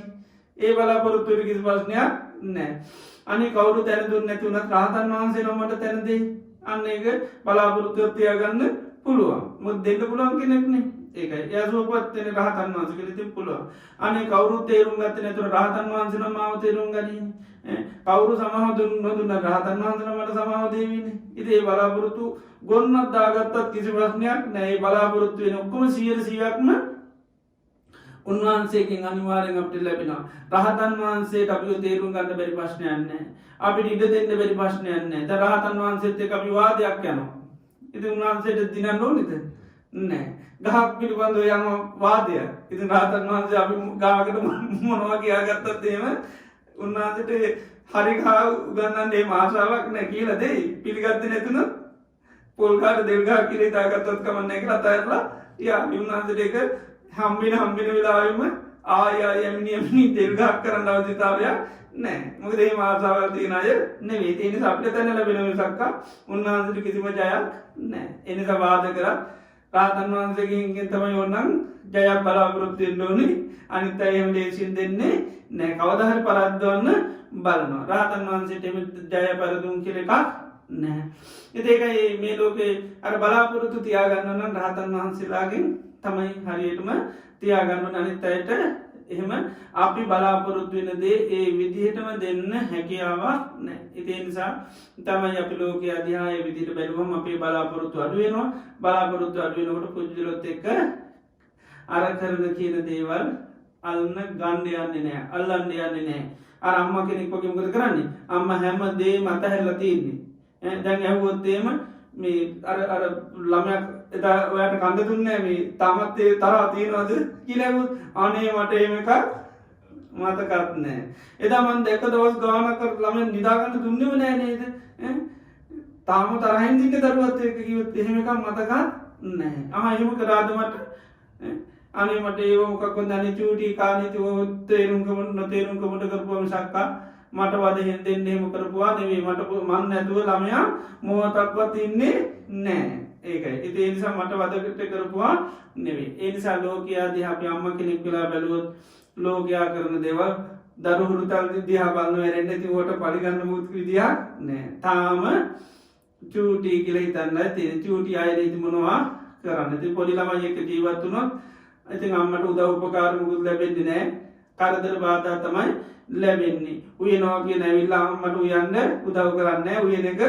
ඒ බලාපොරොත්තු කිසි ප්‍රශ්නයක් නැහැ. අනේ කවුරු තැන දුන්නේ නැති වුණත් රහතන් වහන්සේ නම් මට තැන දෙයි. අන්න ඒක බලාපොරොත්තු තියාගන්න පුළුවන්. මොකද දෙන්න පුළුවන් කෙනෙක් නේ. ඒකයි. එයා සුවපත් වෙන රහතන් වහන්සේ කියලා ඉතින් පුළුවන්. අනේ කවුරු තේරුම් ගත්තේ නැතුව රහතන් වහන්සේ නම් මාව තේරුම් ගනි. කවුරු සමාව දුන්න රහතන් වහන්සේ නම් මට සමාව දෙවිනේ. ඉතින් ඒ බලාපොරොත්තු ගොන්නක් දාගත්තත් කිසි ප්‍රශ්නයක් නැහැ. ඒ බලාපොරොත්තු වෙන ඔක්කොම 100%ක්ම උන්වහන්සේගෙන් අනිවාර්යෙන් අපිට ලැබෙනවා. රහතන් වහන්සේට අපිව තේරුම් ගන්න බැරි ප්‍රශ්නයක් නැහැ. අපිට ඉඩ දෙන්න බැරි ප්‍රශ්නයක් නැහැ. දැන් රහතන් වහන්සේත් එක්ක අපි වාදයක් යනවා. ඉතින් උන්වහන්සේට දිනන්න ඕනේද? නැහැ. ගහක් පිළිබඳව යන වාදය. ඉතින් රහතන් වහන්සේ අපි ගාවකට මොනවා කියාගත්තත් එහෙම උන්වහන්සේට හරි ගහ උගන්නන්න ඒ ආශාවක් නැහැ කියලා දෙයි. පිළිගත්තේ නැතුණොත් පොල් කාට දෙල් ගහ කියලා හිතාගත්තොත් කමක් නැහැ කියලා අතහැරලා යා උන්වහන්සේට ඒක හම්බෙන වෙලාවෙම ආය යමිනි දෙල් ගහක් කරන්න අවශ්‍යතාවයක් නැහැ. මොකද මේ ආශාවල් තියෙන අය නෙවෙයි. ඒ නිසා අපිට තැන ලැබෙන මිසක්ක උන්වහන්සේට කිසිම ජයක් නැහැ. ඒ නිසා වාද කරා රහතන් වහන්සේගෙන් තමයි ඕනනම් ජයක් බලාපොරොත්තු වෙන්න ඕනේ. අනිත් අය එහෙම දේශින් දෙන්නේ නැහැ. කවදා හරි පරද්දවන්න බලනවා. රහතන් වහන්සේට එහෙම ජය පරදුම් කියලා එකක් නැහැ. ඉතින් ඒකයි මේ ලෝකේ අර බලාපොරොත්තු තියාගන්න නම් රහතන් වහන්සේලාගෙන් තමයි හරියටම තියාගන්න ඕන. අනිත් අයට එහෙම අපි බලාපොරොත්තු වෙන දේ ඒ විදිහටම දෙන්න හැකියාවක් නැහැ. ඒ නිසා තමයි අපි ලෝකයේ අධ්‍යාය විදිහට බැලුවම අපේ බලාපොරොත්තු අඩු වෙනවා. බලාපොරොත්තු අඩු වෙනකොට පුජ්‍යලොත් එක්ක අර කරන කියන දේවල් අල්ලන්න ගන්න යන්නේ නැහැ. අල්ලන්න යන්නේ නැහැ. අර අම්මා කෙනෙක් වගේ මොකද කරන්නේ? අම්මා හැම දෙයක්ම අතහැරලා තියෙන්නේ. දැන් ඇහුවොත් එහෙම මේ අර ළමයා එදා ඔයාට කන්ද දුන්නේ මේ තාමත් ඒ තරහ තියනවද කියලා ඇහුවොත් අනේ මට එහෙම එකක් මතකත් නැහැ. එදා මම දැක්ක දවස් ගානක් ළමයා නිදා ගන්න දුන්නේම නැහැ නේද? තාම තරහින් ඉන්න දරුවත් එක්ක කිව්වොත් එහෙම එකක් මතකත් නැහැ. එහෙම කරාද මට අනේ මට ඒව මොකක්ද අනේ චූටි කාලේ තේරුම්කම නොතේරුම්කමට කරපුවා මිසක් මට වද දෙන්න එහෙම කරපුවා නෙවෙයි. මට මන් නැතුව ළමයා මොහොතක්වත් ඉන්නේ නැහැ. ඒකයි. ඒ නිසා මට වදකට කරපුවා නෙවෙයි. ඒ නිසා ලෝකයා දිහා අපි අම්මා කෙනෙක් වෙලා බැලුවොත් ලෝකයා කරන දේවල් දරුහුරු තල් දිහා බලන වෙරෙන්නේ ඉතින් උකට පරිගන්න මුත් විදියක් නැහැ. තාම චූටි කියලා හිතන්නයි තියෙන. චූටි අයද ඉතින් මොනවා කරන්නේ? ඉතින් පොඩි ළමයි එක්ක ජීවත් වුණොත් ඉතින් අම්මට උදව් උපකාර මුකුත් ලැබෙන්නේ නැහැ. කරදර බාධා තමයි ලැබෙන්නේ. උයනවා කියන ඇවිල්ලා අම්මට උයන්න උදව් කරන්නේ නැහැ. උයන එක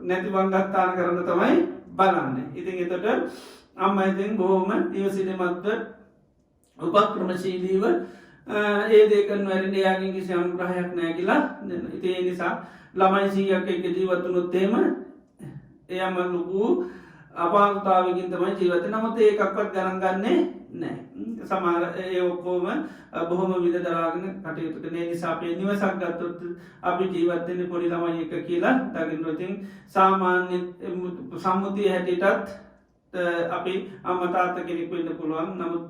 නැති වංගත්තාන කරන්න තමයි බලන්නේ. ඉතින් එතකොට අම්මා ඉතින් බොහොම ඉවසිලිමත්ව උපක්‍රමශීලීව ඒ දේ කරන වෙරින් එයාගෙන් කිසි අනුග්‍රහයක් නැහැ කියලා දෙන්න. ඉතින් ඒ නිසා ළමයි 100ක් එක්ක ජීවත් වුණොත් එහෙම එයාම ලොකු අපාරතාවකින් තමයි ජීවත් වෙන්නේ. නමුත් ඒකක්වත් ගණන් ගන්නේ නැහැ. සමහර ඒ ඔක්කොම බොහොම විද දරාගෙන කටයුතු කරන නිසා අපේ නිවසක් ගත්තොත් අපි ජීවත් වෙන්නේ පොඩි ළමයි එක්ක කියලා දකින්න. ඉතින් සාමාන්‍ය සම්මුතිය හැටියටත් අපි අම්මා තාත්තා කෙනෙක් වෙන්න පුළුවන්. නමුත්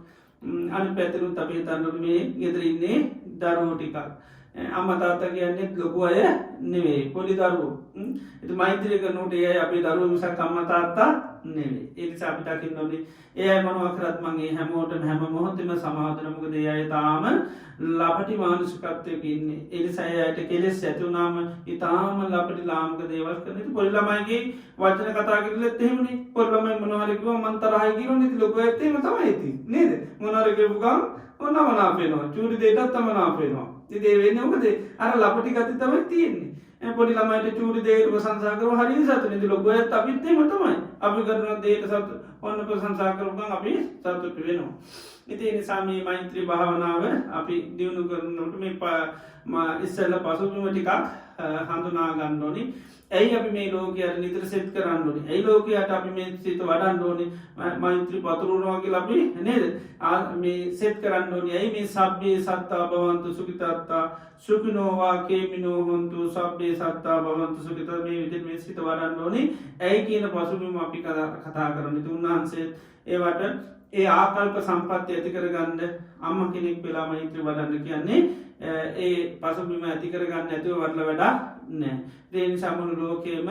අනිත් පැත්තෙනුත් අපි හිතන්න මේ ගෙදර ඉන්නේ දරුවෝ ටිකක්. අම්මා තාත්තා කියන්නේ ලොකු අය නෙවෙයි, පොඩි දරුවෝ. ඉතින් මෛත්‍රී කරනකොට ඒ අය අපේ දරුවෝ මිසක් අම්මා තාත්තා නෙවෙයි. ඒ නිසා අපි දකින්න ඕනේ ඒ අය මොනවා කරත් මම ඒ හැමෝටම හැම මොහොතෙම සමාදන. මොකද ඒ අය තාම ලපටි මානසිකත්වයක ඉන්නේ. ඒ නිසා ඒ අයට කෙලෙස් ඇති වුණාම ඊටාම ලපටි ලාමක දේවල් කරන. ඉතින් පොඩි ළමයිගේ වචන කතා කරලත් එහෙමනේ. පොඩි ළමයි මොනවා හරි කිව්වම මං තරහයි කියනෝනේ. ඉතින් ලොකෝ ඇත්තේ එහෙම තමයි ඉතින් නේද? මොනවා හරි කියපු ගමන් ඔන්නම නාපේනවා. චූටි දෙයටත් තම නාපේනවා. ඉතින් ඒ වෙන්නේ මොකද? අර ලපටි ගති තමයි තියෙන්නේ. පොඩි ළමයිට චූටි දෙයකට ප්‍රශංසා කරව හරිය සතුටුයි. ඉතින් ලොකෝ ඇත්ත අපිත් එහෙම තමයි. අපි කරන දෙයට සතුටු ඔන්න ප්‍රශංසා කරපු ගමන් අපි සතුටු වෙනවා. ඉතින් ඒ නිසා මේ මෛත්‍රී භාවනාව අපි දියුණු කරනකොට මේ ඉස්සෙල්ලා පසුබිම ටිකක් හඳුනා ගන්න ඕනේ. ඇයි අපි මේ ලෝකයට නිතර සෙත් කරන්න ඕනේ? ඇයි ලෝකයට අපි මේ සිත වඩන්න ඕනේ? මෛත්‍රී පතුරවනවා කියලා අපි නේද? මේ සෙත් කරන්න ඕනේ. ඇයි මේ සබ්බේ සත්තා භවන්තු සුඛිතාත්තා සුඛිනෝ වා කේමිනෝ හොන්තු සබ්බේ සත්තා භවන්තු සුඛිතා මේ විදිහට මේ සිත වඩන්න ඕනේ. ඇයි කියන පසුබිම අපි කතා කරන්නේ. උන්වහන්සේ ඒවට ඒ ආකල්ප සම්පත්ති ඇති කරගන්න අම්මා කෙනෙක් වෙලා මෛත්‍රී වඩන්න කියන්නේ ඒ පසුබිම ඇති කරගන්න ඇතිව වඩලා වැඩක් නෑ. ඒ නිසා මුළු ලෝකයේම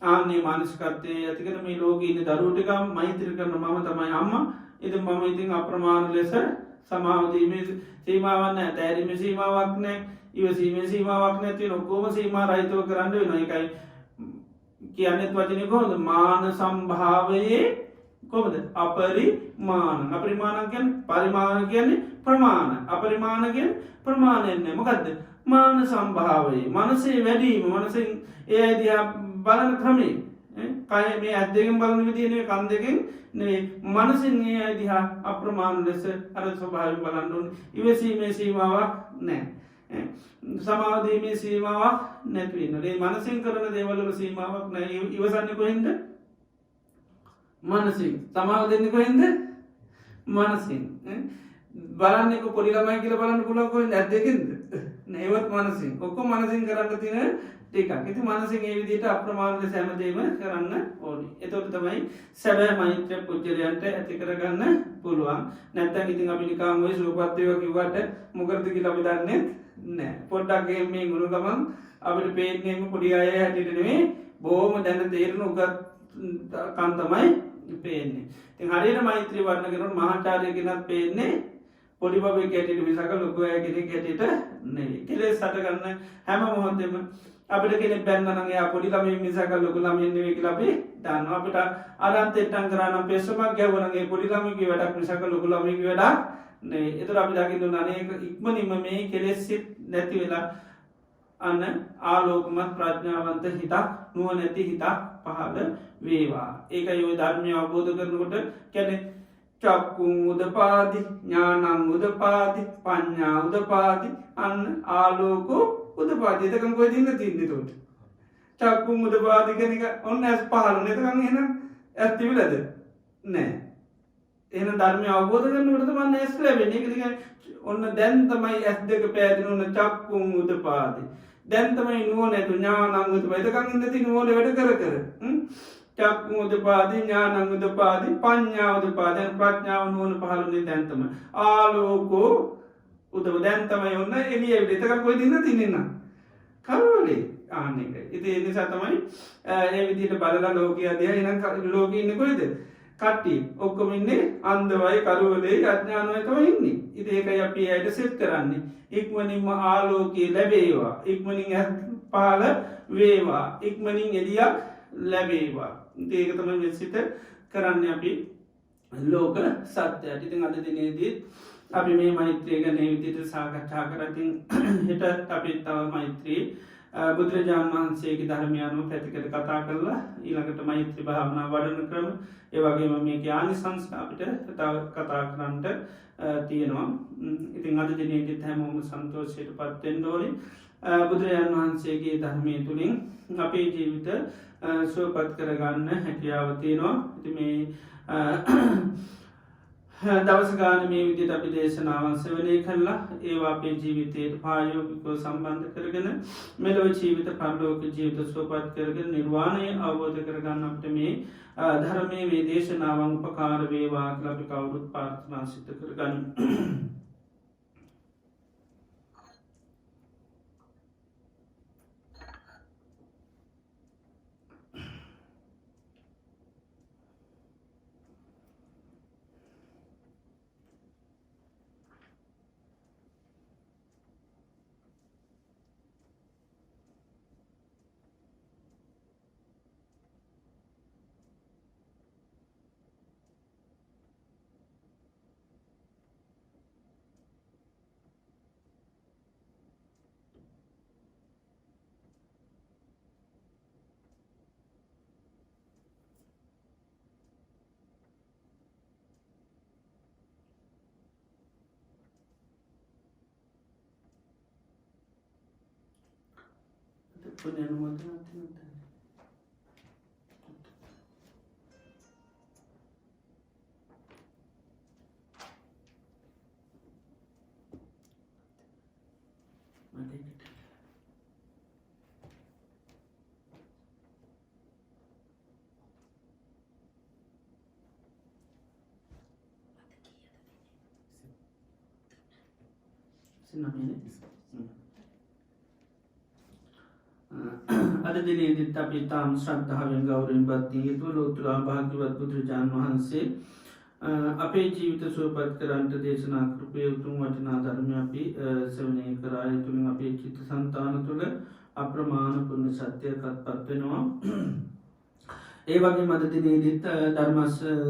ආන්නේ මානසිකත්වයේ ඇතිකර මේ ලෝකයේ ඉන්න දරුවෝ ටික මෛත්‍රී කරන මම තමයි අම්මා. ඉතින් මම ඉතින් අප්‍රමාණ ලෙස සමාව දීමේ සීමාවක් නැහැ. තෑරීමේ සීමාවක් නැහැ. ඉවසීමේ සීමාවක් නැති වෙන ඔක්කොම සීමා රහිතව කරන්න වෙනවා. ඒකයි කියන්නේත් වචනේ කොහොමද? මාන සම්භාවයේ කොහොමද? අපරිමාණ. අපරිමාණ කියන්නේ පරිමාණ කියන්නේ ප්‍රමාණ. අපරිමාණ කියන්නේ ප්‍රමාණයක් නෑ. මොකද්ද? මාන සම්භාවයේ මනසේ වැඩිම මනසෙන් ඒ දිහා බලන ක්‍රමේ කය මේ ඇස් දෙකෙන් බලන විදිය නෙවෙයි කන් දෙකෙන් නෙවෙයි මනසින් ඒ දිහා අප්‍රමාණ ලෙස අර ස්වභාවයෙන් බලන්න ඕනේ. ඉවසීමේ සීමාවක් නැහැ. සමාව දීමේ සීමාවක් නැති වෙනවා. ඒ මනසින් කරන දේවල් වල සීමාවක් නැහැ. ඉවසන්නේ කොහෙන්ද? මනසින්. සමාව දෙන්නේ කොහෙන්ද? මනසින්. බලන්නේ පොඩි ළමයි කියලා බලන්න පුළුවන් කොහෙන්ද? ඇස් දෙකෙන්ද? නේවත් මනසින්. ඔක්කොම මනසින් කරන්න තියෙන ටිකක්. ඉතින් මනසින් ඒ විදිහට අප්‍රමාණ ලෙස හැමදේම කරන්න ඕනේ. එතකොට තමයි සැබෑ මෛත්‍රිය පුජ්‍යලයන්ට ඇති කරගන්න පුළුවන්. නැත්නම් ඉතින් අපි නිකන් ඔය සූපත් වේවා කිව්වට මොකද කියලා අපි දන්නේ නැහැ. පොඩ්ඩක් මේ ගුණ ගමන් අපිට පේන්නේ පොඩි අය හැටියට නෙමෙයි බොහොම දැන තේරෙන උගත් කන් තමයි පේන්නේ. ඉතින් හරියට මෛත්‍රී වර්ණ කරනකොට මහාචාර්ය කෙනෙක් පේන්නේ පොඩි බබෙක් හැටියට මිසක ලොකු අය කෙනෙක් හැටියට නෙවෙයි. කෙලෙස් හට ගන්න හැම මොහොතෙම අපිට කෙනෙක් බැන්න නම් එයා පොඩි ළමයි මිසක ලොකු ළමයි නෙවෙයි කියලා අපි දන්නවා. අපිට අරන්තෙට්ටම් කරා නම් පෙස්සමක් ගැහුවා නම් ඒ පොඩි ළමයිගේ වැඩක් මිසක ලොකු ළමයිගේ වැඩක් නෙවෙයි. ඒතර අපි දකින්න ඕන අනේක ඉක්මනින්ම මේ කෙලෙස් නැති වෙලා අන්න ආලෝකමත් ප්‍රඥාවන්ත හිතක් නුවණැති හිතක් පහළ වේවා. ඒකයි ඔය ධර්මය අවබෝධ කරනකොට කියන්නේ චක්කුං උදපාදි ඥානං උදපාදි පඤ්ඤා උදපාදි අන්න ආලෝකෝ උදපාදි. එතකන් කොහෙද ඉන්න තින්නේ උඩ? චක්කුං උදපාදි කියන එක ඔන්න ඇස් පහළ. එතකන් එහෙනම් ඇස් තිබිලාද? නැහැ. එහෙනම් ධර්මය අවබෝධ කරනකොට තමයි ඇස් ලැබෙන්නේ. ඒක කියන්නේ ඔන්න දැන් තමයි ඇස් දෙක පෑදෙන ඔන්න චක්කුං උදපාදි. දැන් තමයි නුවණ ඥානං උදපාදි. එතකන් ඉන්න තින්නේ නුවණ වැඩ කර කර. චක්කුං උදපාදි ඥානං උදපාදි පඤ්ඤා උදපාදි ප්‍රඥාව නුවණ පහළුනේ දැන් තමයි. ආලෝකෝ උදව දැන් තමයි ඔන්න එළිය වෙන්නේ. එතකන් කොහෙද ඉන්න තින්නේ නම්? කරවලේ. ආන්නේක. ඉතින් ඒ නිසා තමයි මේ විදිහට බලලා ලෝකයේ දිහා එනං ලෝකෙ ඉන්නේ කොහෙද? කට්ටිය ඔක්කොම ඉන්නේ අන්ධවයි කරවලේ අඥානවයි තමයි ඉන්නේ. ඉතින් ඒකයි අපි ඇයිද සෙට් කරන්නේ. ඉක්මනින්ම ආලෝකය ලැබේවා. ඉක්මනින් පහළ වේවා. ඉක්මනින් එළියක් ලැබේවා. ඒක තමයි මෙසිත කරන්න අපි ලෝක සත්‍යයට. ඉතින් අද දිනේදී අපි මේ මෛත්‍රිය ගැන මේ විදිහට සාකච්ඡා කරා. ඉතින් හෙට අපි තව මෛත්‍රී බුදුරජාණන් වහන්සේගේ ධර්මය අනුව පැතිකඩ කතා කරලා ඊළඟට මෛත්‍රී භාවනා වඩන ක්‍රම ඒ වගේම මේකේ ආනිසංස අපිට තව කතා කරන්නට තියෙනවා. ඉතින් අද දිනේදී හැමෝම සන්තෝෂයටපත් වෙන්න ඕනේ. බුදුරජාණන් වහන්සේගේ ධර්මයේ තුලින් අපේ ජීවිත සුවපත් කරගන්න හැකියාව තියෙනවා. ඉතින් මේ දවස ගාන මේ විදිහට අපි දේශනාවන් ශ්‍රවණය කළා. ඒවා අපේ ජීවිතයට ප්‍රායෝගිකව සම්බන්ධ කරගෙන මෙලොව ජීවිත පරලෝක ජීවිත සුවපත් කරගෙන නිර්වාණය අවබෝධ කරගන්න අපිට මේ ධර්මයේ මේ දේශනාවන් උපකාර වේවා කියලා අපි කවුරුත් ප්‍රාර්ථනා සිදු කරගනිමු. පුණ්‍ය අනුමෝදනා තිනත අද දිනේදීත් අපි තාම ශ්‍රද්ධාවෙන් ගෞරවයෙන් බද්ධිය තුළ උතුරා භාග්‍යවත් බුදුරජාණන් වහන්සේ අපේ ජීවිත සුවපත් කරන්නට දේශනා කරපු උතුම් වටිනා ධර්මය අපි ශ්‍රවණය කරා. ඒ තුලින් අපේ චිත්ත සංතාන තුළ අප්‍රමාණ පුණ්‍ය සත්‍යයක් අත්පත් වෙනවා. ඒ වගේම අද දිනේදීත් ධර්ම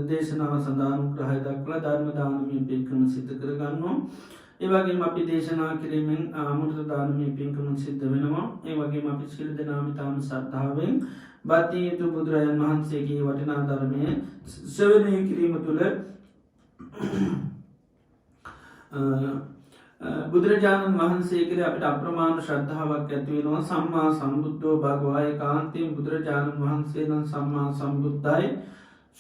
දේශනාව සඳහා අනුග්‍රහය දක්වලා ධර්ම දානමය පින්කම සිදු කරගන්නවා. ඒ වගේම අපි දේශනා කිරීමෙන් අමෘත දානමය පින්කම සිද්ධ වෙනවා. ඒ වගේම අපි සියලු දෙනාම තාම ශ්‍රද්ධාවෙන් බද්ධිය යුතු බුදුරජාණන් වහන්සේගේ වටිනා ධර්මය ශ්‍රවණය කිරීම තුළ බුදුරජාණන් වහන්සේ කෙරෙහි අපිට අප්‍රමාණ ශ්‍රද්ධාවක් ඇති වෙනවා. සම්මා සම්බුද්ධෝ භගවා ඒකාන්තයෙන් බුදුරජාණන් වහන්සේ නම් සම්මා සම්බුද්ධයි.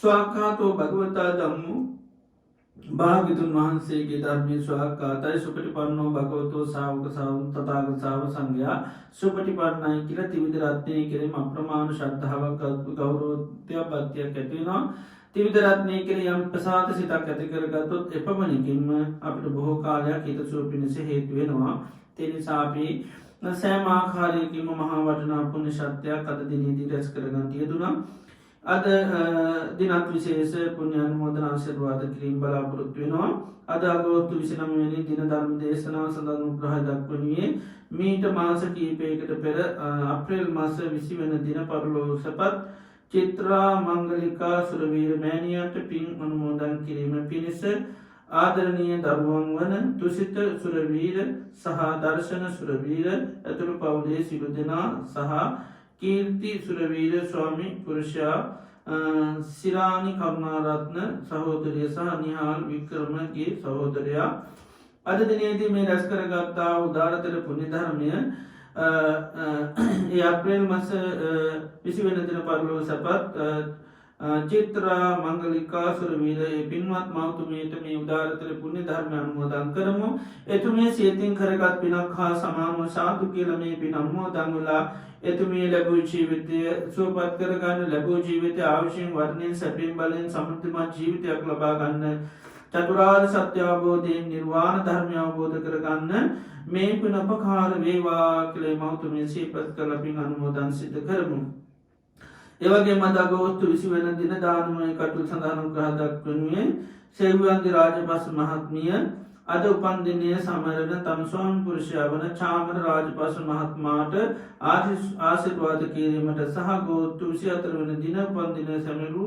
ස්වාක්ඛාතෝ භගවතා ධම්මෝ භාග්‍යතුන් වහන්සේගේ ධර්මයේ ස්වාක්ඛාතයි. සුපටිපන්නෝ භගවතෝ ශාවක තථාගත ශාවක සංඝයා සුපටිපන්නයි කියලා ත්‍රිවිධ රත්නයේ කෙරෙහිම අප්‍රමාණ ශ්‍රද්ධාවක් ගෞරවත්වයක් භක්තියක් ඇති වෙනවා. ත්‍රිවිධ රත්නයේ කෙරෙහි යම් ප්‍රසාද සිතක් ඇති කරගත්තොත් එපමණකින්ම අපිට බොහෝ කාලයක් හිතසුව පිණිස හේතු වෙනවා. ඒ නිසා අපි සෑම ආකාරයකින්ම මහා වටිනා පුණ්‍ය ශක්තියක් අද දිනේදී රැස් කරගන්න යෙදුණා. අද දිනත් විශේෂ පුණ්‍ය අනුමෝදනා ආශිර්වාද කිරීම බලාපොරොත්තු වෙනවා. අද අගෝස්තු 29 වෙනි දින ධර්ම දේශනාව සඳහා අනුග්‍රහය දක්වනුයේ මීට මාස කිහිපයකට පෙර අප්‍රේල් මාස 20 වෙනි දින පරලෝකසපත් චිත්‍රා මංගලිකා සුරවීර මෑණියන්ට පින් අනුමෝදන් කිරීම පිණිස ආදරණීය දරුවන් වන තුසිත සුරවීර සහ දර්ශන සුරවීර ඇතුළු පවුලේ සියලු දෙනා සහ කීර්ති සුරවීර ස්වාමි පුරුෂයා සිරානි කරුණාරත්න සහෝදරිය සහ නිහාල් වික්‍රමගේ සහෝදරයා අද දිනේදී මේ රැස් කරගත්තා උදාරතර පුණ්‍ය ධර්මය ඒ අප්‍රේල් මාස 20 වෙනි දින පරලෝකසපත් චිත්‍රා මංගලිකා සුරවීර පින්වත් මෞතුමියට මේ උදාරතර පුණ්‍ය ධර්ම අනුමෝදන් කරමු. එතුමිය සියතින් කරගත් පිනක් හා සමානව සාදු කියලා මේ පින අනුමෝදන් වෙලා එතුමිය ලැබූ ජීවිතය සුවපත් කරගන්න, ලැබූ ජීවිතය ආයුෂයෙන් වර්ණයෙන් සැපයෙන් බලයෙන් සමෘද්ධිමත් ජීවිතයක් ලබා ගන්න, චතුරාර්ය සත්‍ය අවබෝධයෙන් නිර්වාණ ධර්මය අවබෝධ කරගන්න මේ පින උපකාර වේවා කියලා මෞතුමිය සිහිපත් කරලා පින් අනුමෝදන් සිදු කරමු. ඒ වගේම අද අගෝස්තු 20 වෙනි දින දානමය කටයුතු සඳහා අනුග්‍රහ දක්වනුයේ සේව්‍යන්ති රාජපක්ෂ මහත්මිය අද උපන් දිනය සමරන තම ස්වාමි පුරුෂයා වන චාමර රාජපක්ෂ මහත්මයාට ආශිර්වාද කිරීමට සහ අගෝස්තු 24 වෙනි දින උපන් දිනය සමරු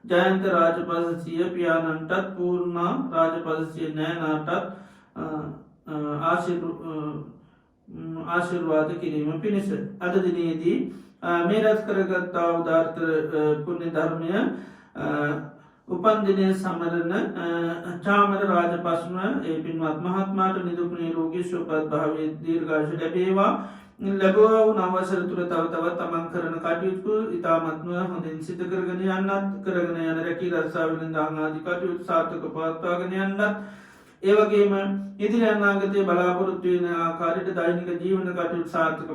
ජයන්ත රාජපක්ෂ සිය පියාණන්ටත් පූර්ණා රාජපක්ෂ සිය නෑනාටත් ආශිර්වාද කිරීම පිණිස අද දිනේදී මේ රැස් කරගත්තා උදාර්ථ පුණ්‍ය ධර්මය උපන් දිනය සමරන චාමර රාජපක්ෂම ඒ පින්වත් මහත්මයාට නිදුක් නිරෝගී සුවපත් භාවයේ දීර්ඝායුෂ ලැබේවා. ලැබුවා වූ අවසර තුල තව තවත් තමන් කරන කටයුතු ඉතාමත්ම හොඳින් සිදු කරගෙන යන්නත්, කරගෙන යන රැකී රක්ෂා වෙළඳාම් ආදී කටයුතු සාර්ථක පවත්වාගෙන යන්නත්, ඒ වගේම ඉදිරි අනාගතයේ බලාපොරොත්තු වෙන ආකාරයට දෛනික ජීවන කටයුතු සාර්ථක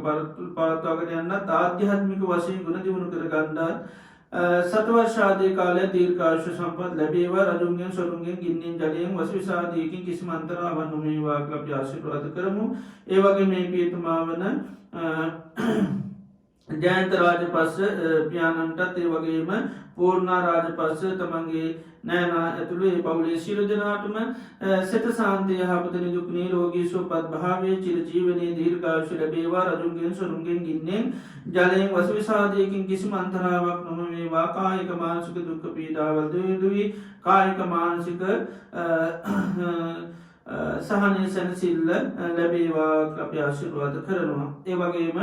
පවත්වාගෙන යන්නත්, ආධ්‍යාත්මික වශයෙන් ගුණ දියුණු කරගන්නත් සතවර්ෂාදී කාලය දීර්ඝායුෂ සම්පත් ලැබේවා. රජුන්ගෙන් සොරුන්ගෙන් ගින්නෙන් ජලයෙන් වසවිසාදීකින් කිසිම අන්තරාවක් නොවේවා කියලා අපි ආශිර්වාද කරමු. ඒ වගේ මේ පියතුමා වන ජයන්ත රාජපක්ෂ පියාණන්ටත් ඒ වගේම පූර්ණා රාජපක්ෂ තමන්ගේ නෑනා ඇතුළු ඒ පවුලේ සියලු දෙනාටම සිත සාන්තිය යහපත නිදුක් නිරෝගී සුවපත් භාවයේ චිරජීවනයේ දීර්ඝායුෂ ලැබේවා. රජුන්ගෙන් සොරුන්ගෙන් ගින්නෙන් ජලයෙන් වසවිසාදයකින් කිසිම අන්තරාවක් නොවේවා. කායික මානසික දුක් පීඩාවල් දුවි කායික මානසික සහනය සැනසෙල්ල ලැබේවා අපි ආශිර්වාද කරනවා. ඒ වගේම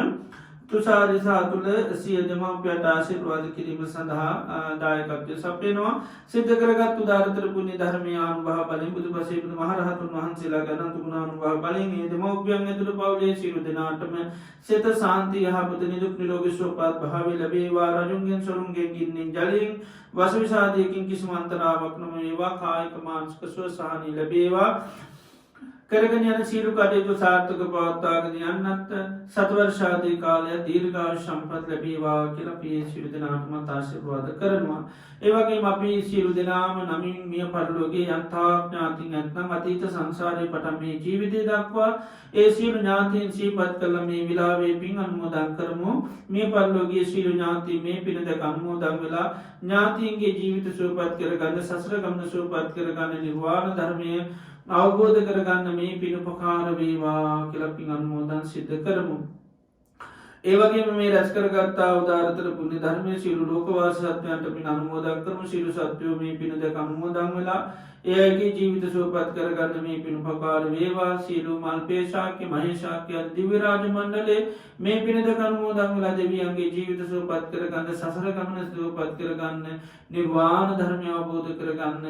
තුෂාරිසා තුළ සිය දෙමව්පියන්ට ආශිර්වාද කිරීම සඳහා දායකත්වය සපයනවා. සිද්ධ කරගත් උදාාරතර පුුණ්‍ය ධර්මය අනුභව බලෙන් බුදු පසේ බුදු මහරහතුන් වහන්සේලා ගණන් තුගුණානුභව බලෙන් ඒ දෙමව්පියන් ඇතුළු පවුලේ සියලු දෙනාටම සිත සාන්තිය යහපත නිදුක් නිරෝගී සුවපත් භාවය ලැබේවා. රජුන්ගෙන් සොරුන්ගෙන් ගින්නෙන් ජලයෙන් වසවිසාදයකින් කිසිම අන්තරාවක් නොවේවා. කායික මානසික සුවසහනය ලැබේවා. කරගෙන යන සියලු කටයුතු සාර්ථක පවත්වාගෙන යන්නත් සතවර්ෂාදී කාලය දීර්ඝායු සම්පත් ලැබේවා කියලා අපි සියලු දෙනාටම ආශිර්වාද කරනවා. ඒ වගේම අපි සියලු දෙනාම නමින් මිය පරලෝකයේ යන්තාක් ඥාතීන් නැත්නම් අතීත සංසාරයේ පටන් මේ ජීවිතය දක්වා ඒ සියලු ඥාතීන් සිහිපත් කරලා මේ විලාවේ පින් අනුමෝදන් කරමු. මිය පරලෝකයේ සියලු ඥාතීන් මේ පින දැක අනුමෝදන් වෙලා ඥාතීන්ගේ ජීවිත සුවපත් කරගන්න, සසර ගමන සුවපත් කරගන්න, නිර්වාණ ධර්මය අවබෝධ කරගන්න මේ පින උපකාර වේවා කියලා පින් අනුමෝදන් සිද්ධ කරමු. ඒ වගේම මේ රැස් කරගත්තා උදාාරතර පුණ්‍ය ධර්මයේ සියලු ලෝකවාසී සත්වයන්ට පින් අනුමෝදන් කරමු. සියලු සත්වයෝ මේ පින දැක අනුමෝදන් වෙලා ඒ අයගේ ජීවිත සුවපත් කරගන්න මේ පින උපකාර වේවා. සියලු මල්පේ ශාක්‍ය මහේශාක්‍ය දිව්‍ය රාජ මණ්ඩලයේ මේ පින දැක අනුමෝදන් වෙලා දෙවියන්ගේ ජීවිත සුවපත් කරගන්න, සසර ගමන සුවපත් කරගන්න, නිර්වාණ ධර්මය අවබෝධ කරගන්න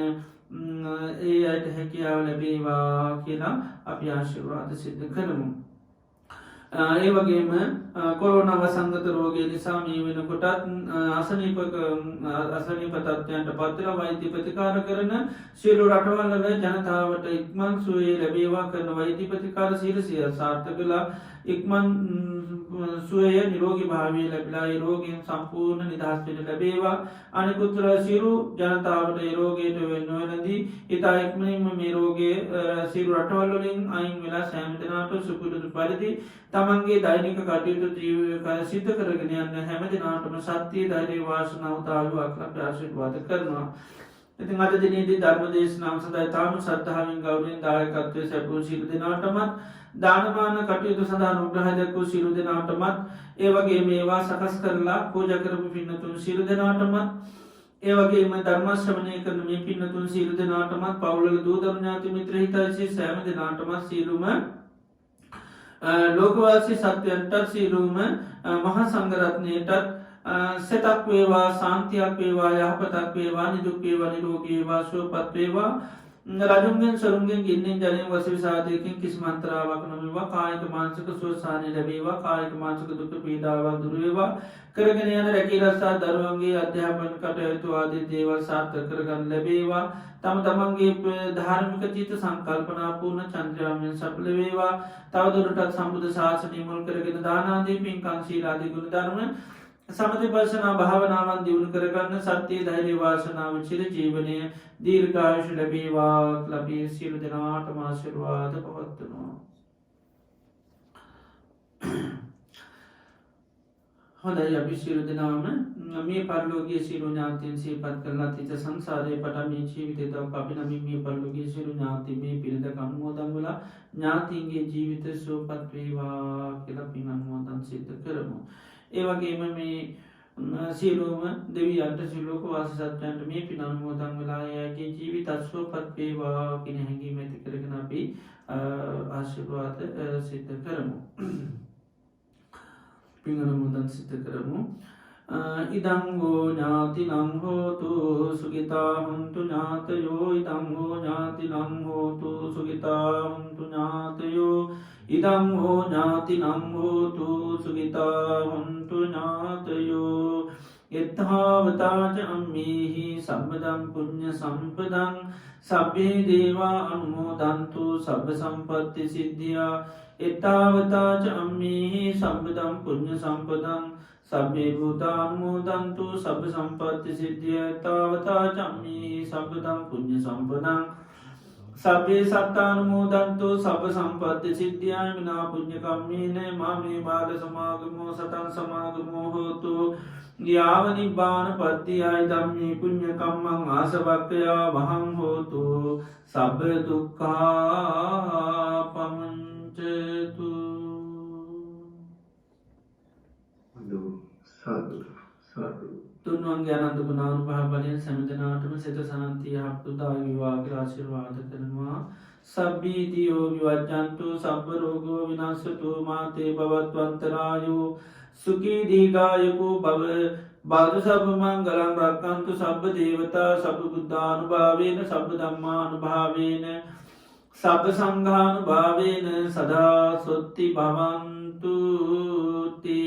ඒ අයට හැකියාව ලැබේවා කියලා අපි ආශිර්වාද සිද්ධ කරමු. ඒ වගේම කොරෝනා වසංගත රෝගය නිසා මේ වෙනකොටත් අසනීප තත්ත්වයන්ට පත්වලා වෛද්‍ය ප්‍රතිකාර කරන සියලු රටවල් වල ජනතාවට ඉක්මන් සුවය ලැබේවා කරන වෛද්‍ය ප්‍රතිකාර සියලු සාර්ථක වෙලා ඉක්මන් සුවය නිරෝගී භාවය ලැබිලා ඒ රෝගයෙන් සම්පූර්ණ නිදහස් වෙන්න ලැබේවා. අනිකුත් සියලු ජනතාවට ඒ රෝගයට නොවැළඳී ඉතා ඉක්මනින්ම මේ රෝගයේ සියලු රටවල් වලින් අයින් වෙලා සෑම දෙනාට සුපුරුදු පරිදි තමන්ගේ දෛනික කටයුතු සිද්ධ කරගෙන යන්න හැම දෙනාටම සත්‍ය, ධෛර්ය, වාසනාව, උදාාරුවක් ලැබ ආශිර්වාද කරනවා. ඉතින් අද දිනේදී ධර්ම දේශනාව සඳහා තාම ශ්‍රද්ධාවෙන් ගෞරවයෙන් දායකත්වයේ සැපයූ සියලු දෙනාටමත් දානමාන කටයුතු සඳහා අනුග්‍රහ දක්වූ සියලු දෙනාටමත් ඒ වගේම මේවා සකස් කරලා පූජා කරපු පින්නතුන් සියලු දෙනාටමත් ඒ වගේම ධර්ම ශ්‍රවණය කරන මේ පින්නතුන් සියලු දෙනාටමත් පවුලක දූ දරු ඥාති මිත්‍ර හිතයිසී සෑම දෙනාටමත් සියලුම ලෝකවාසී සත්වයන්ටත් සියලුම මහා සංඝරත්නයටත් සෙතක් වේවා, සාන්තියක් වේවා, යහපතක් වේවා, නිදුක් වේවා, නිරෝගී වේවා, සුවපත් වේවා. රජුන්ගෙන් සොරුන්ගෙන් ගින්නෙන් ජලයෙන් වසවිසාදයකින් කිසිම අන්තරාවක් නොවේවා. කායික මානසික සුවසහනය ලැබේවා. කායික මානසික දුක් පීඩාවන් දුර වේවා. කරගෙන යන රැකී රක්ෂා දරුවන්ගේ අධ්‍යාපන කටයුතු ආදී දේවල් සාර්ථක කරගන්න ලැබේවා. තම තමන්ගේ ධාර්මික චිත්ත සංකල්පනා පූර්ණ චන්ද්‍රාමයෙන් සඵල වේවා. තවදුරටත් සම්බුද්ධ ශාසනය මුල් කරගෙන දාන ආදී පින්කම් සීල ආදී ගුණ ධර්ම සමථපස්සනා භාවනාවන් දියුණු කරගන්න සත්‍ය, ධෛර්ය, වාසනාව, චිර ජීවනය, දීර්ඝායුෂ ලැබේවා කියලා අපි සියලු දෙනාටම ආශිර්වාද පවත්වනවා. හොඳයි, අපි සියලු දෙනාම මේ පරලෝකීය සියලු ඥාතීන් සිහිපත් කරලා අතීත සංසාරයේ පටන් මේ ජීවිතය දක්වා අපි නම් මේ පරලෝකීය සියලු ඥාතීන් මේ පින දැක අනුමෝදන් වෙලා ඥාතීන්ගේ ජීවිත සුවපත් වේවා කියලා පින් අනුමෝදන් සිද්ධ කරමු. ඒ වගේම මේ සියලුම දෙවියන්ට, සියලු ලෝකවාසී සත්වයන්ට මේ පින් අනුමෝදන් වෙලා එයාගේ ජීවිත සුවපත් වේවා කියන හැඟීම ඇති කරගෙන අපි ආශිර්වාද සිද්ධ කරමු. පින් අනුමෝදන් සිද්ධ කරමු. ඉදං හෝ ඥාතිනං හෝතු සුඛිතා හොන්තු ඥාතයෝ. ඉදං හෝ ඥාතිනං හෝතු සුඛිතා හොන්තු ඥාතයෝ. ඉදං හෝ ඥාතිනං හෝතු සුඛිතා හොන්තු ඥාතයෝ. යත්ථාවතාච අම්මේහි සම්පදං පුඤ්ඤ සම්පදං සබ්බේ දේවා අනුමෝදන්තු සබ්බ සම්පත්ති සිද්ධියා. එත්තාවතාච අම්මේහි සම්පදං පුඤ්ඤ සම්පදං සබ්බේ භූතානුමෝදන්තු සබ්බ සම්පත්ති සිද්ධියා. එත්තාවතාච අම්මේහි සම්පදං පුඤ්ඤ සම්පදං සබ්බේ සත්තානුමෝදන්තු සබ්බ සම්පත්ති සිද්ධියා. විනා පුඤ්ඤ කම්මේන මාමේ බාල සමාගමෝ සතං සමාගමෝ හෝතු. යාව නිබ්බාන පත්තියයි ධම්මේ පුඤ්ඤ කම්මං ආසවක්ඛයා වහං හෝතු. සබ්බ දුක්ඛා පමුඤ්චතු. සාදු සාදු. තුන්වන්ගේ අනන්ත ගුණානුභාව බලයෙන් සෑම දෙනාටම සිත සාන්තිය හප්තුදා වේවා කියලා ආශිර්වාද කරනවා. සබ්බීතියෝ විවජ්ජන්තු සබ්බ රෝගෝ විනාශතු මාතේ භවත්වන්තරායෝ सुखी दीर्घायुको भव बाधु सब मंगलं रक्षन्तु सब देवता सब बुद्धानुभावेन सब धम्मानुभावेन सब संघानुभावेन सदा सुत्ति भवन्तु ते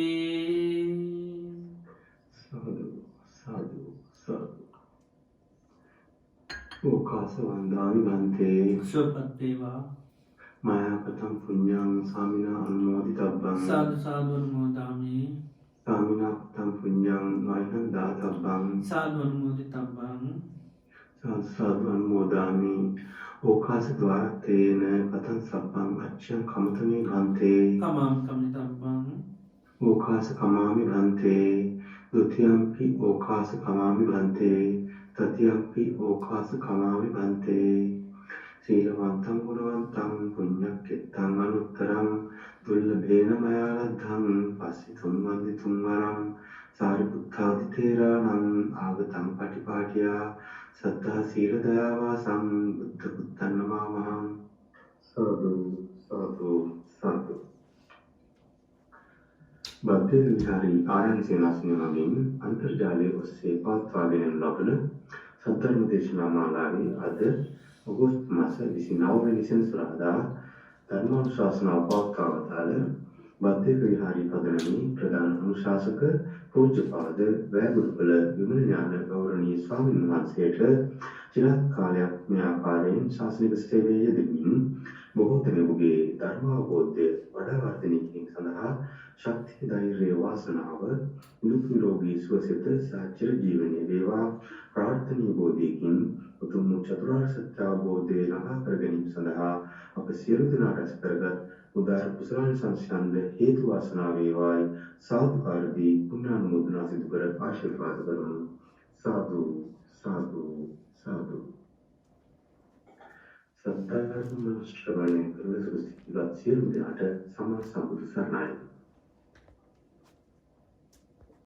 साधु साधु साधु ओकासवन्दामि भन्ते सुपत्तेवा माया कथं पुण्यं सामिना अनुमोदितव्यं साधु साधु अनुमोदामि सामिना कथं पुण्यं मह्यं दातव्यं साधु अनुमोदितव्यं साधु साधु अनुमोदामि ओकासद्वारा तेन कथं सप्पं अच्छं खमतमे भन्ते कमां कमितव्यं ओकास कमामि भन्ते द्वितीयंपि ओकास कमामि भन्ते तृतीयंपि ओकास कमामि भन्ते शीलवन्तं गुणवन्तं पुण्यकृतं अनुत्तरं दुर्लभेन मया लब्धं पश्यितुं वन्दितुं वरं सारिपुत्रादितेराणम् आगतं पटिपाट्या सत्तः शीलदयावासं बुद्धपुत्रं नमामहम् साधु साधु साधु බද්ධ විහාරී ආරණ්‍ය සේනාසනය මගින් අන්තර්ජාලයේ ඔස්සේ පවත්වාගෙන ලබන සද්ධර්ම දේශනා මාලාවේ අද ඔගෝස්තු මාස 29 වෙනි සෙනසුරාදා ධර්මානුශාසනාව පවත්වාවතාල බද්ධ විහාරී පදනමේ ප්‍රධාන අනුශාසක පූජ්‍යපාද වැයගුරුකුල විමල ඥාන ගෞරවනීය ස්වාමීන් වහන්සේට චිරාත් කාලයක් මේ ආකාරයෙන් ශාසනික සේවයේ යෙදෙමින් බොහෝ දෙනෙකුගේ ධර්මාවබෝධය වඩා වර්ධනය කිරීම සඳහා ශක්තිය ධෛර්යය වාසනාව නිදුක් නිරෝගී සුවසිත සාචර ජීවනයේ වේවා ප්‍රාර්ථනීය බෝධියකින් උතුම් චතුරාර්ය සත්‍ය අවබෝධය ළඟා කර ගැනීම සඳහා අප සියලු දෙනාට රැස් කරගත් උදාර කුසලාන සංස්කන්ධ හේතු වාසනා වේවායි සාදුකාරදී පුණ්‍යානුමෝදනා සිදු කර ආශිර්වාද කරමු සාදු සාදු සාදු සත්‍යධර්ම ශ්‍රවණය කරන සියලු දෙනාට සම්මා සම්බුදු සරණයි